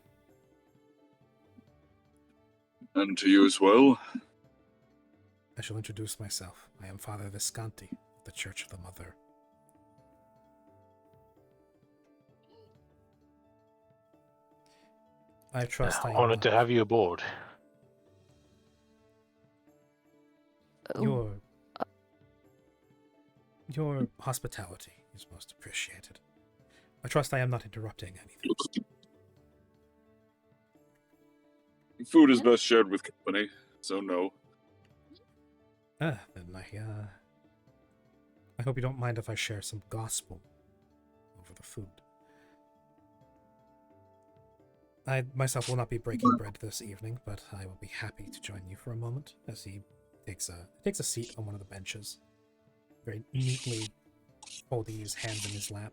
And to you as well. I shall introduce myself. I am Father Visconti of the Church of the Mother. I trust I am Honored to have you aboard. Your hospitality is most appreciated. I trust I am not interrupting anything. Food is best shared with company, so no. Then I hope you don't mind if I share some gospel over the food. I myself will not be breaking bread this evening, but I will be happy to join you for a moment as he takes a seat on one of the benches, very neatly folding his hands in his lap.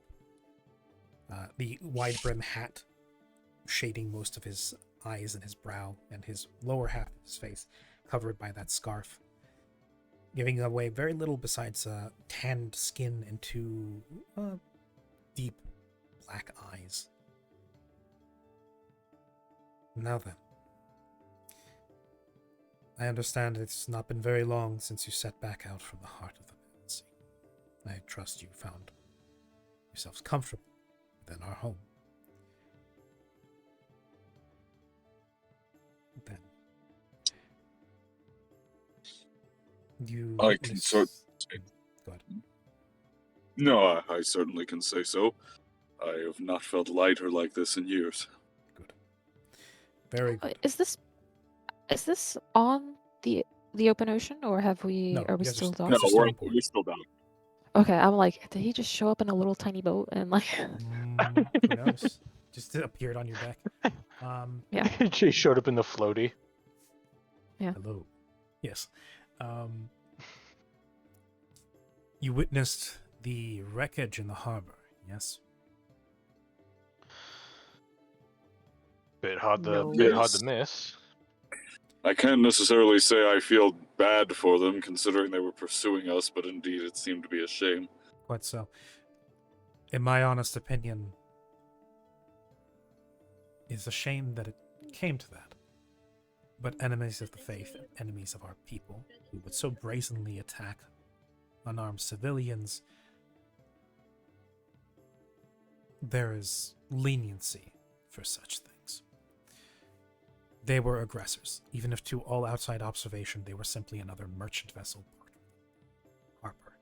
The wide brim hat shading most of his eyes and his brow, and his lower half of his face covered by that scarf, giving away very little besides tanned skin and two deep black eyes. Now then. I understand it's not been very long since you set back out from the heart of the Sea. I trust you found yourselves comfortable within our home. Then you I can Go ahead. No, I certainly can say so. I have not felt lighter like this in years. Good. Very good. Is this on the open ocean, or are we you guys still are down? No, It's a stone we're port. still down. Okay, I'm like, did he just show up in a little tiny boat and like? Who knows? Just appeared on your deck. Yeah. She showed up in the floaty. Hello. Yes. You witnessed the wreckage in the harbor, yes? Bit hard No. to miss. I can't necessarily say I feel bad for them, considering they were pursuing us, but indeed it seemed to be a shame. Quite so. In my honest opinion, it's a shame that it came to that. But enemies of the faith, enemies of our people, who would so brazenly attack unarmed civilians, there is leniency for such things. They were aggressors, even if to all outside observation they were simply another merchant vessel port harbor.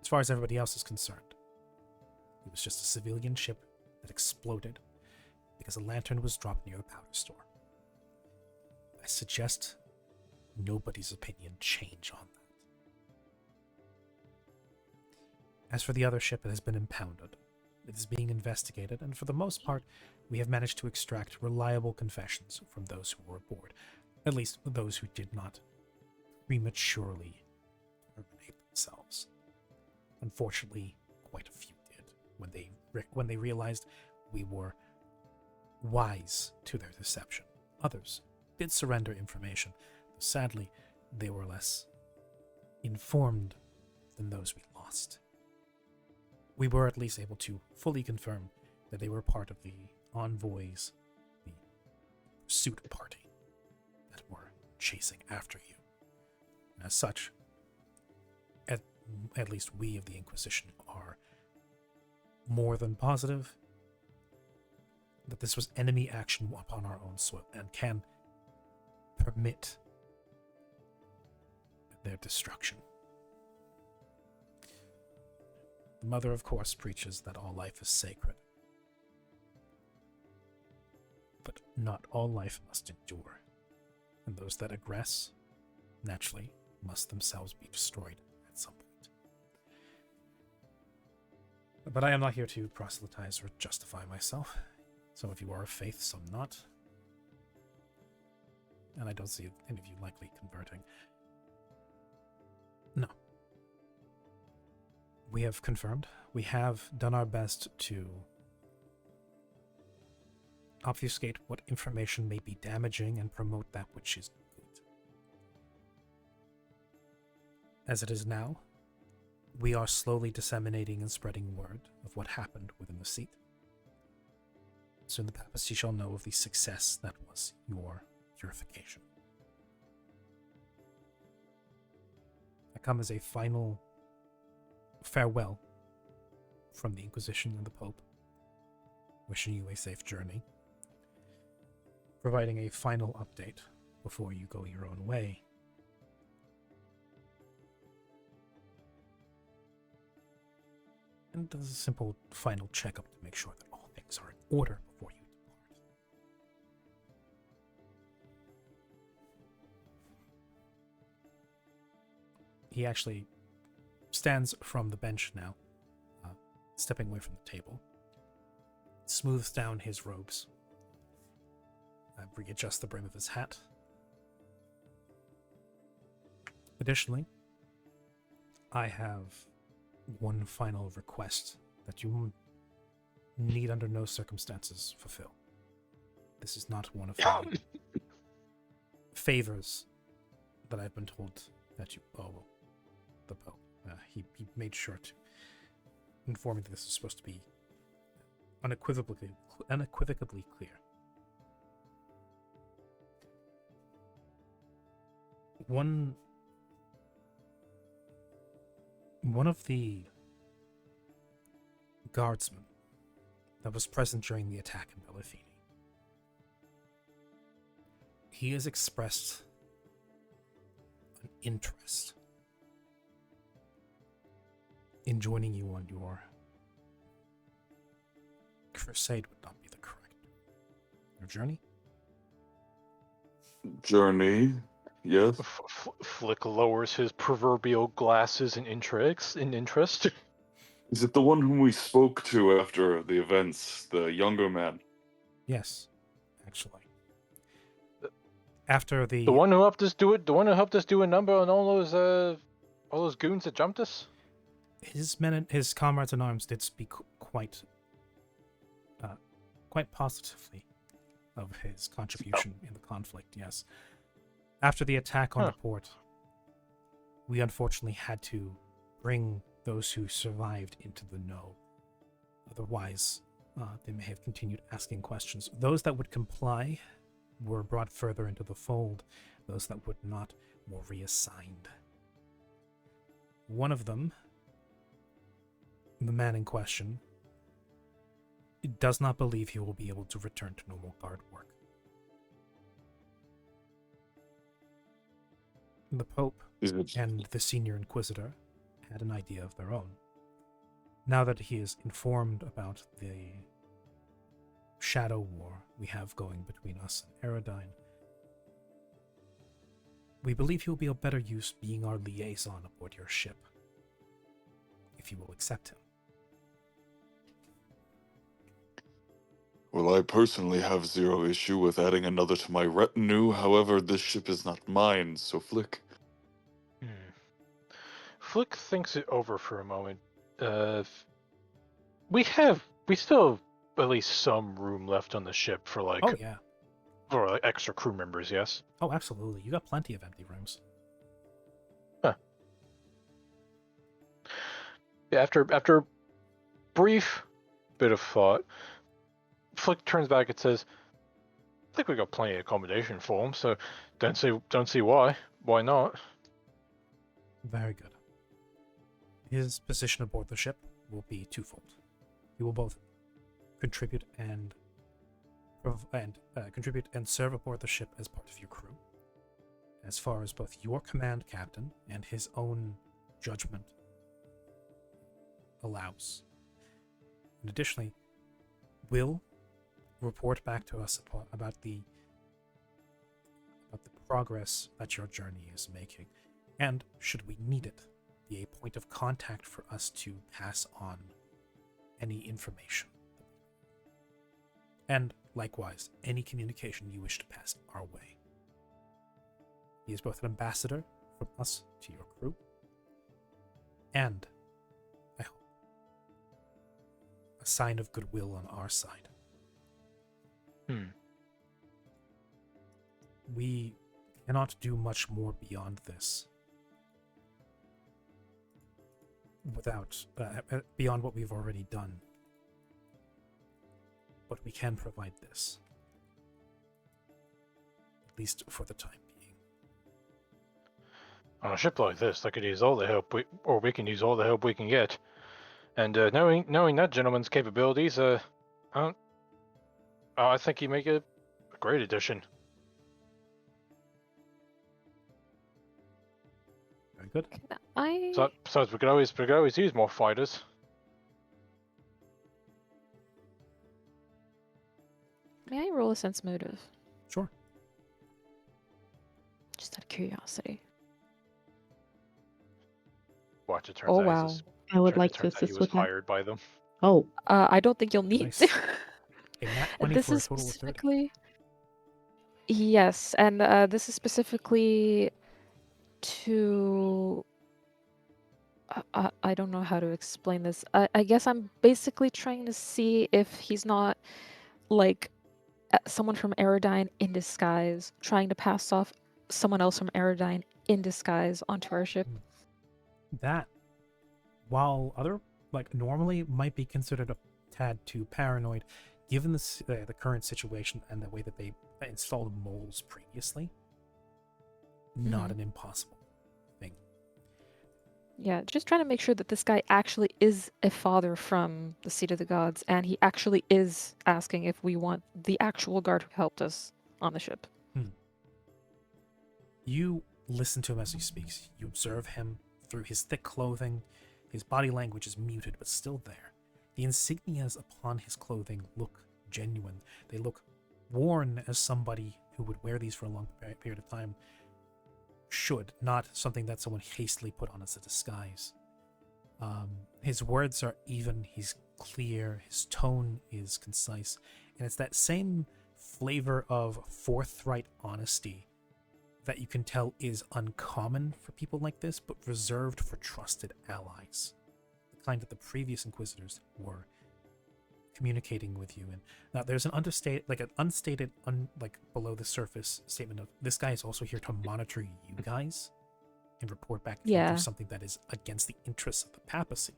As far as everybody else is concerned, it was just a civilian ship that exploded because a lantern was dropped near the powder store. I suggest nobody's opinion change on that. As for the other ship, it has been impounded. It is being investigated, and for the most part, we have managed to extract reliable confessions from those who were aboard, at least those who did not prematurely terminate themselves. Unfortunately, quite a few did when they realized we were wise to their deception. Others did surrender information, though sadly, they were less informed than those we lost. We were at least able to fully confirm that they were part of the envoys, the pursuit party that were chasing after you. And as such, at least we of the Inquisition are more than positive that this was enemy action upon our own soil and can permit their destruction. The Mother, of course, preaches that all life is sacred. But not all life must endure, and those that aggress, naturally, must themselves be destroyed at some point. But I am not here to proselytize or justify myself. Some of you are of faith, some not. And I don't see any of you likely converting. No. We have confirmed. We have done our best to obfuscate what information may be damaging and promote that which is good. As it is now, we are slowly disseminating and spreading word of what happened within the seat. Soon the papacy shall know of the success that was your purification. I come as a final farewell from the Inquisition and the Pope, wishing you a safe journey, providing a final update before you go your own way. And does a simple final checkup to make sure that all things are in order before you depart. He actually stands from the bench now, stepping away from the table, smooths down his robes, readjusts the brim of his hat. Additionally, I have one final request that you need under no circumstances fulfill. This is not one of the favors that I've been told that you owe the Pope. He made sure to inform me that this is supposed to be unequivocally clear. one of the guardsmen that was present during the attack in Belafini, he has expressed an interest in joining you on your crusade would not be the correct. Your journey? Journey, yes. Flick lowers his proverbial glasses in interest. Is it the one whom we spoke to after the events, the younger man? Yes, actually. After the one who helped us do it, the one who helped us do a number on all those goons that jumped us. his men, his comrades in arms did speak quite positively of his contribution in the conflict. Yes. After the attack on the port, we unfortunately had to bring those who survived into the know. Otherwise, they may have continued asking questions. Those that would comply were brought further into the fold. Those that would not were reassigned. One of them, the man in question, does not believe he will be able to return to normal guard work. The Pope and the Senior Inquisitor had an idea of their own. Now that he is informed about the shadow war we have going between us and Aerodine, we believe he will be of better use being our liaison aboard your ship, if you will accept him. Well, I personally have zero issue with adding another to my retinue. However, this ship is not mine, so Flick. Flick thinks it over for a moment. We still have at least some room left on the ship for for extra crew members, yes? Oh, absolutely. You got plenty of empty rooms. Huh. Yeah, after brief bit of thought, Flick turns back and says, I think we got plenty of accommodation for him, so don't see why. Why not? Very good. His position aboard the ship will be twofold. He will both contribute and serve aboard the ship as part of your crew, as far as both your command captain and his own judgment allows. And additionally, will report back to us about the progress that your journey is making, and should we need it, be a point of contact for us to pass on any information. And likewise, any communication you wish to pass our way. He is both an ambassador from us to your crew, and, I hope, a sign of goodwill on our side. We cannot do much more beyond this. Beyond what we've already done. But we can provide this. At least for the time being. On a ship like this, they could use all the help we can use all the help we can get. And knowing that gentleman's capabilities, I think he'd make a great addition. Very good. Besides, we could always use more fighters. May I roll a sense motive? Sure. Just out of curiosity. Watch it turns Oh out wow. I would like to turns out he assist was with that. hired by them. Oh, I don't think you'll need Nice. to. A nat 20 This for a is total of 30. specifically. Yes, and this is specifically to. I don't know how to explain this. I guess I'm basically trying to see if he's not like someone from Aerodine in disguise, trying to pass off someone else from Aerodine in disguise onto our ship. That, while normally might be considered a tad too paranoid, given the current situation and the way that they installed moles previously, not an impossible thing. Yeah, just trying to make sure that this guy actually is a father from the Seat of the Gods, and he actually is asking if we want the actual guard who helped us on the ship. You listen to him as he speaks. You observe him through his thick clothing. His body language is muted, but still there. The insignias upon his clothing look genuine. They look worn as somebody who would wear these for a long period of time should, not something that someone hastily put on as a disguise. His words are even, he's clear, his tone is concise, and it's that same flavor of forthright honesty that you can tell is uncommon for people like this, but reserved for trusted allies. The kind that the previous Inquisitors were communicating with you. And now there's an unstated, below the surface statement of this guy is also here to monitor you guys and report back to you if there's something that is against the interests of the papacy.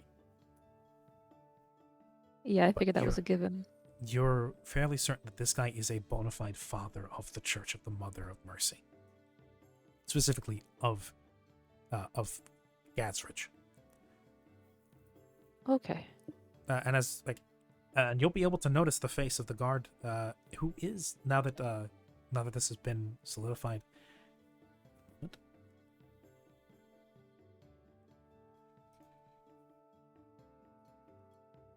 Yeah, I figured that was a given. You're fairly certain that this guy is a bona fide father of the Church of the Mother of Mercy. Specifically of Gazridge. Okay. And you'll be able to notice the face of the guard, who is now that this has been solidified. What?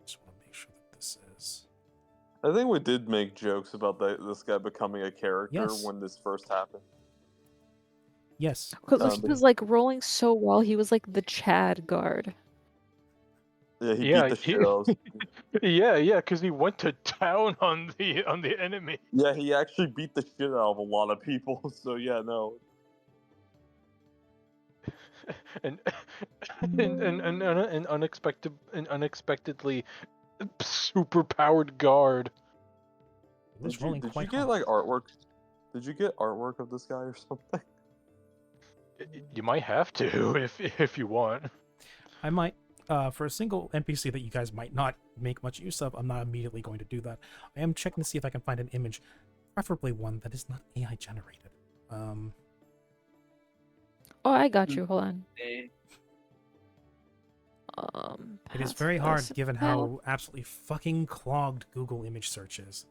Just want to make sure that this is. I think we did make jokes about this guy becoming a character Yes. when this first happened. Yes. Because he was like rolling so well, he was like the Chad guard. Yeah, he beat the shit out of Yeah, because he went to town on the enemy. Yeah, he actually beat the shit out of a lot of people. So yeah, no. and unexpectedly super powered guard. Was Did rolling you quite get hard. like artwork? Did you get artwork of this guy or something? You might have to if you want. I might. For a single NPC that you guys might not make much use of, I'm not immediately going to do that. I am checking to see if I can find an image, preferably one that is not AI generated. Oh, I got you. Hold on. It is very hard given how absolutely fucking clogged Google image search is.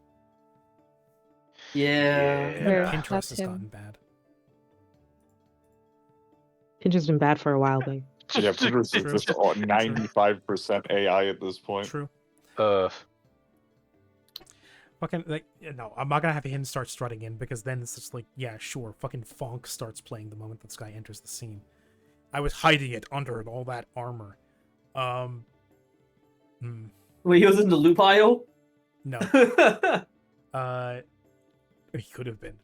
Yeah. Even Here, Pinterest that's has him. gotten bad. Pinterest been bad for a while, though. Yeah, Pinterest is just 95% AI at this point. True. Fucking no, I'm not gonna have him start strutting in because then it's just like, yeah, sure, fucking Fonk starts playing the moment this guy enters the scene. I was hiding it under all that armor. Wait, he was in the loot pile? No. He could have been.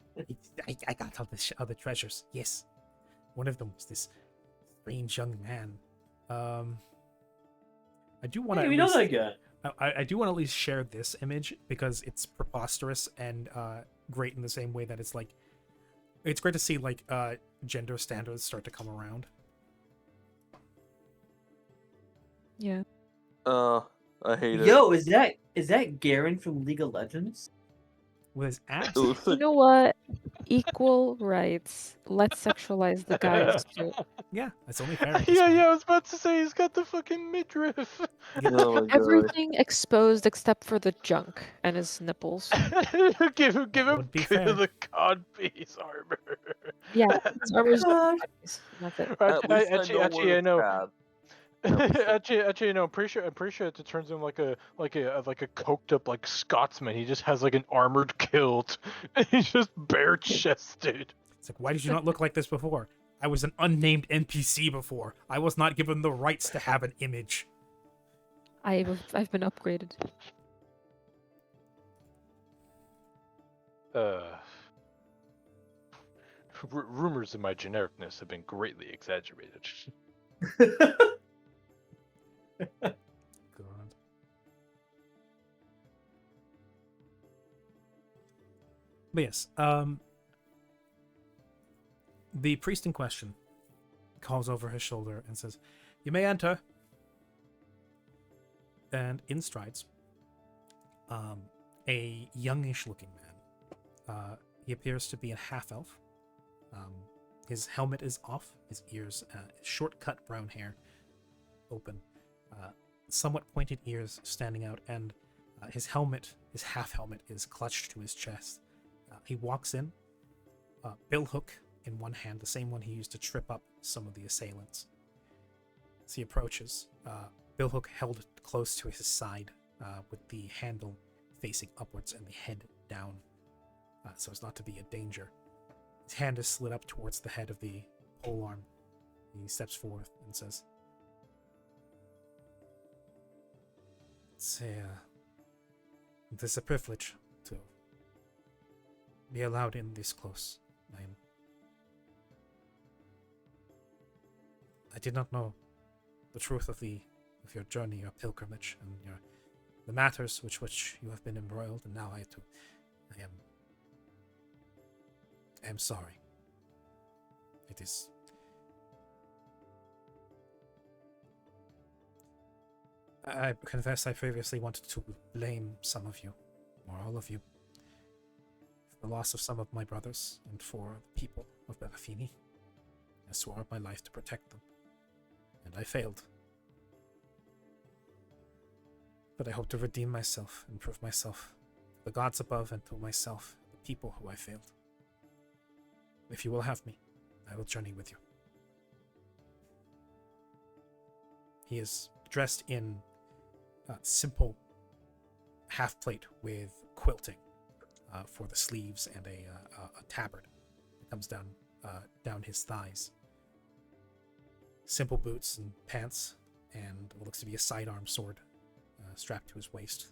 I got all the other treasures. Yes. One of them was this strange young man. I do want to. Hey, we know that guy. I do want to at least share this image because it's preposterous and great in the same way that it's like, it's great to see like gender standards start to come around. Yeah. I hate it. Yo, is that Garen from League of Legends? With his abs. You know what? Equal rights. Let's sexualize the guys too. Yeah, that's only fair. at this yeah, point. I was about to say he's got the fucking midriff. Oh my god. Everything exposed except for the junk and his nipples. give him Would be fair. the codpiece armor. Yeah, his armor's just that's it. At least Actually, I I know. bad. Actually, no. I'm pretty sure it turns him like a coked up like Scotsman. He just has like an armored kilt. And he's just bare chested. It's like, why did you not look like this before? I was an unnamed NPC before. I was not given the rights to have an image. I've been upgraded. Rumors of my genericness have been greatly exaggerated. God. But yes, the priest in question calls over his shoulder and says, "You may enter." And in strides a youngish looking man. He appears to be a half-elf, His helmet is off, his ears, short-cut brown hair, open, somewhat pointed ears standing out, and his helmet, his half-helmet, is clutched to his chest. He walks in, billhook in one hand, the same one he used to trip up some of the assailants. As he approaches, billhook held close to his side, with the handle facing upwards and the head down, so as not to be a danger. His hand is slid up towards the head of the polearm. He steps forth and says, it is a privilege to be allowed in this close. I did not know the truth of your journey, your pilgrimage, and the matters which you have been embroiled, and now I am sorry. It is. I confess I previously wanted to blame some of you, or all of you, for the loss of some of my brothers and for the people of Berafini. I swore my life to protect them, and I failed. But I hope to redeem myself and prove myself to the gods above and to myself, the people who I failed. If you will have me, I will journey with you. He is dressed in simple half-plate with quilting for the sleeves and a tabard that comes down his thighs. Simple boots and pants, and what looks to be a sidearm sword strapped to his waist.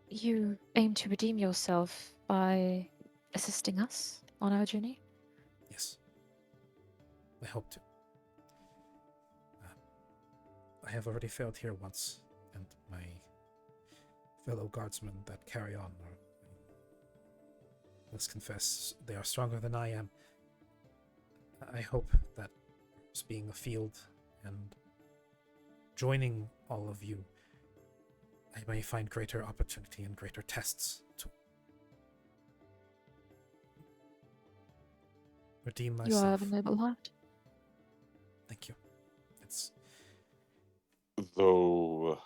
You aim to redeem yourself by assisting us on our journey? Yes. I hope to. I have already failed here once, and my fellow guardsmen that carry on are, let's confess, they are stronger than I am. I hope that being afield and joining all of you, I may find greater opportunity and greater tests to redeem myself. You are of a noble heart. Thank you. It's Though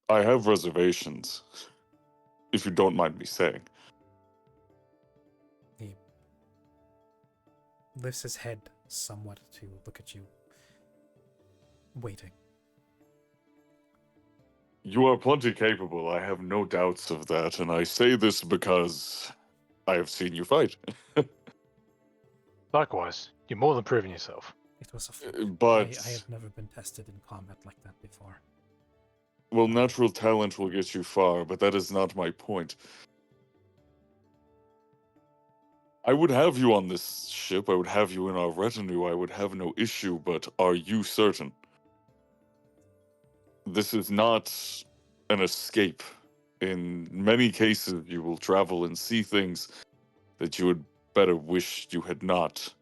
I have reservations, if you don't mind me saying. He lifts his head somewhat to look at you, waiting. You are plenty capable, I have no doubts of that, and I say this because I have seen you fight. Likewise, you're more than proving yourself. It was a fluke. But I have never been tested in combat like that before. well, natural talent will get you far, but that is not my point. I would have you on this ship, I would have you in our retinue, I would have no issue, but are you certain? This is not an escape. In many cases, you will travel and see things that you would better wish you had not.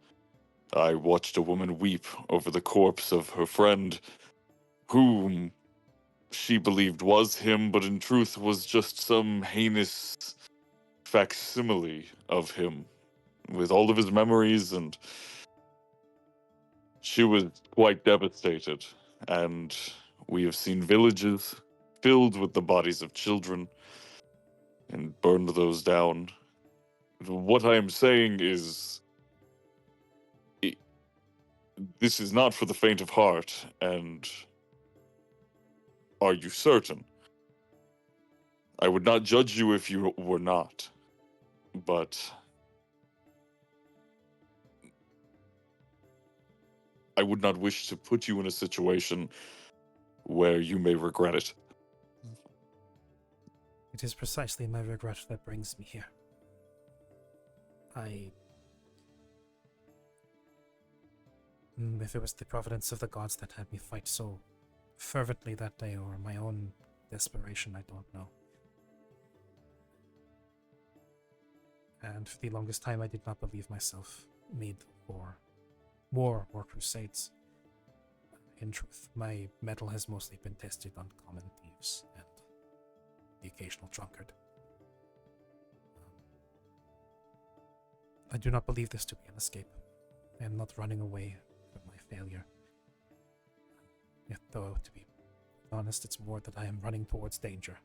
I watched a woman weep over the corpse of her friend, whom she believed was him, but in truth was just some heinous facsimile of him, with all of his memories, and she was quite devastated. And we have seen villages filled with the bodies of children and burned those down. What I am saying is, this is not for the faint of heart, and are you certain? I would not judge you if you were not, but I would not wish to put you in a situation where you may regret it. It is precisely my regret that brings me here. If it was the providence of the gods that had me fight so fervently that day, or my own desperation, I don't know. And for the longest time I did not believe myself made for war or crusades. In truth, my mettle has mostly been tested on common thieves and the occasional drunkard. I do not believe this to be an escape. I am not running away from my failure. Yet, though, to be honest, it's more that I am running towards danger.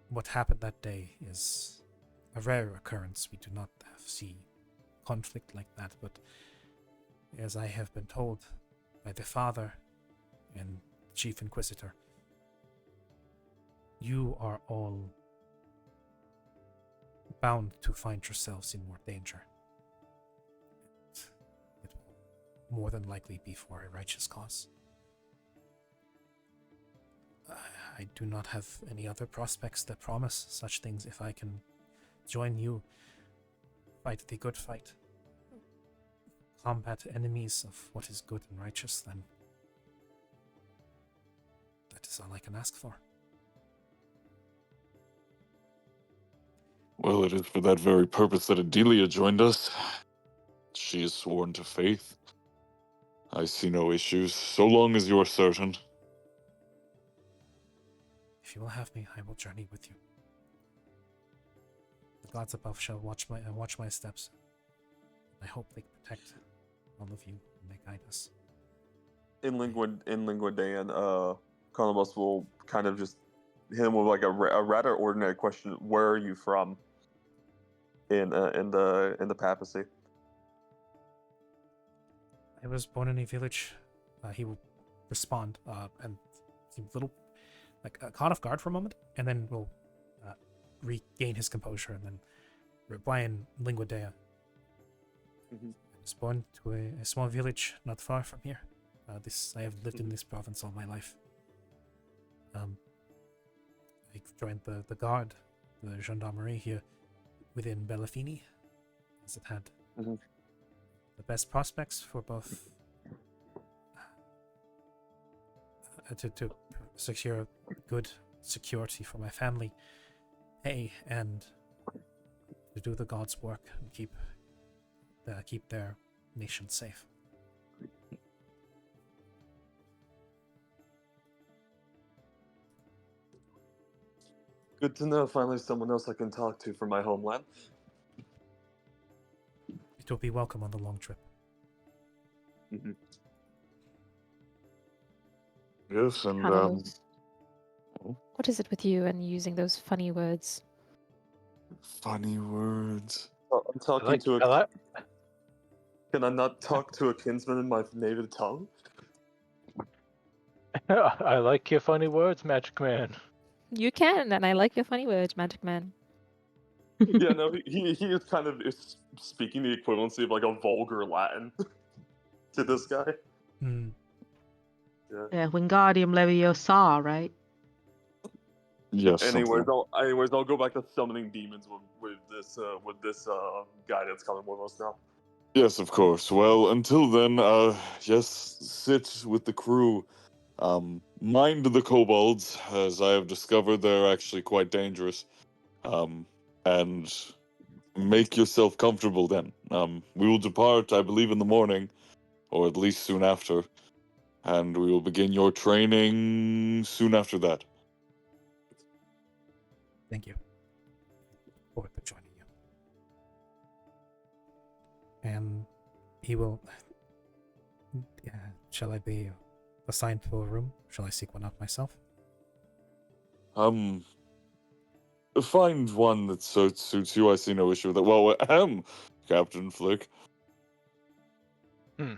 What happened that day is a rare occurrence. We do not see conflict like that, but as I have been told by the Father and Chief Inquisitor, you are all bound to find yourselves in more danger. It will more than likely be for a righteous cause. I do not have any other prospects that promise such things. If I can join you, fight the good fight, combat enemies of what is good and righteous, then that is all I can ask for. Well, it is for that very purpose that Adelia joined us. She is sworn to faith. I see no issues, so long as you are certain. If you will have me, I will journey with you. The gods above shall watch my steps. I hope they protect all of you and they guide us. In Lingua Dan, Columbus will kind of just hit him with like a rather ordinary question. Where are you from? In the papacy. I was born in a village. He will respond and seem a little caught off guard for a moment, and then will regain his composure and then reply in Lingua Dea. Mm-hmm. I was born to a small village not far from here. I have lived in this province all my life. I joined the guard, the gendarmerie here within Bellafini, as it had the best prospects for both to secure good security for my family, pay, and to do the gods' work and keep their nation safe. Good to know. Finally, someone else I can talk to from my homeland. It will be welcome on the long trip. Mm-hmm. Yes, and Carlos, what is it with you and using those funny words? funny words. I'm talking to a. Can I not talk to a kinsman in my native tongue? I like your funny words, Magic Man. You can, and I like your funny words, Magic Man. Yeah, no, he is kind of speaking the equivalency of like a vulgar Latin to this guy. Yeah, Wingardium Leviosa, right? Yes. Anyways, I'll go back to summoning demons with this guy that's coming with us now. Yes, of course. Well, until then, yes, sit with the crew. Mind the kobolds, as I have discovered they're actually quite dangerous. And make yourself comfortable then. We will depart, I believe, in the morning, or at least soon after. And we will begin your training soon after that. Thank you. Look forward to joining you. And he will. Shall I be assigned to a room? Shall I seek one out myself? Find one that suits you. I see no issue with it. Well, Captain Flick. Yeah,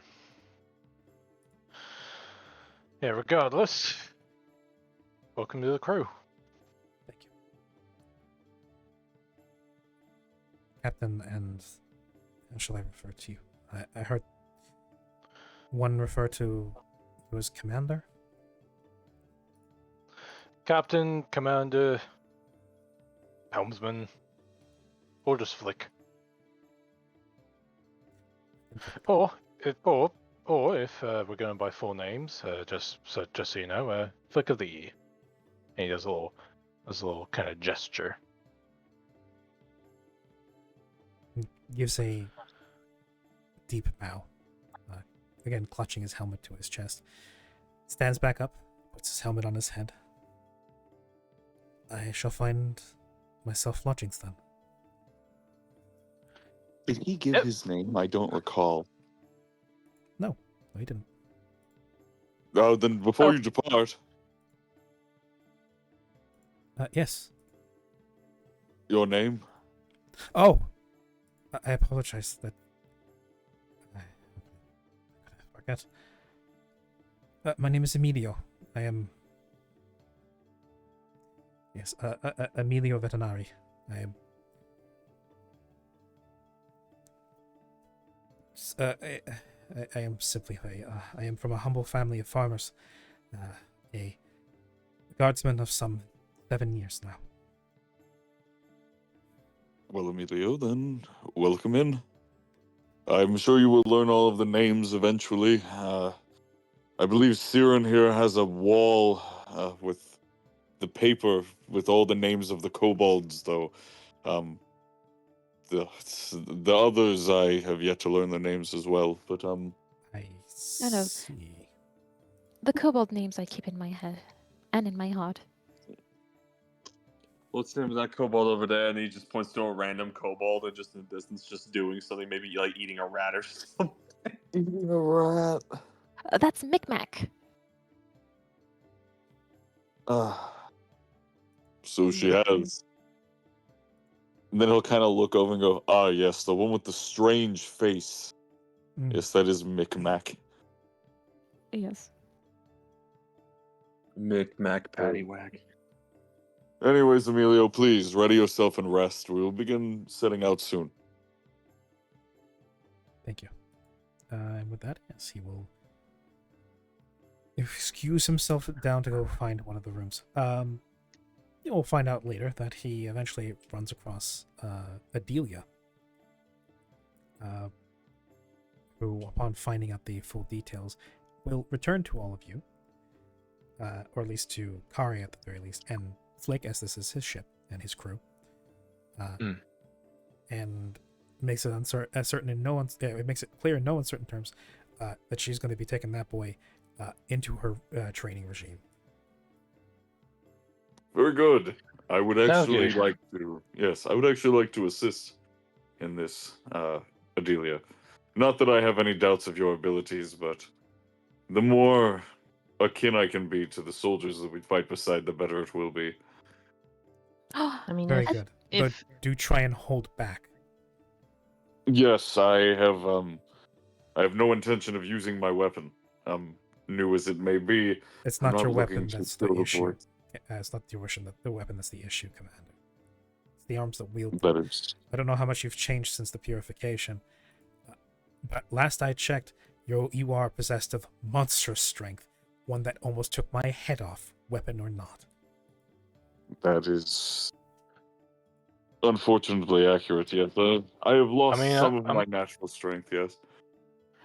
regardless. Welcome to the crew. Thank you. Captain, and shall I refer to you? I heard one refer to you as Commander? Captain, Commander, Helmsman, or just Flick. Or if we're going by full names, just so you know, Flick of the Year. And he does a little kind of gesture. He gives a deep bow, again clutching his helmet to his chest. Stands back up, puts his helmet on his head. I shall find myself lodgings then. Did he give Yep. his name? I don't recall. No, he didn't. Oh, then before you depart, Yes. your name? Oh, I apologize. That I forget. My name is Emilio. I am. Yes, Emilio Vetinari. I am. I am simply I am from a humble family of farmers. A guardsman of some 7 years now. Well, Emilio, then welcome in. I'm sure you will learn all of the names eventually. I believe Siren here has a wall with the paper with all the names of the kobolds, though. The the others I have yet to learn their names as well. But I know. see. The kobold names I keep in my head and in my heart. What's the name of that kobold over there? And he just points to a random kobold and just in the distance, just doing something, maybe like eating a rat or something. eating a rat. That's Micmac. So she has. And then he'll kind of look over and go, "Ah, yes, the one with the strange face. Yes, that is Micmac." Yes. Micmac paddywhack. Anyways, Emilio, please ready yourself and rest. We will begin setting out soon. Thank you. And with that, yes, he will excuse himself down to go find one of the rooms. You'll find out later that he eventually runs across Adelia, who, upon finding out the full details, will return to all of you, or at least to Kari at the very least, and Flick, as this is his ship and his crew, and makes it certain in no it makes it clear in no uncertain terms that she's going to be taking that boy into her training regime. Very good. I would Sounds actually good. like to. Yes, I would actually like to assist in this, Adelia. Not that I have any doubts of your abilities, but the more akin I can be to the soldiers that we fight beside, the better it will be. I mean, Very if, good. if But do try and hold back. Yes, I have no intention of using my weapon. New as it may be, It's I'm not your not looking weapon to that's the kill the issue. boy. It's not your weapon that's the issue, Commander. It's the arms that wield That them. is. I don't know how much you've changed since the purification, but last I checked, you are possessed of monstrous strength, one that almost took my head off, weapon or not. That is unfortunately accurate, yes. I have lost some of my natural strength, yes.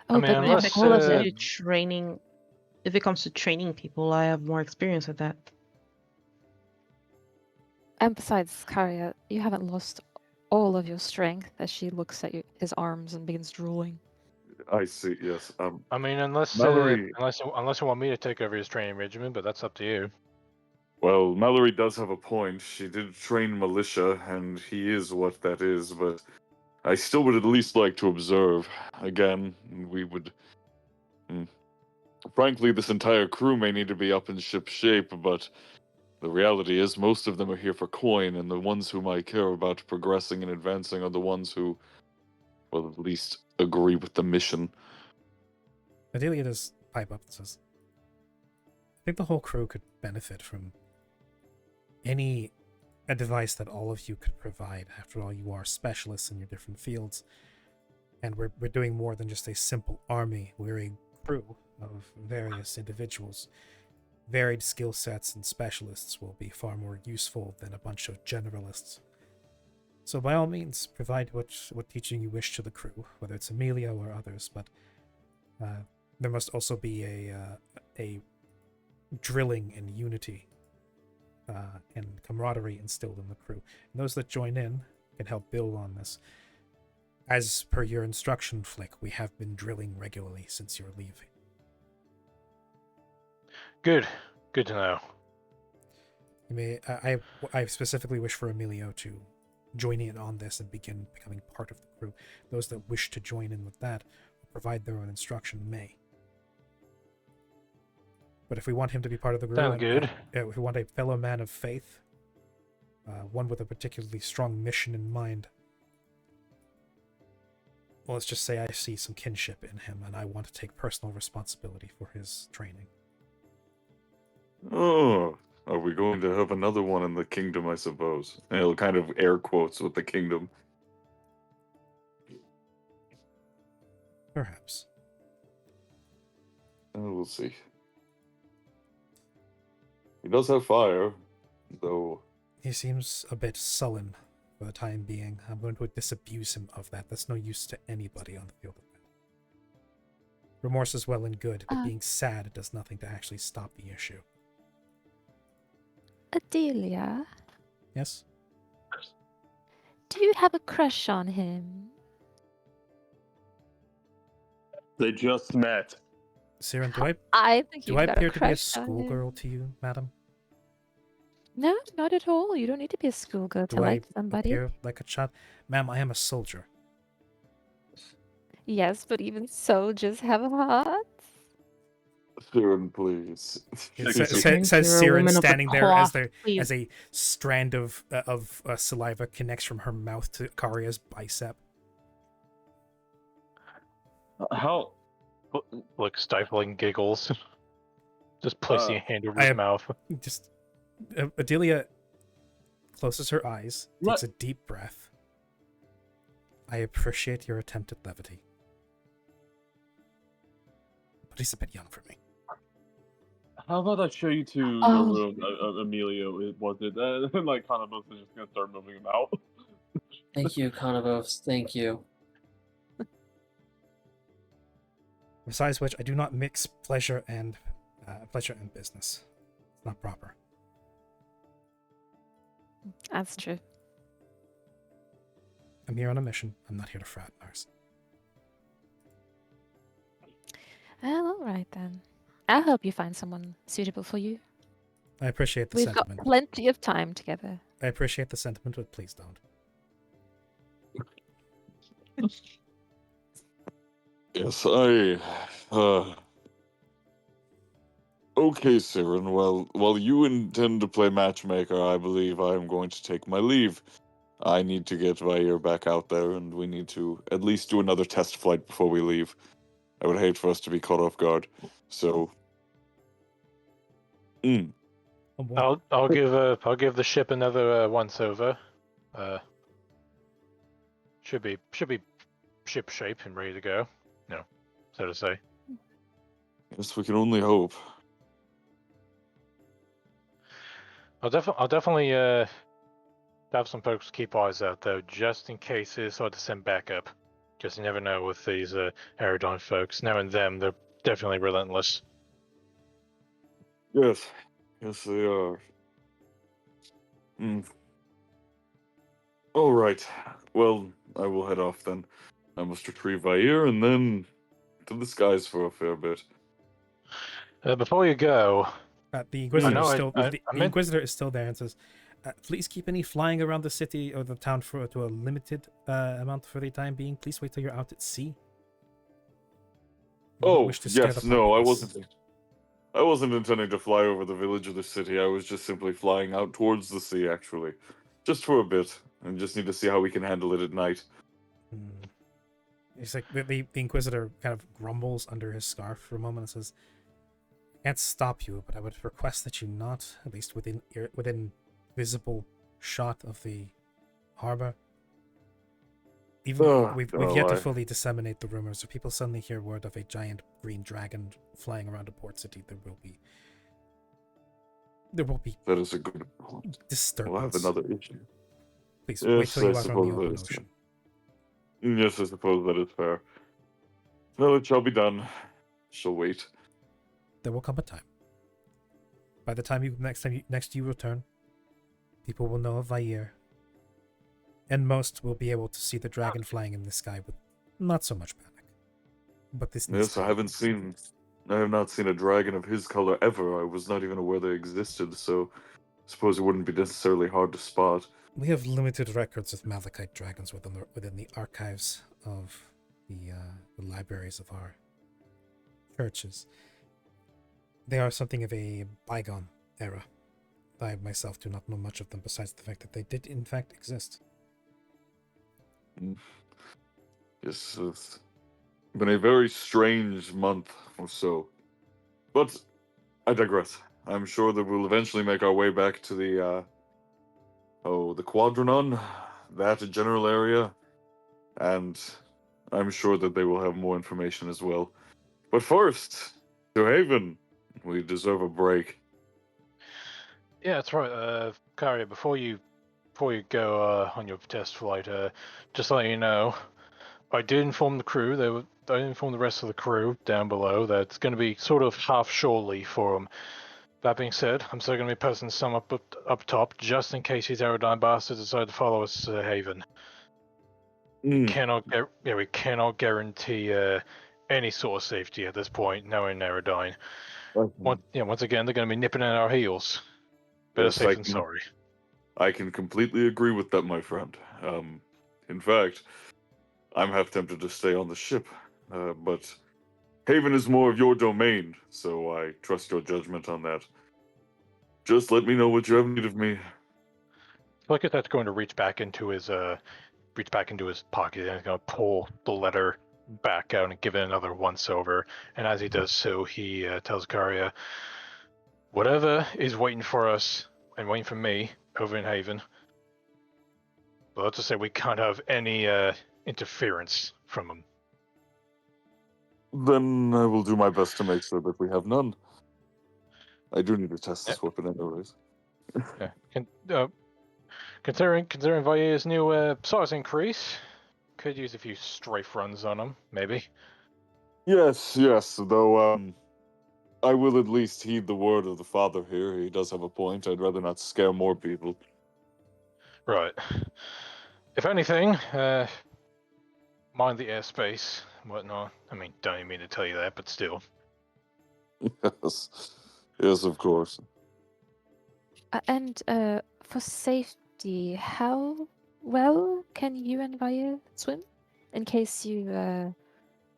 Oh, I mean, but I mean, if unless, it comes all of to training, if it comes to training people, I have more experience at that. And besides, Karia, you haven't lost all of your strength as she looks at his arms and begins drooling. I see, yes. I mean, unless Mallory, unless you want me to take over his training regimen, but that's up to you. well, Mallory does have a point. She did train militia, and he is what that is, but I still would at least like to observe. Again, we would... Frankly, this entire crew may need to be up in ship shape, but the reality is most of them are here for coin, and the ones whom I care about progressing and advancing are the ones who, well, at least agree with the mission. Adelia does pipe up and says, I think the whole crew could benefit from any advice that all of you could provide. After all, you are specialists in your different fields, and we're doing more than just a simple army. We're a crew of various individuals. Varied skill sets and specialists will be far more useful than a bunch of generalists. So by all means, provide what teaching you wish to the crew, whether it's Emilio or others, but there must also be a drilling and unity and camaraderie instilled in the crew. And those that join in can help build on this. As per your instruction, Flick, we have been drilling regularly since your leave. Good to know. You may, I specifically wish for Emilio to join in on this and begin becoming part of the crew. Those that wish to join in with that, or provide their own instruction, may. But if we want him to be part of the group, Sounds good. if we want a fellow man of faith, one with a particularly strong mission in mind, well, let's just say I see some kinship in him, and I want to take personal responsibility for his training. Oh, are we going to have another one in the kingdom, I suppose? And he'll kind of air quotes with the kingdom. Perhaps. We'll see. He does have fire, though. He seems a bit sullen for the time being. I'm going to disabuse him of that. That's no use to anybody on the field of battle. Remorse is well and good, but being sad does nothing to actually stop the issue. Adelia, Yes? do you have a crush on him? They just met. Siren, I think do you've I got appear a to be a crush on him. schoolgirl to you, madam? No, not at all. You don't need to be a schoolgirl to Do I like somebody. appear like a child? Ma'am, I am a soldier. Yes, but even soldiers have hearts. Siren, please. Says You're a Siren, woman of the standing there cloth, as please. a strand of saliva connects from her mouth to Karia's bicep. How? Like stifling giggles. Just placing a hand over his mouth. Just Adelia closes her eyes, takes What? a deep breath. I appreciate your attempt at levity, but he's a bit young for me. How about I show you to Oh. the room, Emilio? Was it? And like, Kanabos is just gonna start moving him out. Thank you, Conavos. Thank you. Besides which, I do not mix pleasure and business. It's not proper. That's true. I'm here on a mission. I'm not here to fraternize. Well, all right then. I hope you find someone suitable for you. I appreciate the We've sentiment. got plenty of time together. I appreciate the sentiment, but please don't. Yes, Okay, Siren. Well, while you intend to play matchmaker, I believe I am going to take my leave. I need to get Vair back out there, and we need to at least do another test flight before we leave. I would hate for us to be caught off guard. So, Oh, boy. I'll give the ship another once over. Should be ship shape and ready to go. No, so to say. yes, we can only hope. I'll definitely have some folks keep eyes out though, just in case it's hard to send backup. Because you never know with these Aerodon folks. Now and them, they're definitely relentless. Yes, yes, they are. All right. Well, I will head off then. I must retrieve Vair and then to the skies for a fair bit. Before you go, The Inquisitor know, is I- still I- the I meant- Inquisitor is still there and says, "Please keep any flying around the city or the town to a limited amount for the time being. Please wait till you're out at sea." We don't Oh, wish to scare yes, the no, I populace. wasn't intending to fly over the village or the city. I was just simply flying out towards the sea, actually. Just for a bit. And just need to see how we can handle it at night. He's like the Inquisitor kind of grumbles under his scarf for a moment and says, "I can't stop you, but I would request that you not, at least within visible shot of the harbor. Even we've yet to fully disseminate the rumors. If people suddenly hear word of a giant green dragon flying around a port city, there will be That is a good point. disturbance. We'll have another issue. Please wait Yes, till you I are on the suppose open that is ocean. Yes, I suppose that is fair. Well, it shall be done. Shall wait. There will come a time. By the time next you return, people will know of Vair, and most will be able to see the dragon flying in the sky with not so much panic. But this needs Yes, to I have not seen a dragon of his color ever. I was not even aware they existed, so suppose it wouldn't be necessarily hard to spot. We have limited records of Malachite dragons within the archives of the libraries of our churches. They are something of a bygone era. I myself do not know much of them besides the fact that they did in fact exist. Yes, it's been a very strange month or so. But I digress. I'm sure that we'll eventually make our way back to the Quadranon, that general area, and I'm sure that they will have more information as well. But first, to Haven, we deserve a break. Yeah, that's right. Karia, before you go on your test flight, just to let you know, I did inform the crew. I informed the rest of the crew down below that it's going to be sort of half shore leave for them. That being said, I'm still going to be posting some up top just in case these Aerodyne bastards decide to follow us to Haven. We cannot guarantee any sort of safety at this point, knowing Aerodyne. Once again, they're going to be nipping at our heels. Better safe than sorry. I can completely agree with that, my friend. In fact, I'm half tempted to stay on the ship, but Haven is more of your domain, so I trust your judgment on that. Just let me know what you have need of me. Look at that's going to reach back into his pocket and he's going to pull the letter back out and give it another once over. And as he does so, he tells Karia, whatever is waiting for us and waiting for me over in Haven, but let's just say we can't have any interference from him. Then I will do my best to make sure that we have none. I do need to test this weapon anyways. Yeah. Considering Vair's new size increase, could use a few strafe runs on him, maybe. Yes, though I will at least heed the word of the father here. He does have a point. I'd rather not scare more people. Right. If anything, mind the airspace and whatnot. I mean, don't even mean to tell you that, but still. Yes, of course. And for safety, how well can you and Vair swim in case you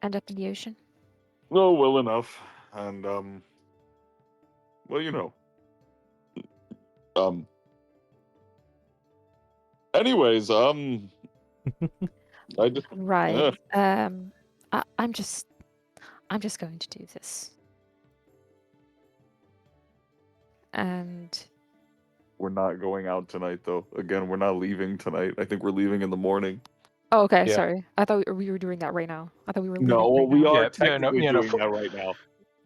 end up in the ocean? Oh, well enough. And, well, you know. Anyways, I just... Right. I'm just going to do this. And... We're not going out tonight, though. Again, we're not leaving tonight. I think we're leaving in the morning. Oh, okay, Yeah. sorry. I thought we were doing that right now. I thought we were leaving No, well, right we now. are technically doing that right now.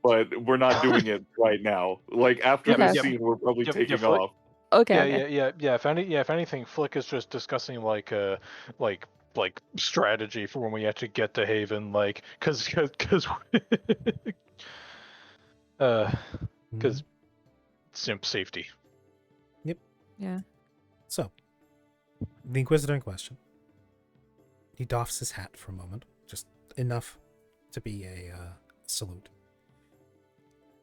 But we're not doing it right now. Like, after this scene, we're probably taking off. Okay. Yeah. If anything, Flick is just discussing like strategy for when we actually get to Haven, like because simp safety. Yep. Yeah. So, the Inquisitor in question, he doffs his hat for a moment, just enough to be a salute.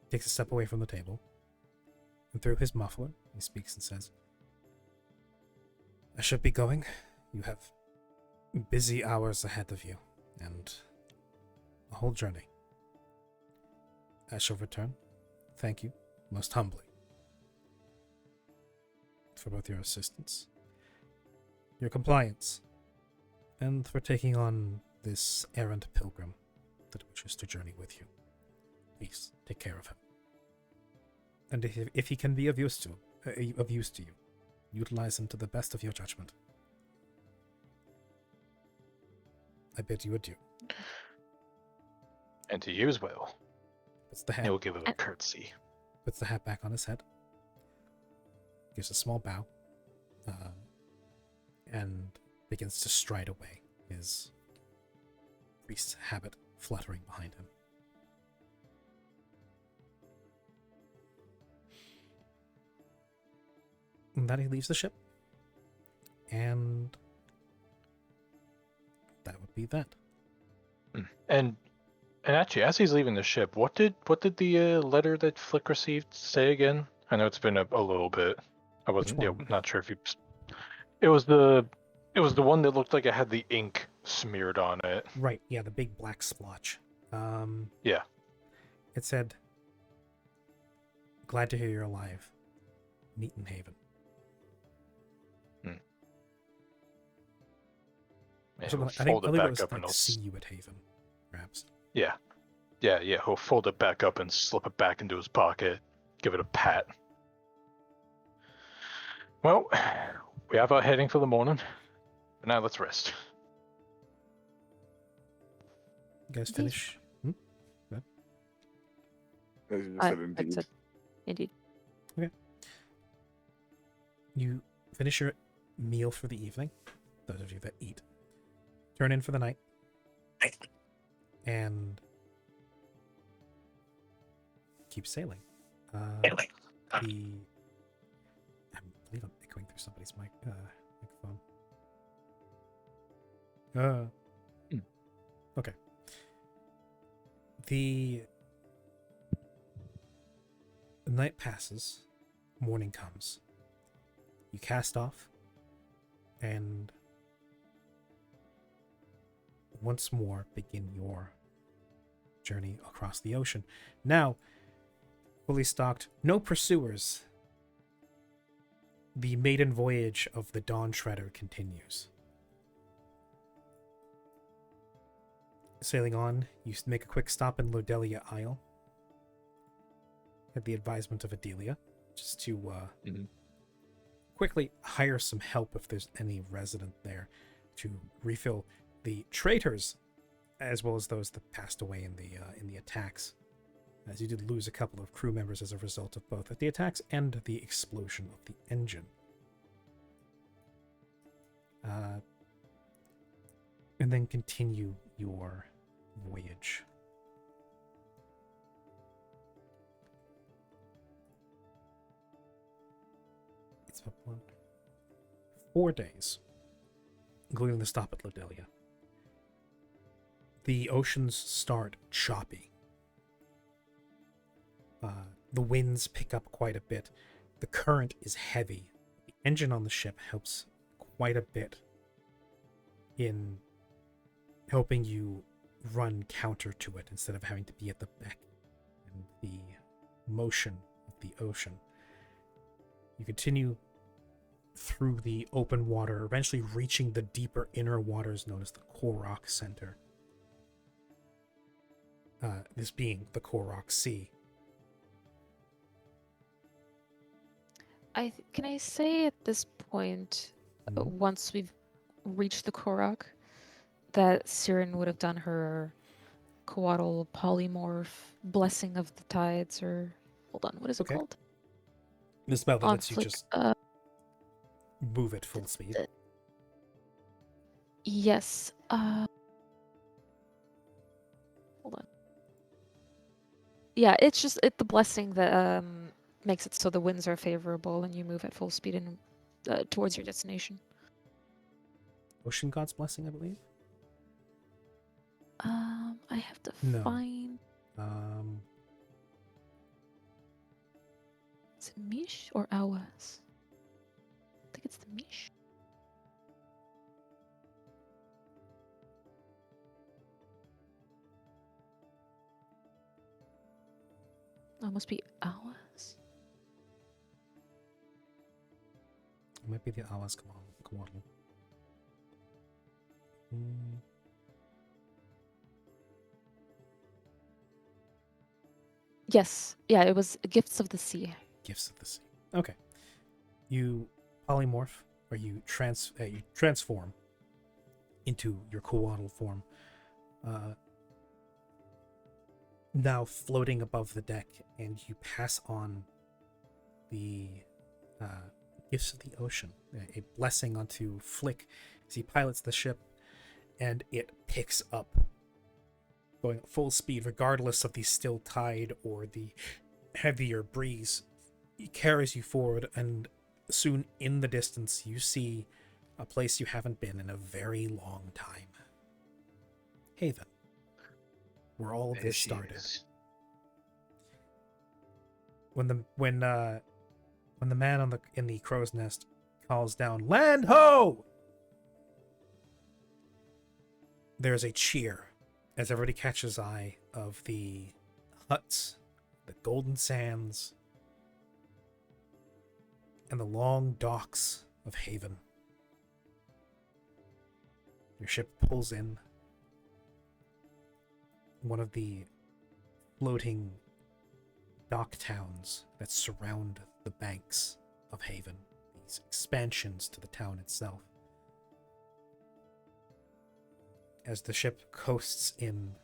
Takes a step away from the table, and through his muffler, he speaks and says, I should be going. You have busy hours ahead of you, and a whole journey. I shall return. Thank you, most humbly, for both your assistance, your compliance, and for taking on this errant pilgrim that wishes to journey with you. Please take care of him. And if he can be of use to you, utilize him to the best of your judgment. I bid you adieu. And to you as well. Puts the hat. He'll give it a curtsy. Puts the hat back on his head. Gives a small bow. And begins to stride away, his priest's habit fluttering behind him. And then he leaves the ship. And that would be that. And actually, as he's leaving the ship, what did the letter that Flick received say again? I know it's been a little bit. I wasn't one? not sure if you. It was the one that looked like it had the ink smeared on it. Right, yeah, the big black splotch. Yeah. It said, "Glad to hear you're alive. Neaton Haven." Yeah, So he'll I think fold it it back was up like and he'll see you at Haven, perhaps. Yeah. He'll fold it back up and slip it back into his pocket. Give it a pat. Well, we have our heading for the morning. But now let's rest. You guys finish? As you I said, indeed. said, indeed. You finish your meal for the evening. Those of you that eat, turn in for the night, and keep sailing. I believe I'm echoing through somebody's microphone. Okay. The night passes, morning comes. You cast off, and once more begin your journey across the ocean. Now, fully stocked, no pursuers. The maiden voyage of the Dawn Shredder continues. Sailing on, you make a quick stop in Lodelia Isle at the advisement of Adelia, just to quickly hire some help if there's any resident there to refill the traitors, as well as those that passed away in the attacks, as you did lose a couple of crew members as a result of both the attacks and the explosion of the engine. And then continue your voyage. It's about 4 days, including the stop at Lodelia. The oceans start choppy. The winds pick up quite a bit. The current is heavy. The engine on the ship helps quite a bit in helping you run counter to it instead of having to be at the beck and the motion of the ocean. You continue through the open water, eventually reaching the deeper inner waters known as the Korok Center. This being the Korok Sea. Can I say at this point, once we've reached the Korok, that Siren would have done her Coatl polymorph blessing of the tides, or hold on, what is it called? The spell that On lets you flick, just move at full speed. Yes. Hold on. Yeah, it's just the blessing that makes it so the winds are favorable and you move at full speed and towards your destination. Ocean God's Blessing, I believe. I have to find. Is it Mish or Awas? I think it's the Mish. That must be Awas. It might be the Awas Coatl. Yes. Yeah, it was Gifts of the Sea. Gifts of the Sea. Okay. You polymorph, or you transform into your Coatl form. Now floating above the deck, and you pass on the Gifts of the Ocean, a blessing onto Flick as he pilots the ship, and it picks up, going at full speed regardless of the still tide or the heavier breeze. It carries you forward, and soon in the distance you see a place you haven't been in a very long time. Haven, where all of this started. When when the man in the crow's nest calls down, "Land ho!" there's a cheer as everybody catches eye of the huts, the golden sands, and the long docks of Haven. Your ship pulls in one of the floating dock towns that surround the banks of Haven, these expansions to the town itself. As the ship coasts in,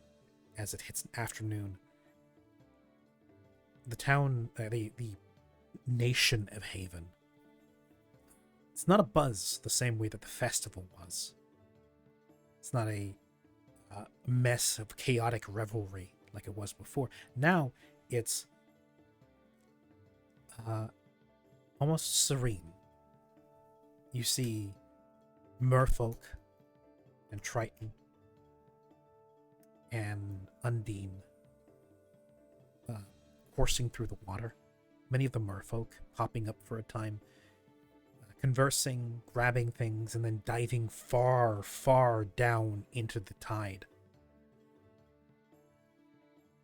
as it hits afternoon, the town, the nation of Haven, it's not a buzz the same way that the festival was. It's not a mess of chaotic revelry like it was before. Now it's almost serene. You see merfolk and Triton and Undine coursing through the water. Many of the merfolk popping up for a time, conversing, grabbing things, and then diving far, far down into the tide.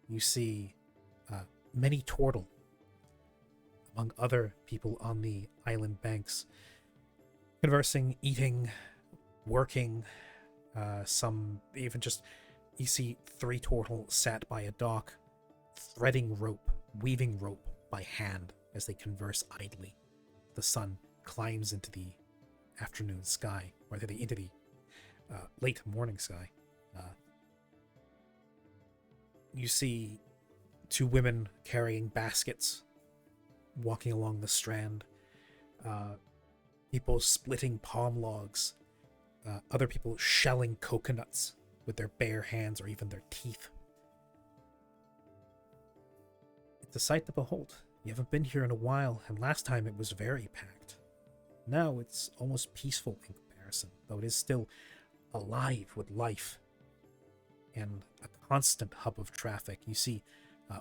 You see many turtle, among other people on the island banks, conversing, eating, working, some even just, you see 3 turtle sat by a dock, threading rope, weaving rope by hand as they converse idly. The sun climbs into the afternoon sky, or into the late morning sky. You see 2 women carrying baskets, walking along the strand. People splitting palm logs. Other people shelling coconuts with their bare hands or even their teeth. It's a sight to behold. You haven't been here in a while, and last time it was very packed. Now it's almost peaceful in comparison, though it is still alive with life and a constant hub of traffic. You see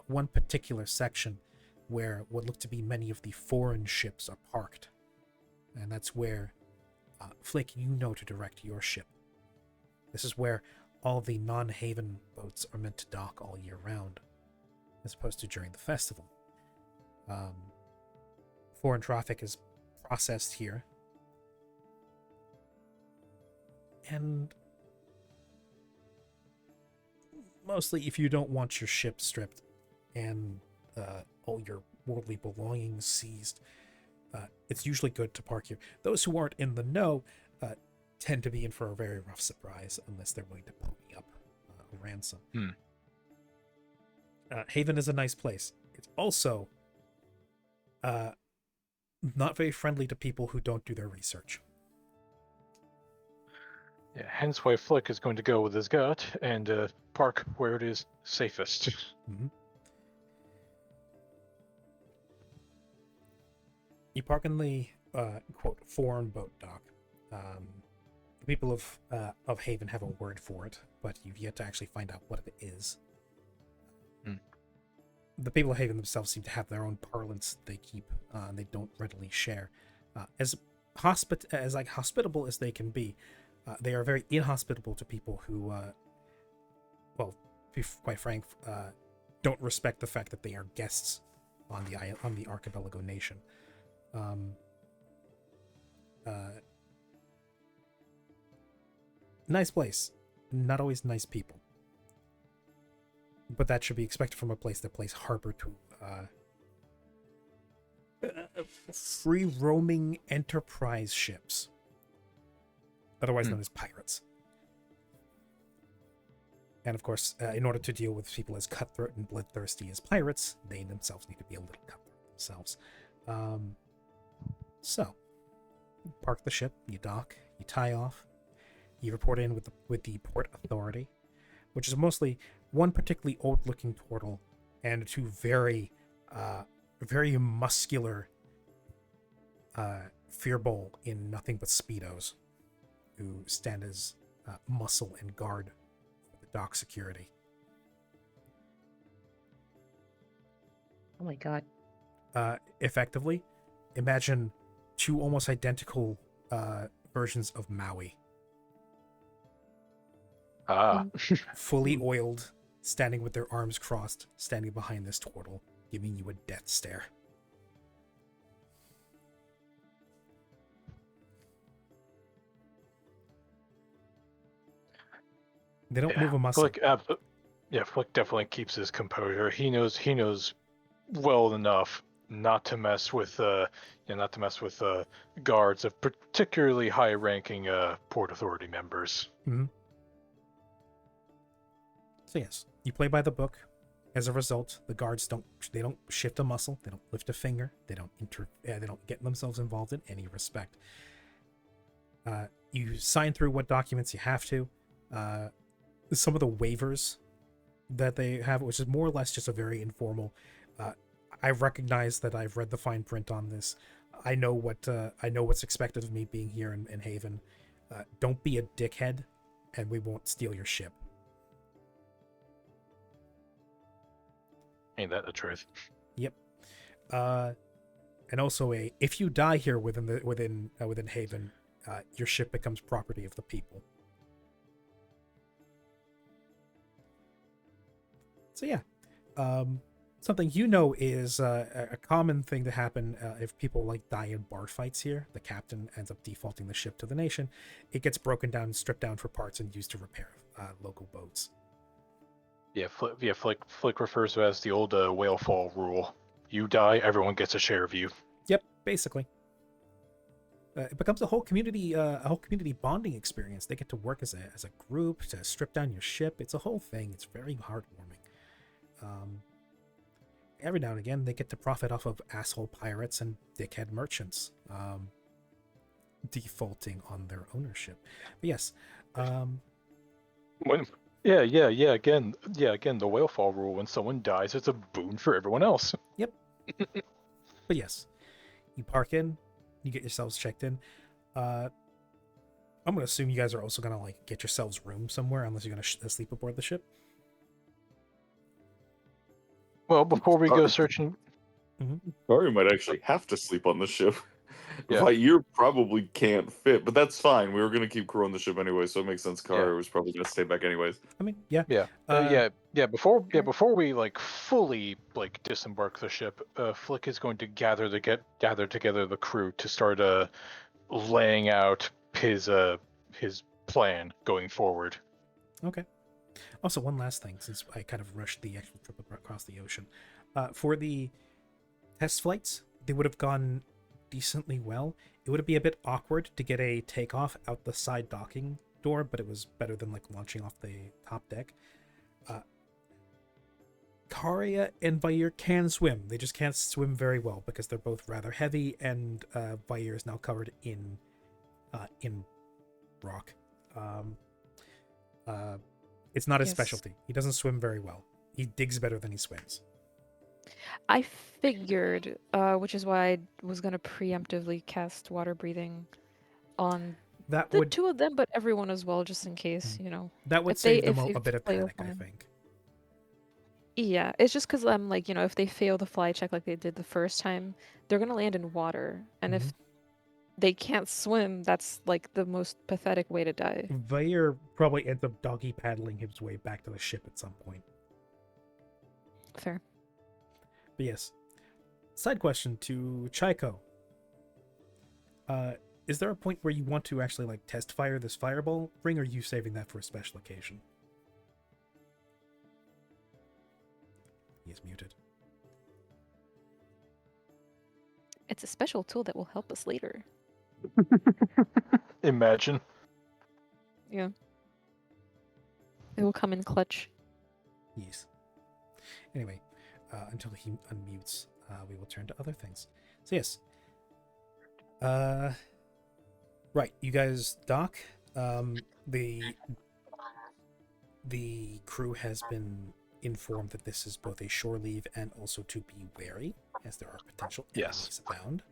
one particular section where what look to be many of the foreign ships are parked, and that's where Flick, you know to direct your ship. This is where all the non-Haven boats are meant to dock all year round, as opposed to during the festival. Foreign traffic is processed here, and mostly if you don't want your ship stripped and all your worldly belongings seized, it's usually good to park here. Those who aren't in the know tend to be in for a very rough surprise unless they're willing to pony up a ransom. Haven is a nice place. It's also not very friendly to people who don't do their research. Yeah, hence why Flick is going to go with his gut and park where it is safest. Mm-hmm. You park in the quote foreign boat dock. The people of Haven have a word for it, but you've yet to actually find out what it is. The people of Haven themselves seem to have their own parlance they keep, and they don't readily share. As hospitable as they can be, they are very inhospitable to people who, well, to be quite frank, don't respect the fact that they are guests on the archipelago nation. Nice place, not always nice people, but that should be expected from a place that plays harbor to free roaming enterprise ships, otherwise known as pirates. And of course, in order to deal with people as cutthroat and bloodthirsty as pirates, they themselves need to be a little cutthroat themselves. So, you park the ship, you dock, you tie off, you report in with the port authority, which is mostly one particularly old-looking turtle and 2 very muscular Fearbowl in nothing but speedos, who stand as muscle and guard for the dock security. Oh my god. Effectively, imagine two almost identical versions of Maui. Fully oiled, standing with their arms crossed, standing behind this turtle, giving you a death stare. They don't move a muscle. Flick definitely keeps his composure. He knows well enough not to mess with guards of particularly high-ranking Port Authority members. Mm-hmm. So yes, you play by the book. As a result, the guards don't shift a muscle, they don't lift a finger, they don't get themselves involved in any respect. You sign through what documents you have to. Some of the waivers that they have, which is more or less just a very informal. I recognize that I've read the fine print on this. I know what's expected of me being here in Haven. Don't be a dickhead, and we won't steal your ship. Ain't that the truth? Yep. And also if you die here within Haven, your ship becomes property of the people. So yeah, something is a common thing to happen if people die in bar fights here. The captain ends up defaulting the ship to the nation. It gets broken down, stripped down for parts, and used to repair local boats. Flick refers to it as the old whale fall rule. You die, everyone gets a share of you. Yep, basically. It becomes a whole community bonding experience. They get to work as a group to strip down your ship. It's a whole thing. It's very heartwarming. Every now and again, they get to profit off of asshole pirates and dickhead merchants defaulting on their ownership. But yes, Again, the whale fall rule. When someone dies, it's a boon for everyone else. Yep. But yes, you park in, you get yourselves checked in. I'm gonna assume you guys are also gonna get yourselves room somewhere, unless you're gonna sleep aboard the ship. Well, before we go searching, Kari might actually have to sleep on the ship. Yeah. Vair probably can't fit, but that's fine. We were going to keep crew on the ship anyway, so it makes sense. Kari was probably going to stay back anyways. I mean, yeah. Before we fully disembark the ship, Flick is going to gather together the crew to start laying out his plan going forward. Okay. Also, one last thing, since I kind of rushed the actual trip across the ocean. For the test flights, they would have gone decently well. It would be a bit awkward to get a takeoff out the side docking door, but it was better than launching off the top deck. Karia and Vair can swim. They just can't swim very well because they're both rather heavy, and Vair is now covered in rock. It's not his specialty. He doesn't swim very well. He digs better than he swims. I figured, which is why I was going to preemptively cast water breathing on two of them, but everyone as well, just in case, That would save them a bit of panic, I think. Yeah, it's just because I'm if they fail the fly check like they did the first time, they're going to land in water. And if they can't swim, that's the most pathetic way to die. Vair probably ends up doggy paddling his way back to the ship at some point. Fair. But yes. Side question to Chaiko. Is there a point where you want to actually test fire this fireball ring, or are you saving that for a special occasion? He is muted. It's a special tool that will help us later. Imagine. Yeah. It will come in clutch. Yes. Anyway, until he unmutes, we will turn to other things. So yes. Right, you guys dock. The crew has been informed that this is both a shore leave and also to be wary, as there are potential enemies abound.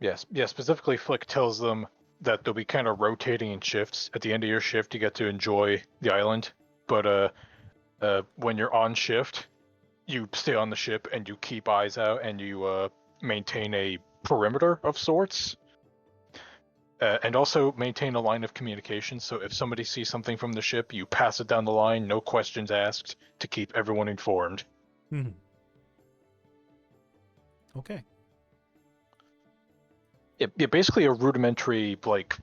Yes. Specifically, Flick tells them that they'll be kind of rotating in shifts. At the end of your shift, you get to enjoy the island, but when you're on shift, you stay on the ship and you keep eyes out and you maintain a perimeter of sorts. And also maintain a line of communication, so if somebody sees something from the ship, you pass it down the line, no questions asked, to keep everyone informed. Hmm. Okay. Yeah, basically a rudimentary, like,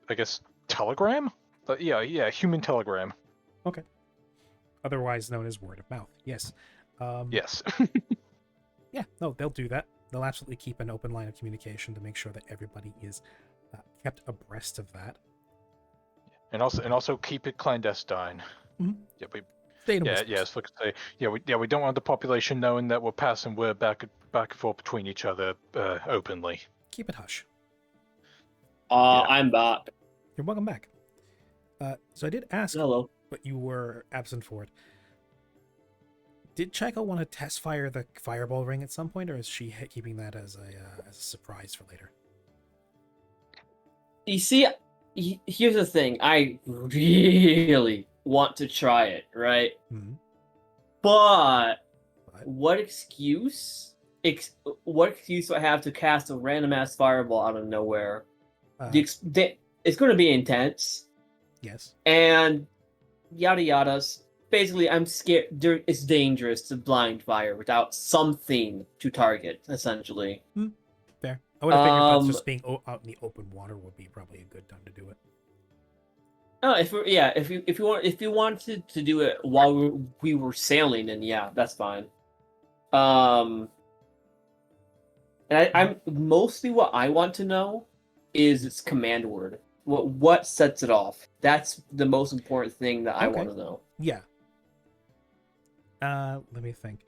I guess, telegram? Yeah, human telegram. Okay. Otherwise known as word of mouth. Yes. Yes. Yeah, no, they'll do that. They'll absolutely keep an open line of communication to make sure that everybody is kept abreast of that. And also keep it clandestine. Mhm. Yeah, Whispers. Like I say, we don't want the population knowing that we're passing word back and forth between each other openly. Keep it hush. I'm back. You're welcome back. So I did ask, Hello. but you were absent for it. Did Chaiko want to test fire the fireball ring at some point, or is she keeping that as a surprise for later? You see, here's the thing. I really want to try it, right? Mm-hmm. But what excuse? What excuse do I have to cast a random ass fireball out of nowhere? It's going to be intense. Yes. And yada yadas. Basically, I'm scared. It's dangerous to blind fire without something to target. Essentially. Fair. I would have figured that just being out in the open water would be probably a good time to do it. Oh, if you wanted to do it while we were sailing, then yeah, that's fine. And I'm mostly what I want to know is its command word. What sets it off? That's the most important thing that I want to know. Yeah. Let me think.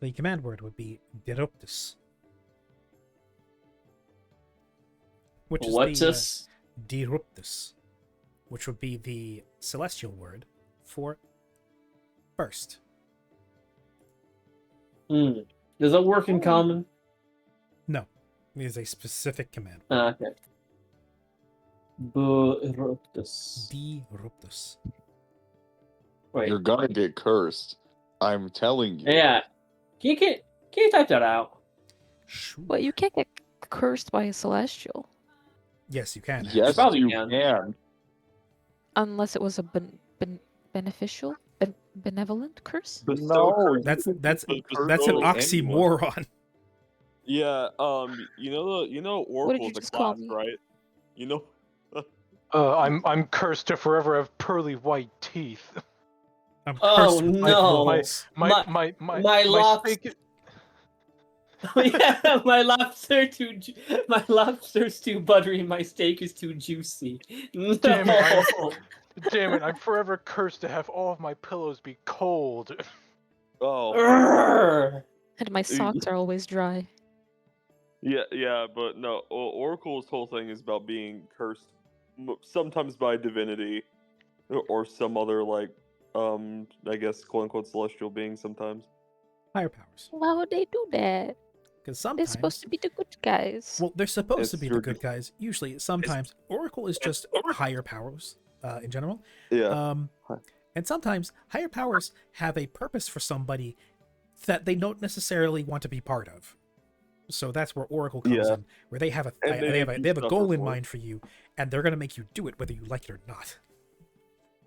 The command word would be Diruptus. Which is What's Diruptus, which would be the celestial word for burst. Does that work in common? No, it is a specific command. Okay. Diruptus. Diruptus. Wait. You're gonna get cursed. I'm telling you. Yeah. Can you type that out? Sure. Well, you can't get cursed by a celestial. Yes, you can. Yes, probably you can. can. Unless it was a beneficial, benevolent curse. No, That's an Anyone. oxymoron. Yeah, you know What did Oracle you is a just call class, me? right? You know I'm cursed to forever have pearly white teeth. I'm Oh, cursed with no. balls. My lobster. Yeah, my lobster's too buttery. My steak is too juicy. No. Damn it, I'm forever cursed to have all of my pillows be cold. Oh. Urgh. And my socks are always dry. Yeah, but no. Oracle's whole thing is about being cursed, sometimes by divinity, or some other I guess quote unquote celestial being. Sometimes. Higher powers. Why would they do that? Because They're sometimes. supposed to be the good guys. Well, they're supposed to It's be the good guys. Usually, sometimes Oracle is just higher powers in general. Yeah. And sometimes higher powers have a purpose for somebody that they don't necessarily want to be part of. So that's where Oracle comes in, where they have they have a goal in mind for you, and they're going to make you do it whether you like it or not.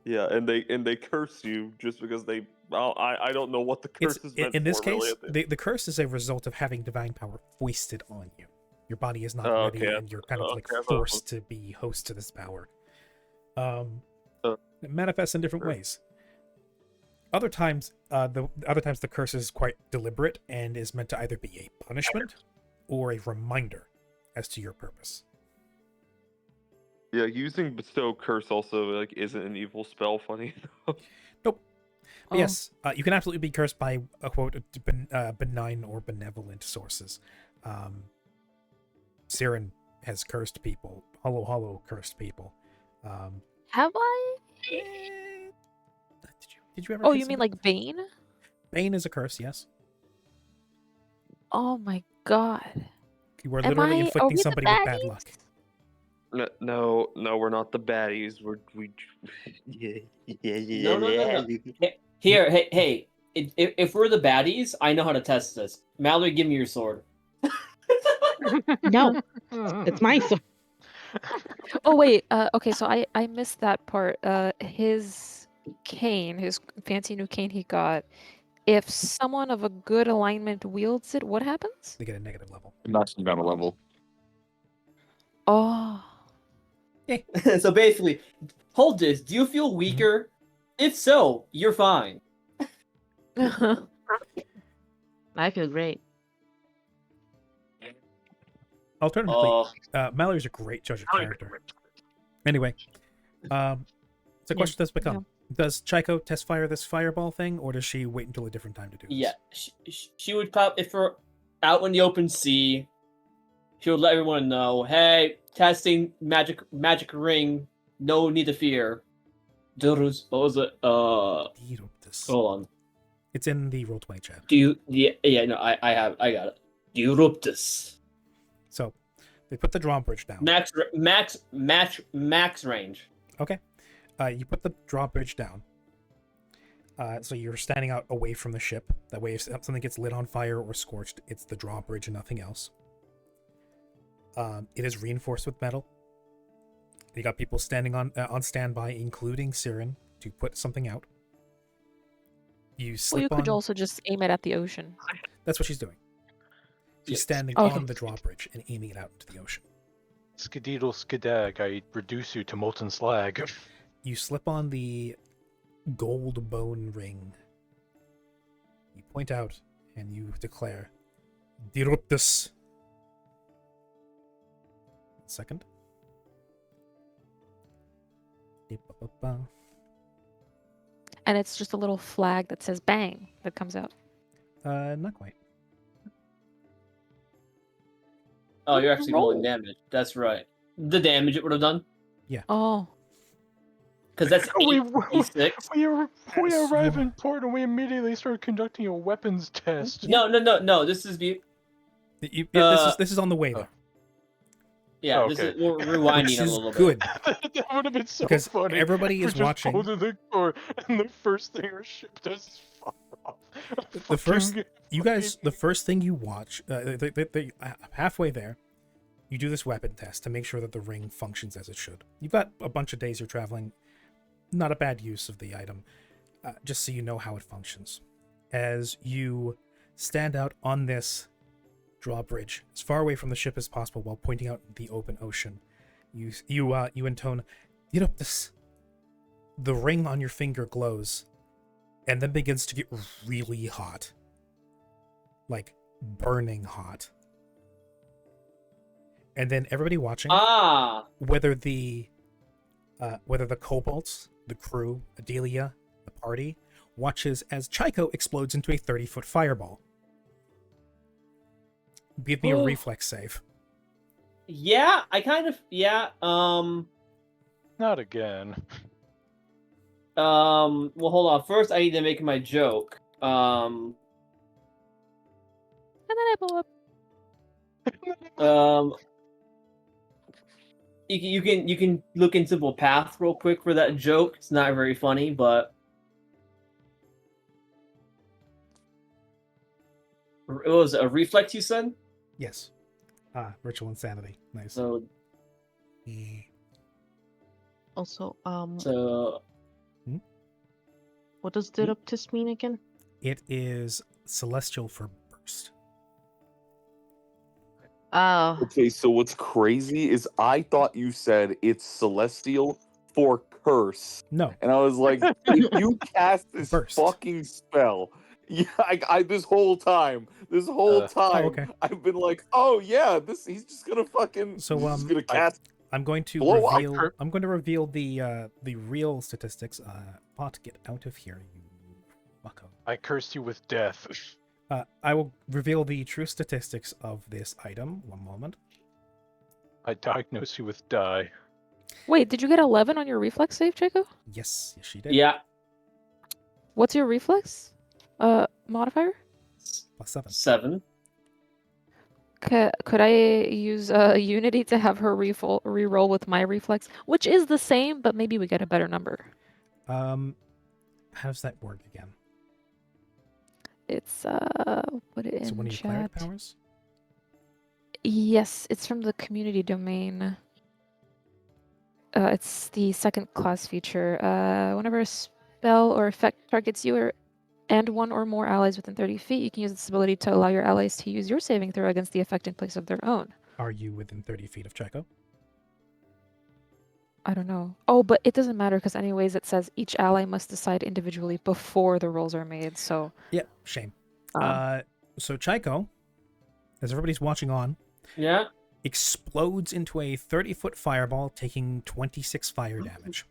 Yeah, and they curse you just because they. Well, I don't know what the curse is meant in this for, case, really, the curse is a result of having divine power foisted on you. Your body is not ready, and you're kind of forced to be host to this power. It manifests in different ways. Other times, the curse is quite deliberate and is meant to either be a punishment or a reminder as to your purpose. Yeah, using bestow curse also isn't an evil spell. Funny enough. Nope. But yes, you can absolutely be cursed by a quote benign or benevolent sources. Siren has cursed people. Hollow cursed people. Have I? Did you ever? Oh, hit you mean somebody? like Bane? Bane is a curse, yes. Oh my god. You are Am literally I? Are inflicting we the somebody with bad baddies? luck. No, we're not the baddies. We. No. Here, hey. If we're the baddies, I know how to test this. Mallory, give me your sword. No, it's my sword. Oh wait. Okay. So I missed that part. His cane, his fancy new cane he got. If someone of a good alignment wields it, what happens? They get a negative level. Knocks them down a level. Oh. So basically, hold this. Do you feel weaker? If so, you're fine. I feel great. Alternatively, Mallory's a great judge of character. Anyway, so the question does become: does Chico test fire this fireball thing, or does she wait until a different time to do this? Yeah, she would pop if we're out in the open sea. She would let everyone know, hey, testing magic ring, no need to fear. What was it? Hold on. It's in the Roll20 chat. No, I got it. Euruptus. So they put the drawbridge down. Max range. Okay. You put the drawbridge down. So you're standing out away from the ship. That way, if something gets lit on fire or scorched, it's the drawbridge and nothing else. It is reinforced with metal. You got people standing on standby, including Siren, to put something out. You slip Well, you could on. also just aim it at the ocean. That's what she's doing. She's standing Okay. on the drawbridge and aiming it out into the ocean. Skedaddle skedag, I reduce you to molten slag. You slip on the gold bone ring. You point out and you declare, Diruptus. Second. And it's just a little flag that says bang that comes out. Not quite. Oh, you're actually rolling damage. That's right. The damage it would have done. Oh. Because that's We 8d6. we arrive in port and we immediately start conducting a weapons test. No. This is This is on the way there. Yeah, Oh, this okay. is we're rewinding Which a is little good. That would have been so Because funny. everybody We is just watching. pulled to the door, and the first thing our ship does is fire off. The first, Fucking- you guys, the first thing you watch, halfway there, you do this weapon test to make sure that the ring functions as it should. You've got a bunch of days you're traveling, not a bad use of the item, just so you know how it functions. As you stand out on this drawbridge, as far away from the ship as possible, while pointing out the open ocean, you intone, "Diruptus." The ring on your finger glows, and then begins to get really hot. Like, burning hot. And then everybody watching, whether the kobolds, the crew, Adelia, the party, watches as Chico explodes into a 30-foot fireball. Give me a reflex save. Yeah, I kind of Not again. well, hold on. First, I need to make my joke. And then I blow up. You can look in Simple Path real quick for that joke. It's not very funny, but it was a reflex. You said. Yes. Virtual insanity. Nice. So. Also, So. what does Diruptus mean again? It is celestial for burst. Oh. Okay, so what's crazy is I thought you said it's celestial for curse. No. And I was like, if you cast this Burst. fucking spell, yeah, I this whole time, okay. I've been like, oh yeah, he's just gonna fucking, So he's gonna cast. I'm going to blow up. reveal. I'm going to reveal the real statistics. Pot, get out of here, you bucko. I curse you with death. I will reveal the true statistics of this item. One moment. I diagnose you with die. Wait, did you get 11 on your reflex save, Jacob? Yes, she did. Yeah. What's your reflex? Modifier? +7. 7. Could I use Unity to have her re-roll with my reflex, which is the same, but maybe we get a better number. How does that work again? It's put it So in one of your cleric chat. powers? Yes, it's from the community domain. It's the second class feature. Whenever a spell or effect targets you and one or more allies within 30 feet, you can use this ability to allow your allies to use your saving throw against the effect in place of their own. Are you within 30 feet of Checo? I don't know. Oh, but it doesn't matter because anyways, it says each ally must decide individually before the rolls are made. So Yeah, shame. So Chaiko, as everybody's watching on, Yeah. explodes into a 30-foot fireball, taking 26 fire damage.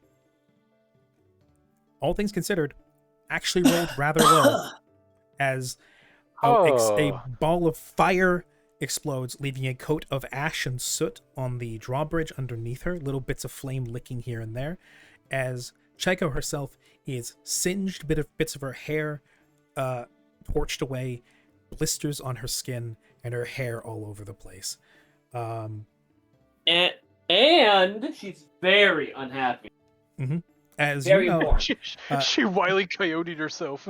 All things considered, actually rolled rather well, as a ball of fire explodes, leaving a coat of ash and soot on the drawbridge underneath her, little bits of flame licking here and there, as Chaiko herself is singed, bits of her hair torched away, blisters on her skin, and her hair all over the place. And she's very unhappy. As Very you know, important. She Wile E. Coyote'd herself.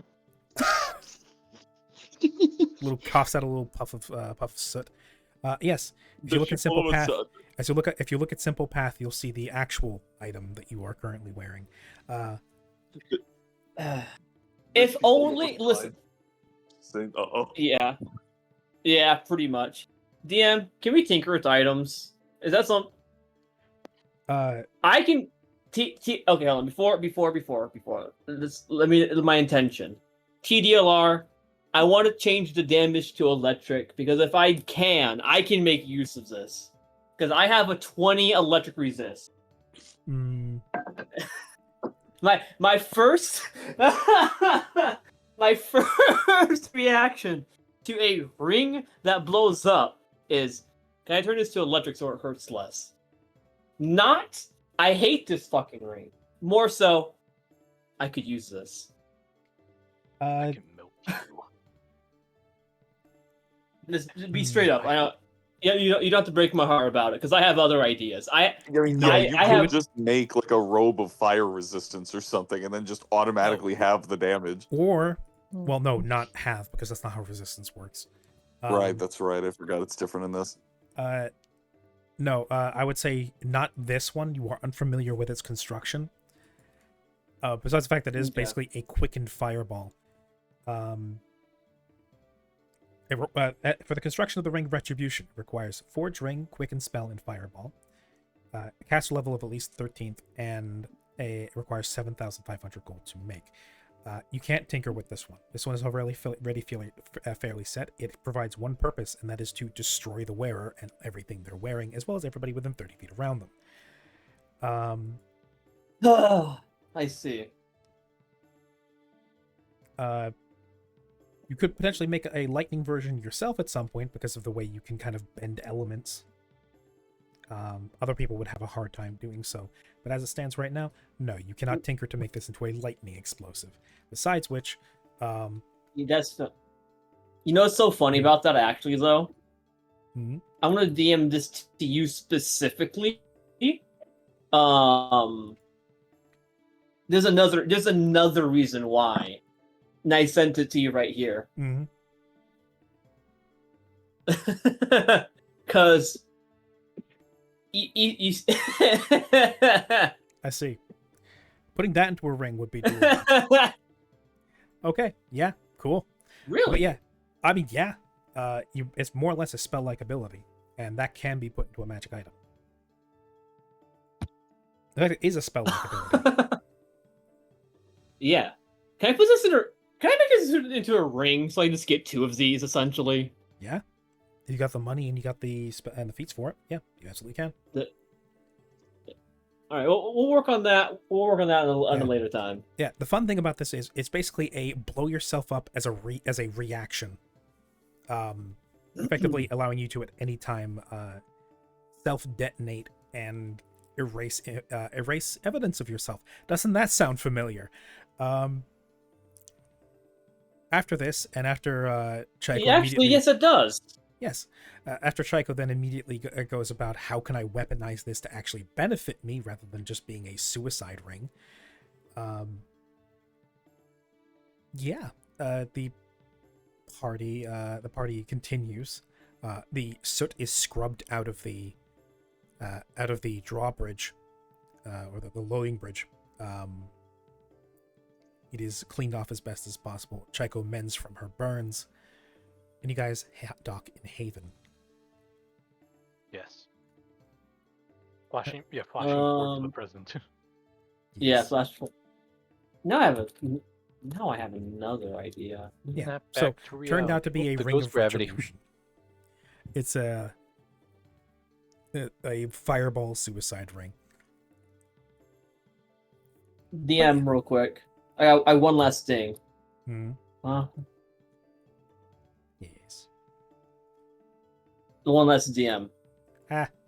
little coughs out a little puff of soot. Yes, if you look at Simple Path, if you look at Simple Path, you'll see the actual item that you are currently wearing. If only listen. Saying, uh-oh. Yeah, pretty much. DM, can we tinker with items? Is that some? I can. Okay, hold on. Before. My intention. TDLR. I want to change the damage to electric because if I can make use of this because I have a 20 electric resist. My first reaction to a ring that blows up is, can I turn this to electric so it hurts less? Not, I hate this fucking ring. More so, I could use this. I can milk you. Just be straight up. I don't. Yeah, you don't have to break my heart about it because I have other ideas. I could just make like a robe of fire resistance or something, and then just automatically have the damage. Or, well, no, not have, because that's not how resistance works. Right, that's right. I forgot it's different in this. No, I would say not this one. You are unfamiliar with its construction. Besides the fact that it is basically a quickened fireball. For the construction of the ring Retribution, it requires Forge Ring, Quicken Spell, and Fireball. Caster level of at least 13th, and it requires 7,500 gold to make. You can't tinker with this one. This one is already fairly set. It provides one purpose, and that is to destroy the wearer and everything they're wearing, as well as everybody within 30 feet around them. I see. You could potentially make a lightning version yourself at some point because of the way you can kind of bend elements. Other people would have a hard time doing so. But as it stands right now, no, you cannot tinker to make this into a lightning explosive. Besides which... That's the... You know what's so funny about that, actually, though? Mm-hmm. I'm going to DM this to you specifically. There's another reason why. And I sent it to you right here. Mm-hmm. Because... I see. Putting that into a ring would be doable. Okay, yeah, cool. Really? But yeah, I mean, yeah. It's more or less a spell-like ability, and that can be put into a magic item. In fact, it is a spell-like ability. Yeah. Can I put this in a... Can I make this into a ring so I can just get two of these, essentially? Yeah. If you got the money and you got the and the feats for it, yeah, you absolutely can. All right, we'll work on that. We'll work on that on a later time. Yeah, the fun thing about this is it's basically a blow yourself up as a reaction, effectively allowing you to at any time self detonate and erase evidence of yourself. Doesn't that sound familiar? After this, and after Chaiko Actually, yes, it does. Yes. After Chaiko then immediately goes about how can I weaponize this to actually benefit me rather than just being a suicide ring. The party continues. The soot is scrubbed out of the drawbridge, or the loading bridge. It is cleaned off as best as possible. Chaiko mends from her burns, and you guys dock in Haven. Yes. Flashing forward to the present. Yeah, flash forward. Now I have another idea. Yeah. So turned out to be a ring of retribution. It's a fireball suicide ring. DM real quick. I one last thing. Yes. The one last DM.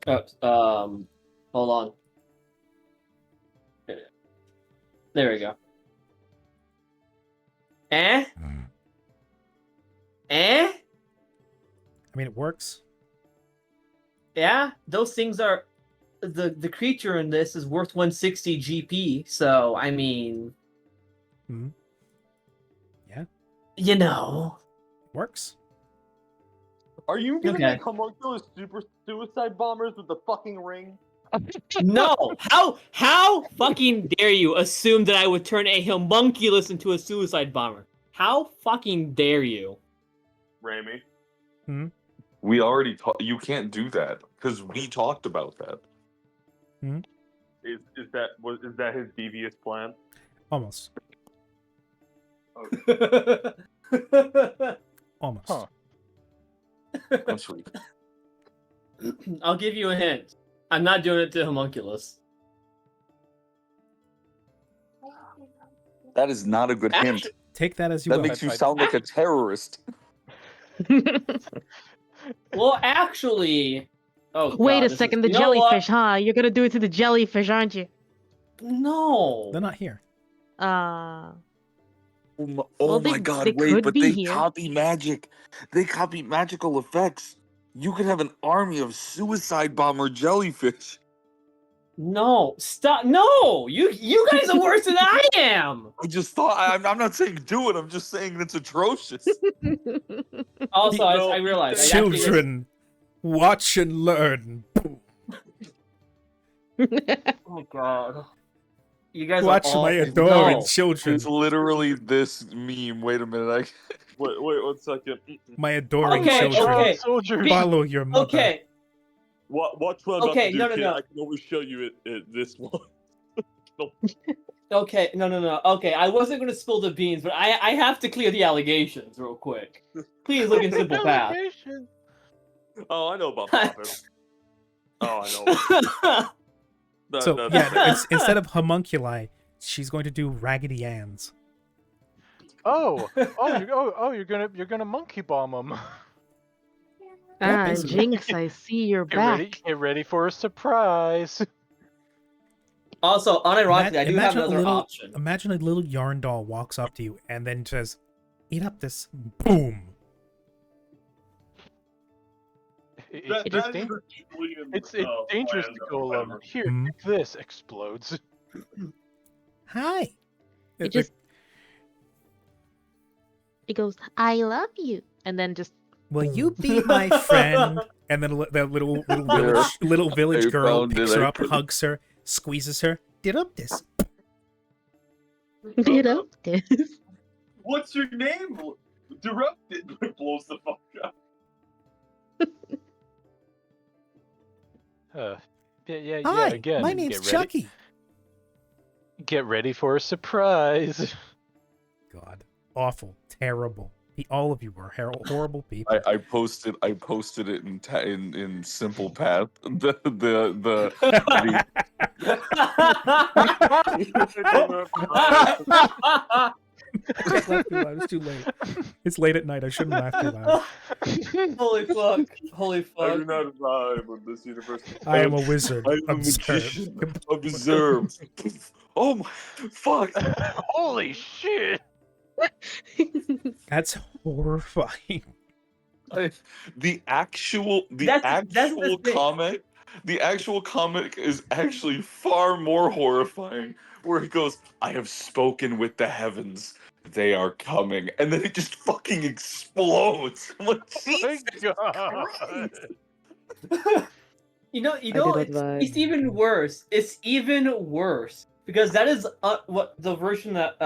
Hold on. There we go. I mean, it works. Yeah, those things are. The creature in this is worth 160 GP, so I mean. Yeah. You know. Works. Are you gonna make homunculus super suicide bombers with the fucking ring? No! How fucking dare you assume that I would turn a homunculus into a suicide bomber? How fucking dare you? Rami. We already you can't do that because we talked about that. Is that his devious plan? Almost. Almost. Huh. That's sweet. I'll give you a hint. I'm not doing it to homunculus. That is not a good hint. Take that as you will. will. That makes you sound like a terrorist. Well, actually... Oh, Wait God, a second, the jellyfish, huh? You're gonna do it to the jellyfish, aren't you? No. They're not here. Oh Well, my they god, could wait, but be they here. copy magic. They copy magical effects. You could have an army of suicide bomber jellyfish. No, stop! No, you guys are worse than I am. I just thought I'm not saying do it. I'm just saying it's atrocious. Also, I realized Children, watch and learn. Oh God! You guys watch are all... my adoring No. children. It's literally this meme. Wait a minute. Wait 1 second. My adoring Okay, children. okay. Soldiers. Follow your mother. Okay. Watch what I'm about to do, No, kid. no. I can always show you it this one. Okay, no. Okay, I wasn't going to spill the beans, but I have to clear the allegations real quick. Please look in Simple Path. Oh, I know about that. Oh, I know. So yeah, instead of homunculi, she's going to do Raggedy Ann's. You're gonna monkey bomb them. Jinx, I see you're back. Get ready for a surprise. Also, unironically, I do have another option. Imagine a little yarn doll walks up to you and then says, "Eat up this." Boom. It's dangerous to go here. This explodes. Hi. It goes, I love you, and then just. Will you be my friend? And then that little village girl picks her up, hugs her, squeezes her. Did up this. Did up this. What's your name? Disrupted. Blows the fuck up. Hi, again. my name's Chucky. Get ready for a surprise. God, awful, terrible. All of you were horrible people. I posted it in Simple Path. The I can't laugh too loud. It's too late. It's late at night. I shouldn't laugh too loud. Holy fuck! Holy I fuck! do not vibe with this universe. I am a wizard. I am a Observe. magician. Observe. Oh my fuck. Holy shit! That's horrifying. The actual That's the thing. comic, the actual comic is actually far more horrifying. Where it goes, "I have spoken with the heavens; they are coming," and then it just fucking explodes. I'm like, Jesus Christ. You know, I do not it's vibe. even worse. It's even worse because that is what the version that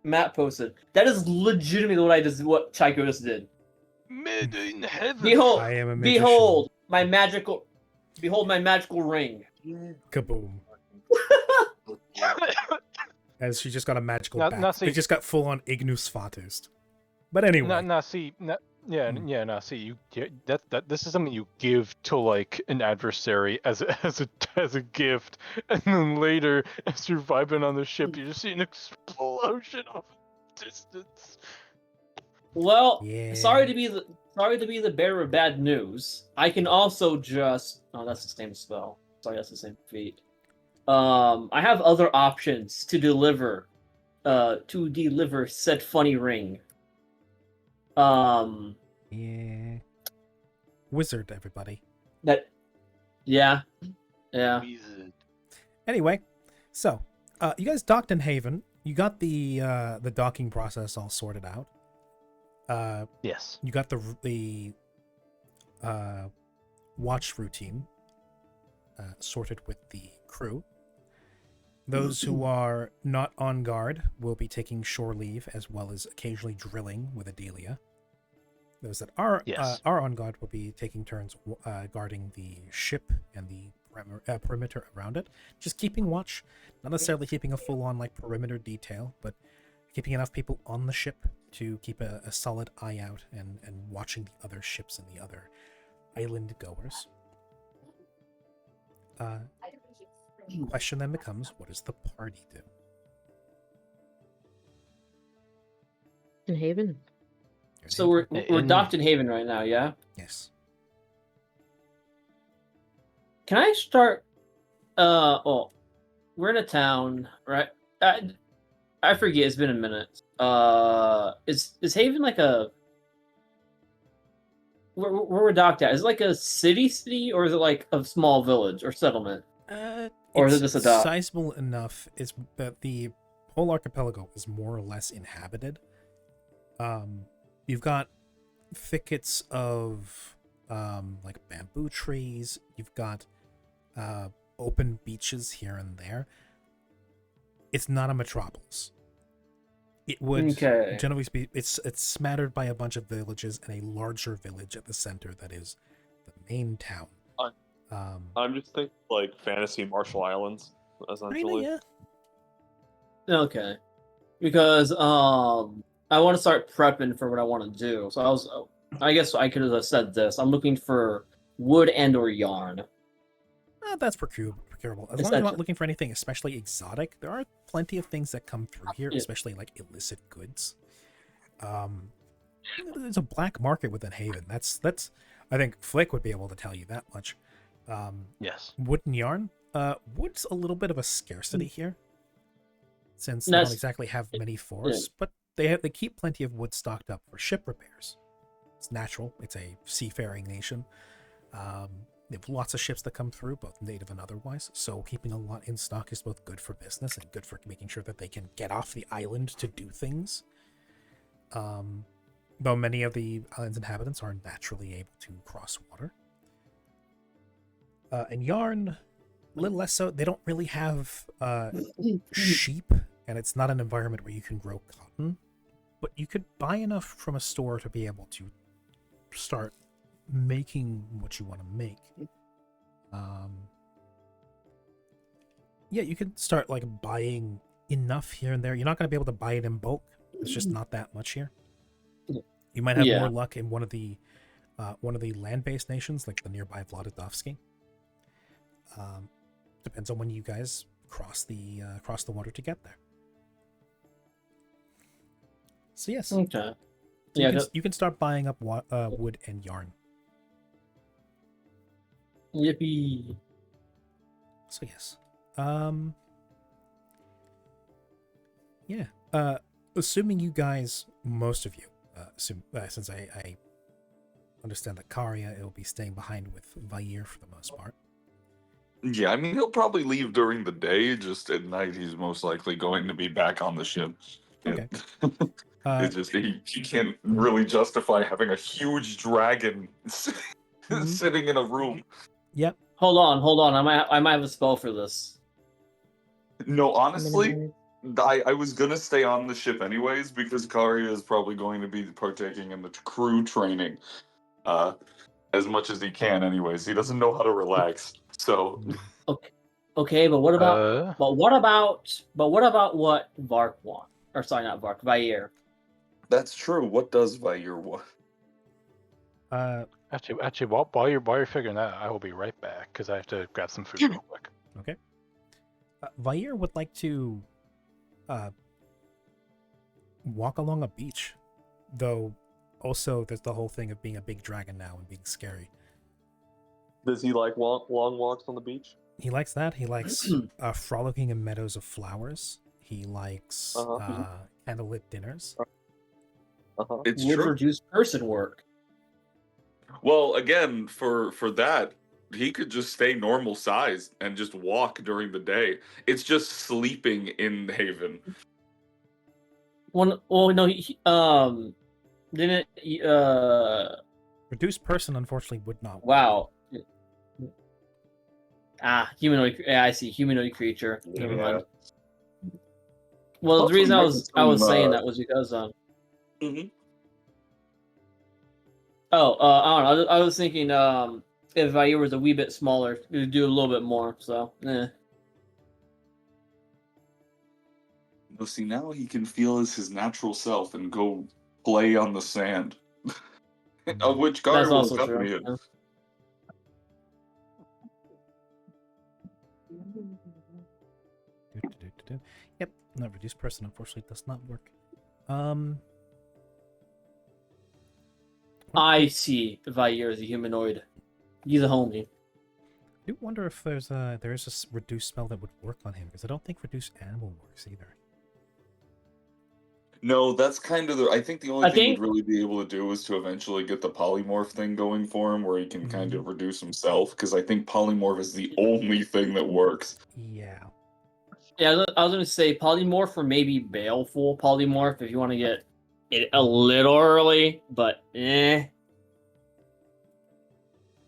Matt posted. That is legitimately what Chaiko just did. Mid in heaven. Behold, I am a magician. behold my magical ring. Kaboom. As she just got a magical Now- bat. now see- It just got full on Ignus Fatus. But anyway. See, you this is something you give to like an adversary as a gift, and then later, as you're vibing on the ship, you just see an explosion of distance. Well, Yeah. sorry to be the bearer of bad news. I can also just that's the same spell. Sorry, that's the same feat. I have other options to deliver said funny ring. Yeah. Wizard, everybody. Yeah. Anyway, so you guys docked in Haven. You got the docking process all sorted out. Yes. You got the watch routine sorted with the crew. Those who are not on guard will be taking shore leave, as well as occasionally drilling with Adelia. Those that are on guard will be taking turns guarding the ship and the perimeter around it. Just keeping watch, not necessarily keeping a full-on like perimeter detail, but keeping enough people on the ship to keep a solid eye out and watching the other ships and the other island goers. Question then becomes, what does the party do? In Haven. So we're docked in Haven right now, yeah? Yes. Can I start well, we're in a town, right? I forget, it's been a minute. Is Haven like a where we're docked at? Is it like a city, or is it like a small village or settlement? Or is it just a dock? Sizable enough is that the whole archipelago is more or less inhabited. You've got thickets of like bamboo trees. You've got open beaches here and there. It's not a metropolis. It would generally be it's smattered by a bunch of villages and a larger village at the center that is the main town. I'm just thinking like fantasy Marshall Islands, essentially. Kinda, yeah. Okay. Because I want to start prepping for what I want to do. So I guess I could have said this. I'm looking for wood and or yarn. That's procurable. As long as you're not looking for anything especially exotic, there are plenty of things that come through here, especially like illicit goods. There's a black market within Haven. That's I think Flick would be able to tell you that much. Yes. Wood and yarn. Wood's a little bit of a scarcity here, since they don't exactly have many forests, but they keep plenty of wood stocked up for ship repairs. It's natural. It's a seafaring nation. They have lots of ships that come through, both native and otherwise, so keeping a lot in stock is both good for business and good for making sure that they can get off the island to do things. Though many of the island's inhabitants are naturally able to cross water. And yarn, a little less so. They don't really have sheep, and it's not an environment where you can grow cotton, but you could buy enough from a store to be able to start making what you want to make. Yeah, you could start like buying enough here and there. You're not going to be able to buy it in bulk. It's just not that much here. You might have more luck in one of the land-based nations, like the nearby Vladidovsky. Depends on when you guys cross the water to get there. So yes, Okay. so Yeah. you can start buying up wood and yarn. Yippee. So yes, yeah. Assuming you guys, most of you, since I understand that Karya will be staying behind with Vair for the most part. Yeah, I mean, he'll probably leave during the day. Just at night, he's most likely going to be back on the ship. Okay. It's just he can't really justify having a huge dragon sitting in a room. Yep. Hold on. I might have a spell for this. No, honestly, I was gonna stay on the ship anyways because Karya is probably going to be partaking in the crew training, as much as he can. Anyways, he doesn't know how to relax. So Okay, but what about what Vark want? Or sorry, not Vark, Vair. that's true. What does Vair want? Actually, while you're figuring that out, I will be right back because I have to grab some food real quick. Okay. Vair would like to walk along a beach, though also there's the whole thing of being a big dragon now and being scary. Does he like long walks on the beach? He likes that. He likes frolicking in meadows of flowers. He likes candlelit dinners. It's Would true. reduce person work. Well, again, for that, he could just stay normal size and just walk during the day. It's just sleeping in Haven. Well, no, didn't Reduced person, unfortunately, would not. Wow. Humanoid. Yeah, I see. Humanoid creature. Never mind. Well, the reason I was saying that was because Oh, I don't know. I was thinking if Vair was a wee bit smaller, it would do a little bit more. So, Well, see, now he can feel as his natural self and go play on the sand, of which Karya That's will also accompany true. him. Yeah. Yep, no, reduced person unfortunately does not work. I see Vair as a humanoid. He's a homie. I do wonder if there is a reduced spell that would work on him, because I don't think reduced animal works either. No, that's kind of I think the only thing he'd really be able to do is to eventually get the polymorph thing going for him, where he can kind of reduce himself, because I think polymorph is the only thing that works. Yeah. Yeah, I was gonna say polymorph or maybe baleful polymorph if you want to get it a little early, but Let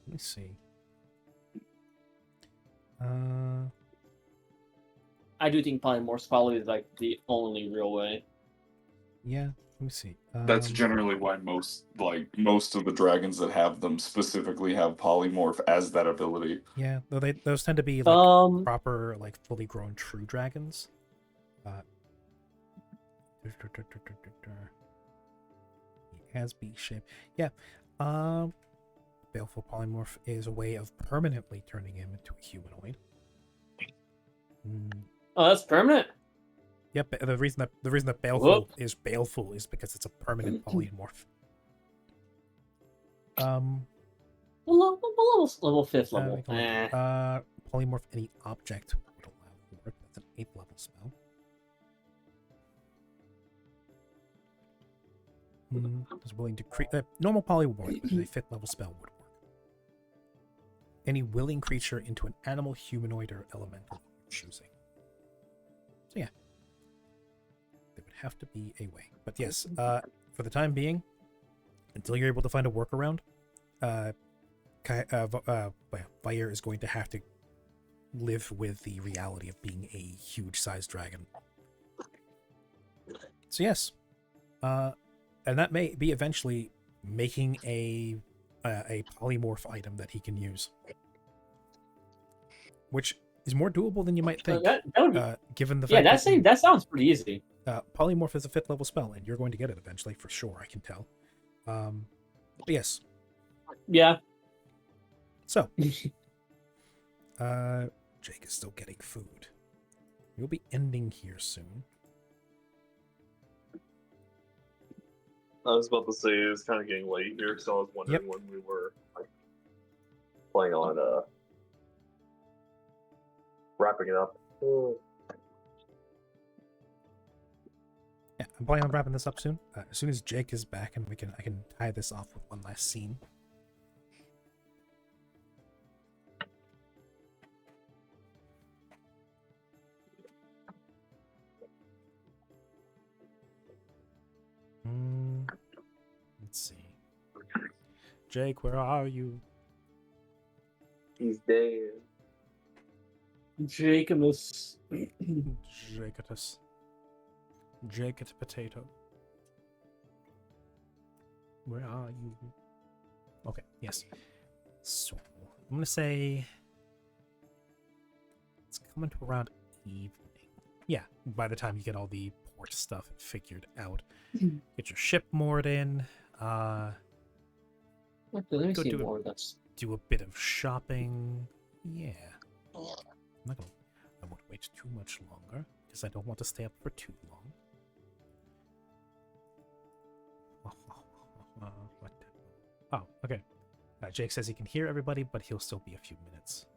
me see. I do think polymorph's probably like the only real way. Yeah, let me see. That's generally why most of the dragons that have them specifically have polymorph as that ability. Yeah, though those tend to be like proper, like fully grown true dragons. He has beak shape. Yeah. Baleful polymorph is a way of permanently turning him into a humanoid. Oh, that's permanent. Yep. The reason that baleful is baleful is because it's a permanent polymorph. Level 5th level. Polymorph any object would allow for it. That's an 8th level spell. Is willing to create normal polymorph, which is a 5th level spell, would work. Any willing creature into an animal, humanoid, or elemental of your choosing. So yeah, there would have to be a way. But yes, for the time being, until you're able to find a workaround, Vair is going to have to live with the reality of being a huge-sized dragon. So yes, and that may be eventually making a polymorph item that he can use, which is more doable than you might think. That would be, given the fact that sounds pretty easy. Polymorph is a 5th level spell, and you're going to get it eventually for sure. I can tell. But yes. Yeah. So, Jake is still getting food. We'll be ending here soon. I was about to say it's kind of getting late here, so I was wondering when we were like playing on wrapping it up. Yeah, I'm planning on wrapping this up soon. As soon as Jake is back, and I can tie this off with one last scene. Let's see. Jake, where are you? He's dead. Jacobus. Jaketus. Jaket Potato. Where are you? Okay, yes. So, I'm gonna say it's coming to around evening. Yeah, by the time you get all the port stuff figured out. Get your ship moored in. Let me Go see do more of this. Do a bit of shopping. Yeah. I'm not gonna. I won't wait too much longer because I don't want to stay up for too long. What? Oh, okay. Jake says he can hear everybody, but he'll still be a few minutes.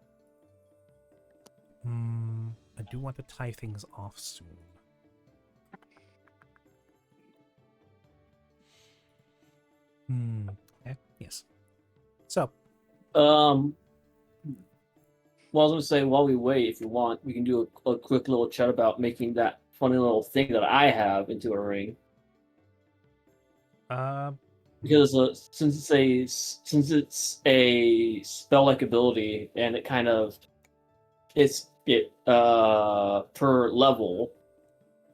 I do want to tie things off soon. Okay, yes. So. Well, I was gonna say while we wait, if you want, we can do a quick little chat about making that funny little thing that I have into a ring. Because since it's a spell-like ability and it kind of per level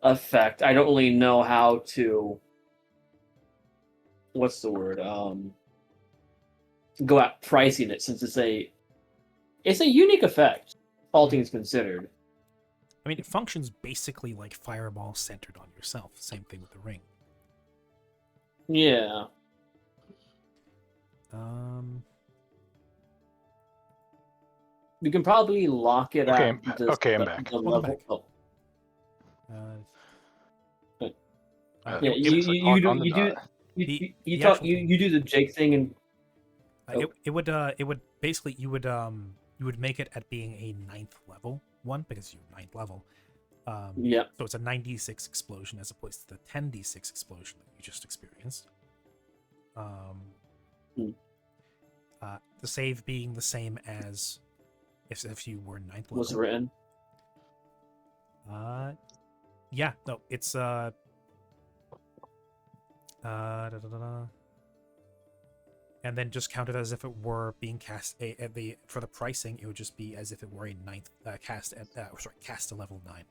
effect, I don't really know how to what's the word go out pricing it, since it's a unique effect, all things considered. I mean, it functions basically like Fireball centered on yourself. Same thing with the ring. Yeah. We can probably lock it Okay, at I'm back. the level. Oh. Yeah, you do the Jake thing, and it would basically you would make it at being a 9th level one because you're 9th level. Yeah. So it's a 96 explosion as opposed to the 10d6 explosion that you just experienced. The save being the same as if you were 9th level. What's written? Yeah, no, it's and then just count it as if it were being cast for the pricing. It would just be as if it were a 9th cast to level 9.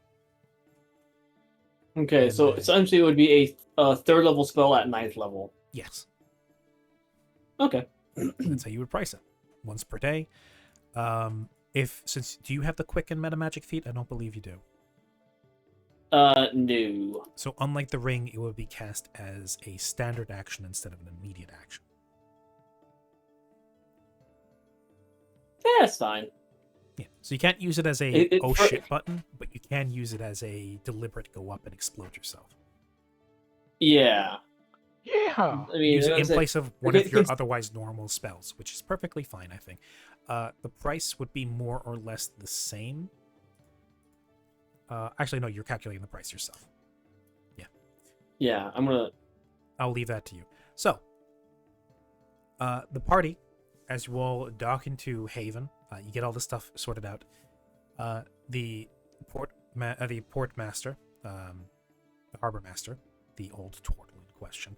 Okay, and so essentially it would be a 3rd level spell at 9th level. Yes. Okay. That's how you would price it. Once per day. Do you have the Quicken meta magic feat? I don't believe you do. No. So unlike the ring, it would be cast as a standard action instead of an immediate action. Yeah, that's fine. Yeah. So you can't use it as a shit button, but you can use it as a deliberate go up and explode yourself. Yeah. Yeah. I mean, use it in place of one of your otherwise normal spells, which is perfectly fine, I think. The price would be more or less the same. Actually, no, you're calculating the price yourself. Yeah. Yeah, I'll leave that to you. So, the party, as you all dock into Haven, you get all this stuff sorted out. The port master, the harbor master, the old turtle in question.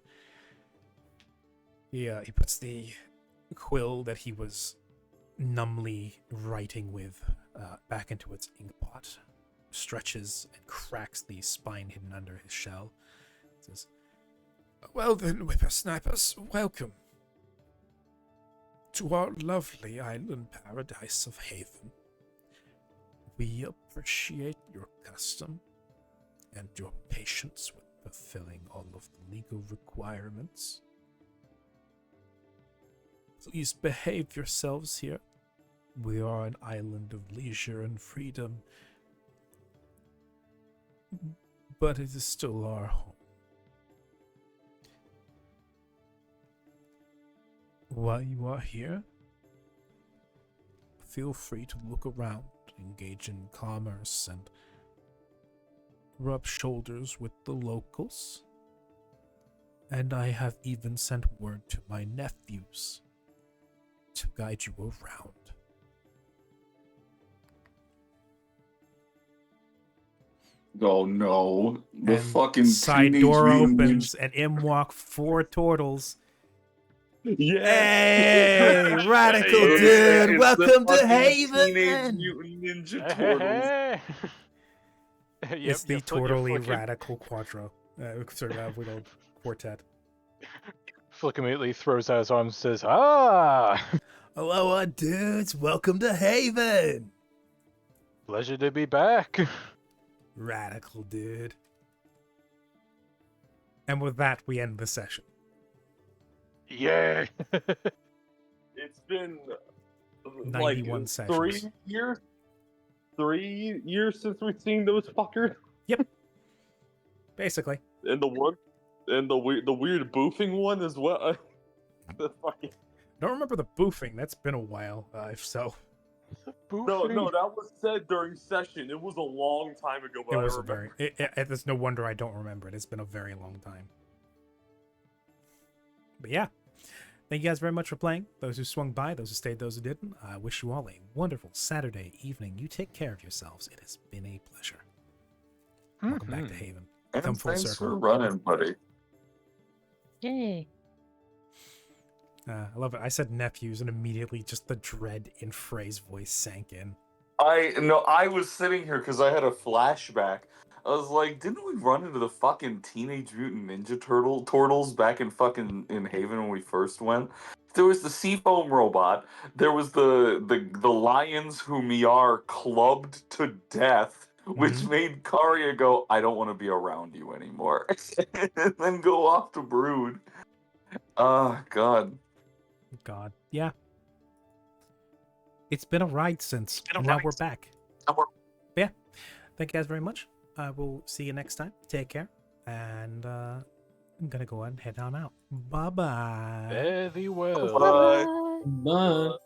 He puts the quill that he was numbly writing with back into its inkpot, stretches and cracks the spine hidden under his shell. Says, "Well then, whippersnappers, welcome to our lovely island paradise of Haven. We appreciate your custom and your patience with fulfilling all of the legal requirements. Please behave yourselves here. We are an island of leisure and freedom, but it is still our home. While you are here, feel free to look around, engage in commerce, and rub shoulders with the locals. And I have even sent word to my nephews to guide you around. Oh no. The And fucking side Teenage door Mutant opens, and in walk 4 turtles. Yeah. Hey, radical Hey, dude! it's Welcome the to fucking Teenage Haven. Mutant Ninja Hey, Turtles. hey, hey. It's the totally flick, radical quadro. With old quartet. Flick immediately throws out his arms and says, "Ah, Hello, dudes. Welcome to Haven. pleasure to be back." Radical dude. And with that, we end the session. Yeah. It's been 91 like sessions. 3 years. 3 years since we've seen those fuckers. Basically. And the weird boofing one as well. The fucking Don't remember the boofing. That's been a while. If so, no, that was said during session. It was a long time ago, but it I was a remember. very. There's no wonder I don't remember it. It's been a very long time. But yeah, thank you guys very much for playing. Those who swung by, those who stayed, those who didn't. I wish you all a wonderful Saturday evening. You take care of yourselves. It has been a pleasure. Welcome back to Haven. And Come full thanks circle. for running, buddy. Yay. I love it. I said nephews, and immediately just the dread in Frey's voice sank in. I was sitting here because I had a flashback. I was like, didn't we run into the fucking Teenage Mutant Ninja Turtles back in fucking in Haven when we first went? There was the Seafoam robot. There was the lions who Miar clubbed to death, which made Karya go, I don't want to be around you anymore. And then go off to Brood. God. God. Yeah. It's been a ride since, and now we're back. But yeah. Thank you guys very much. I will see you next time. Take care. And I'm going to go ahead and head on out. Bye-bye. Very well. Bye. Bye.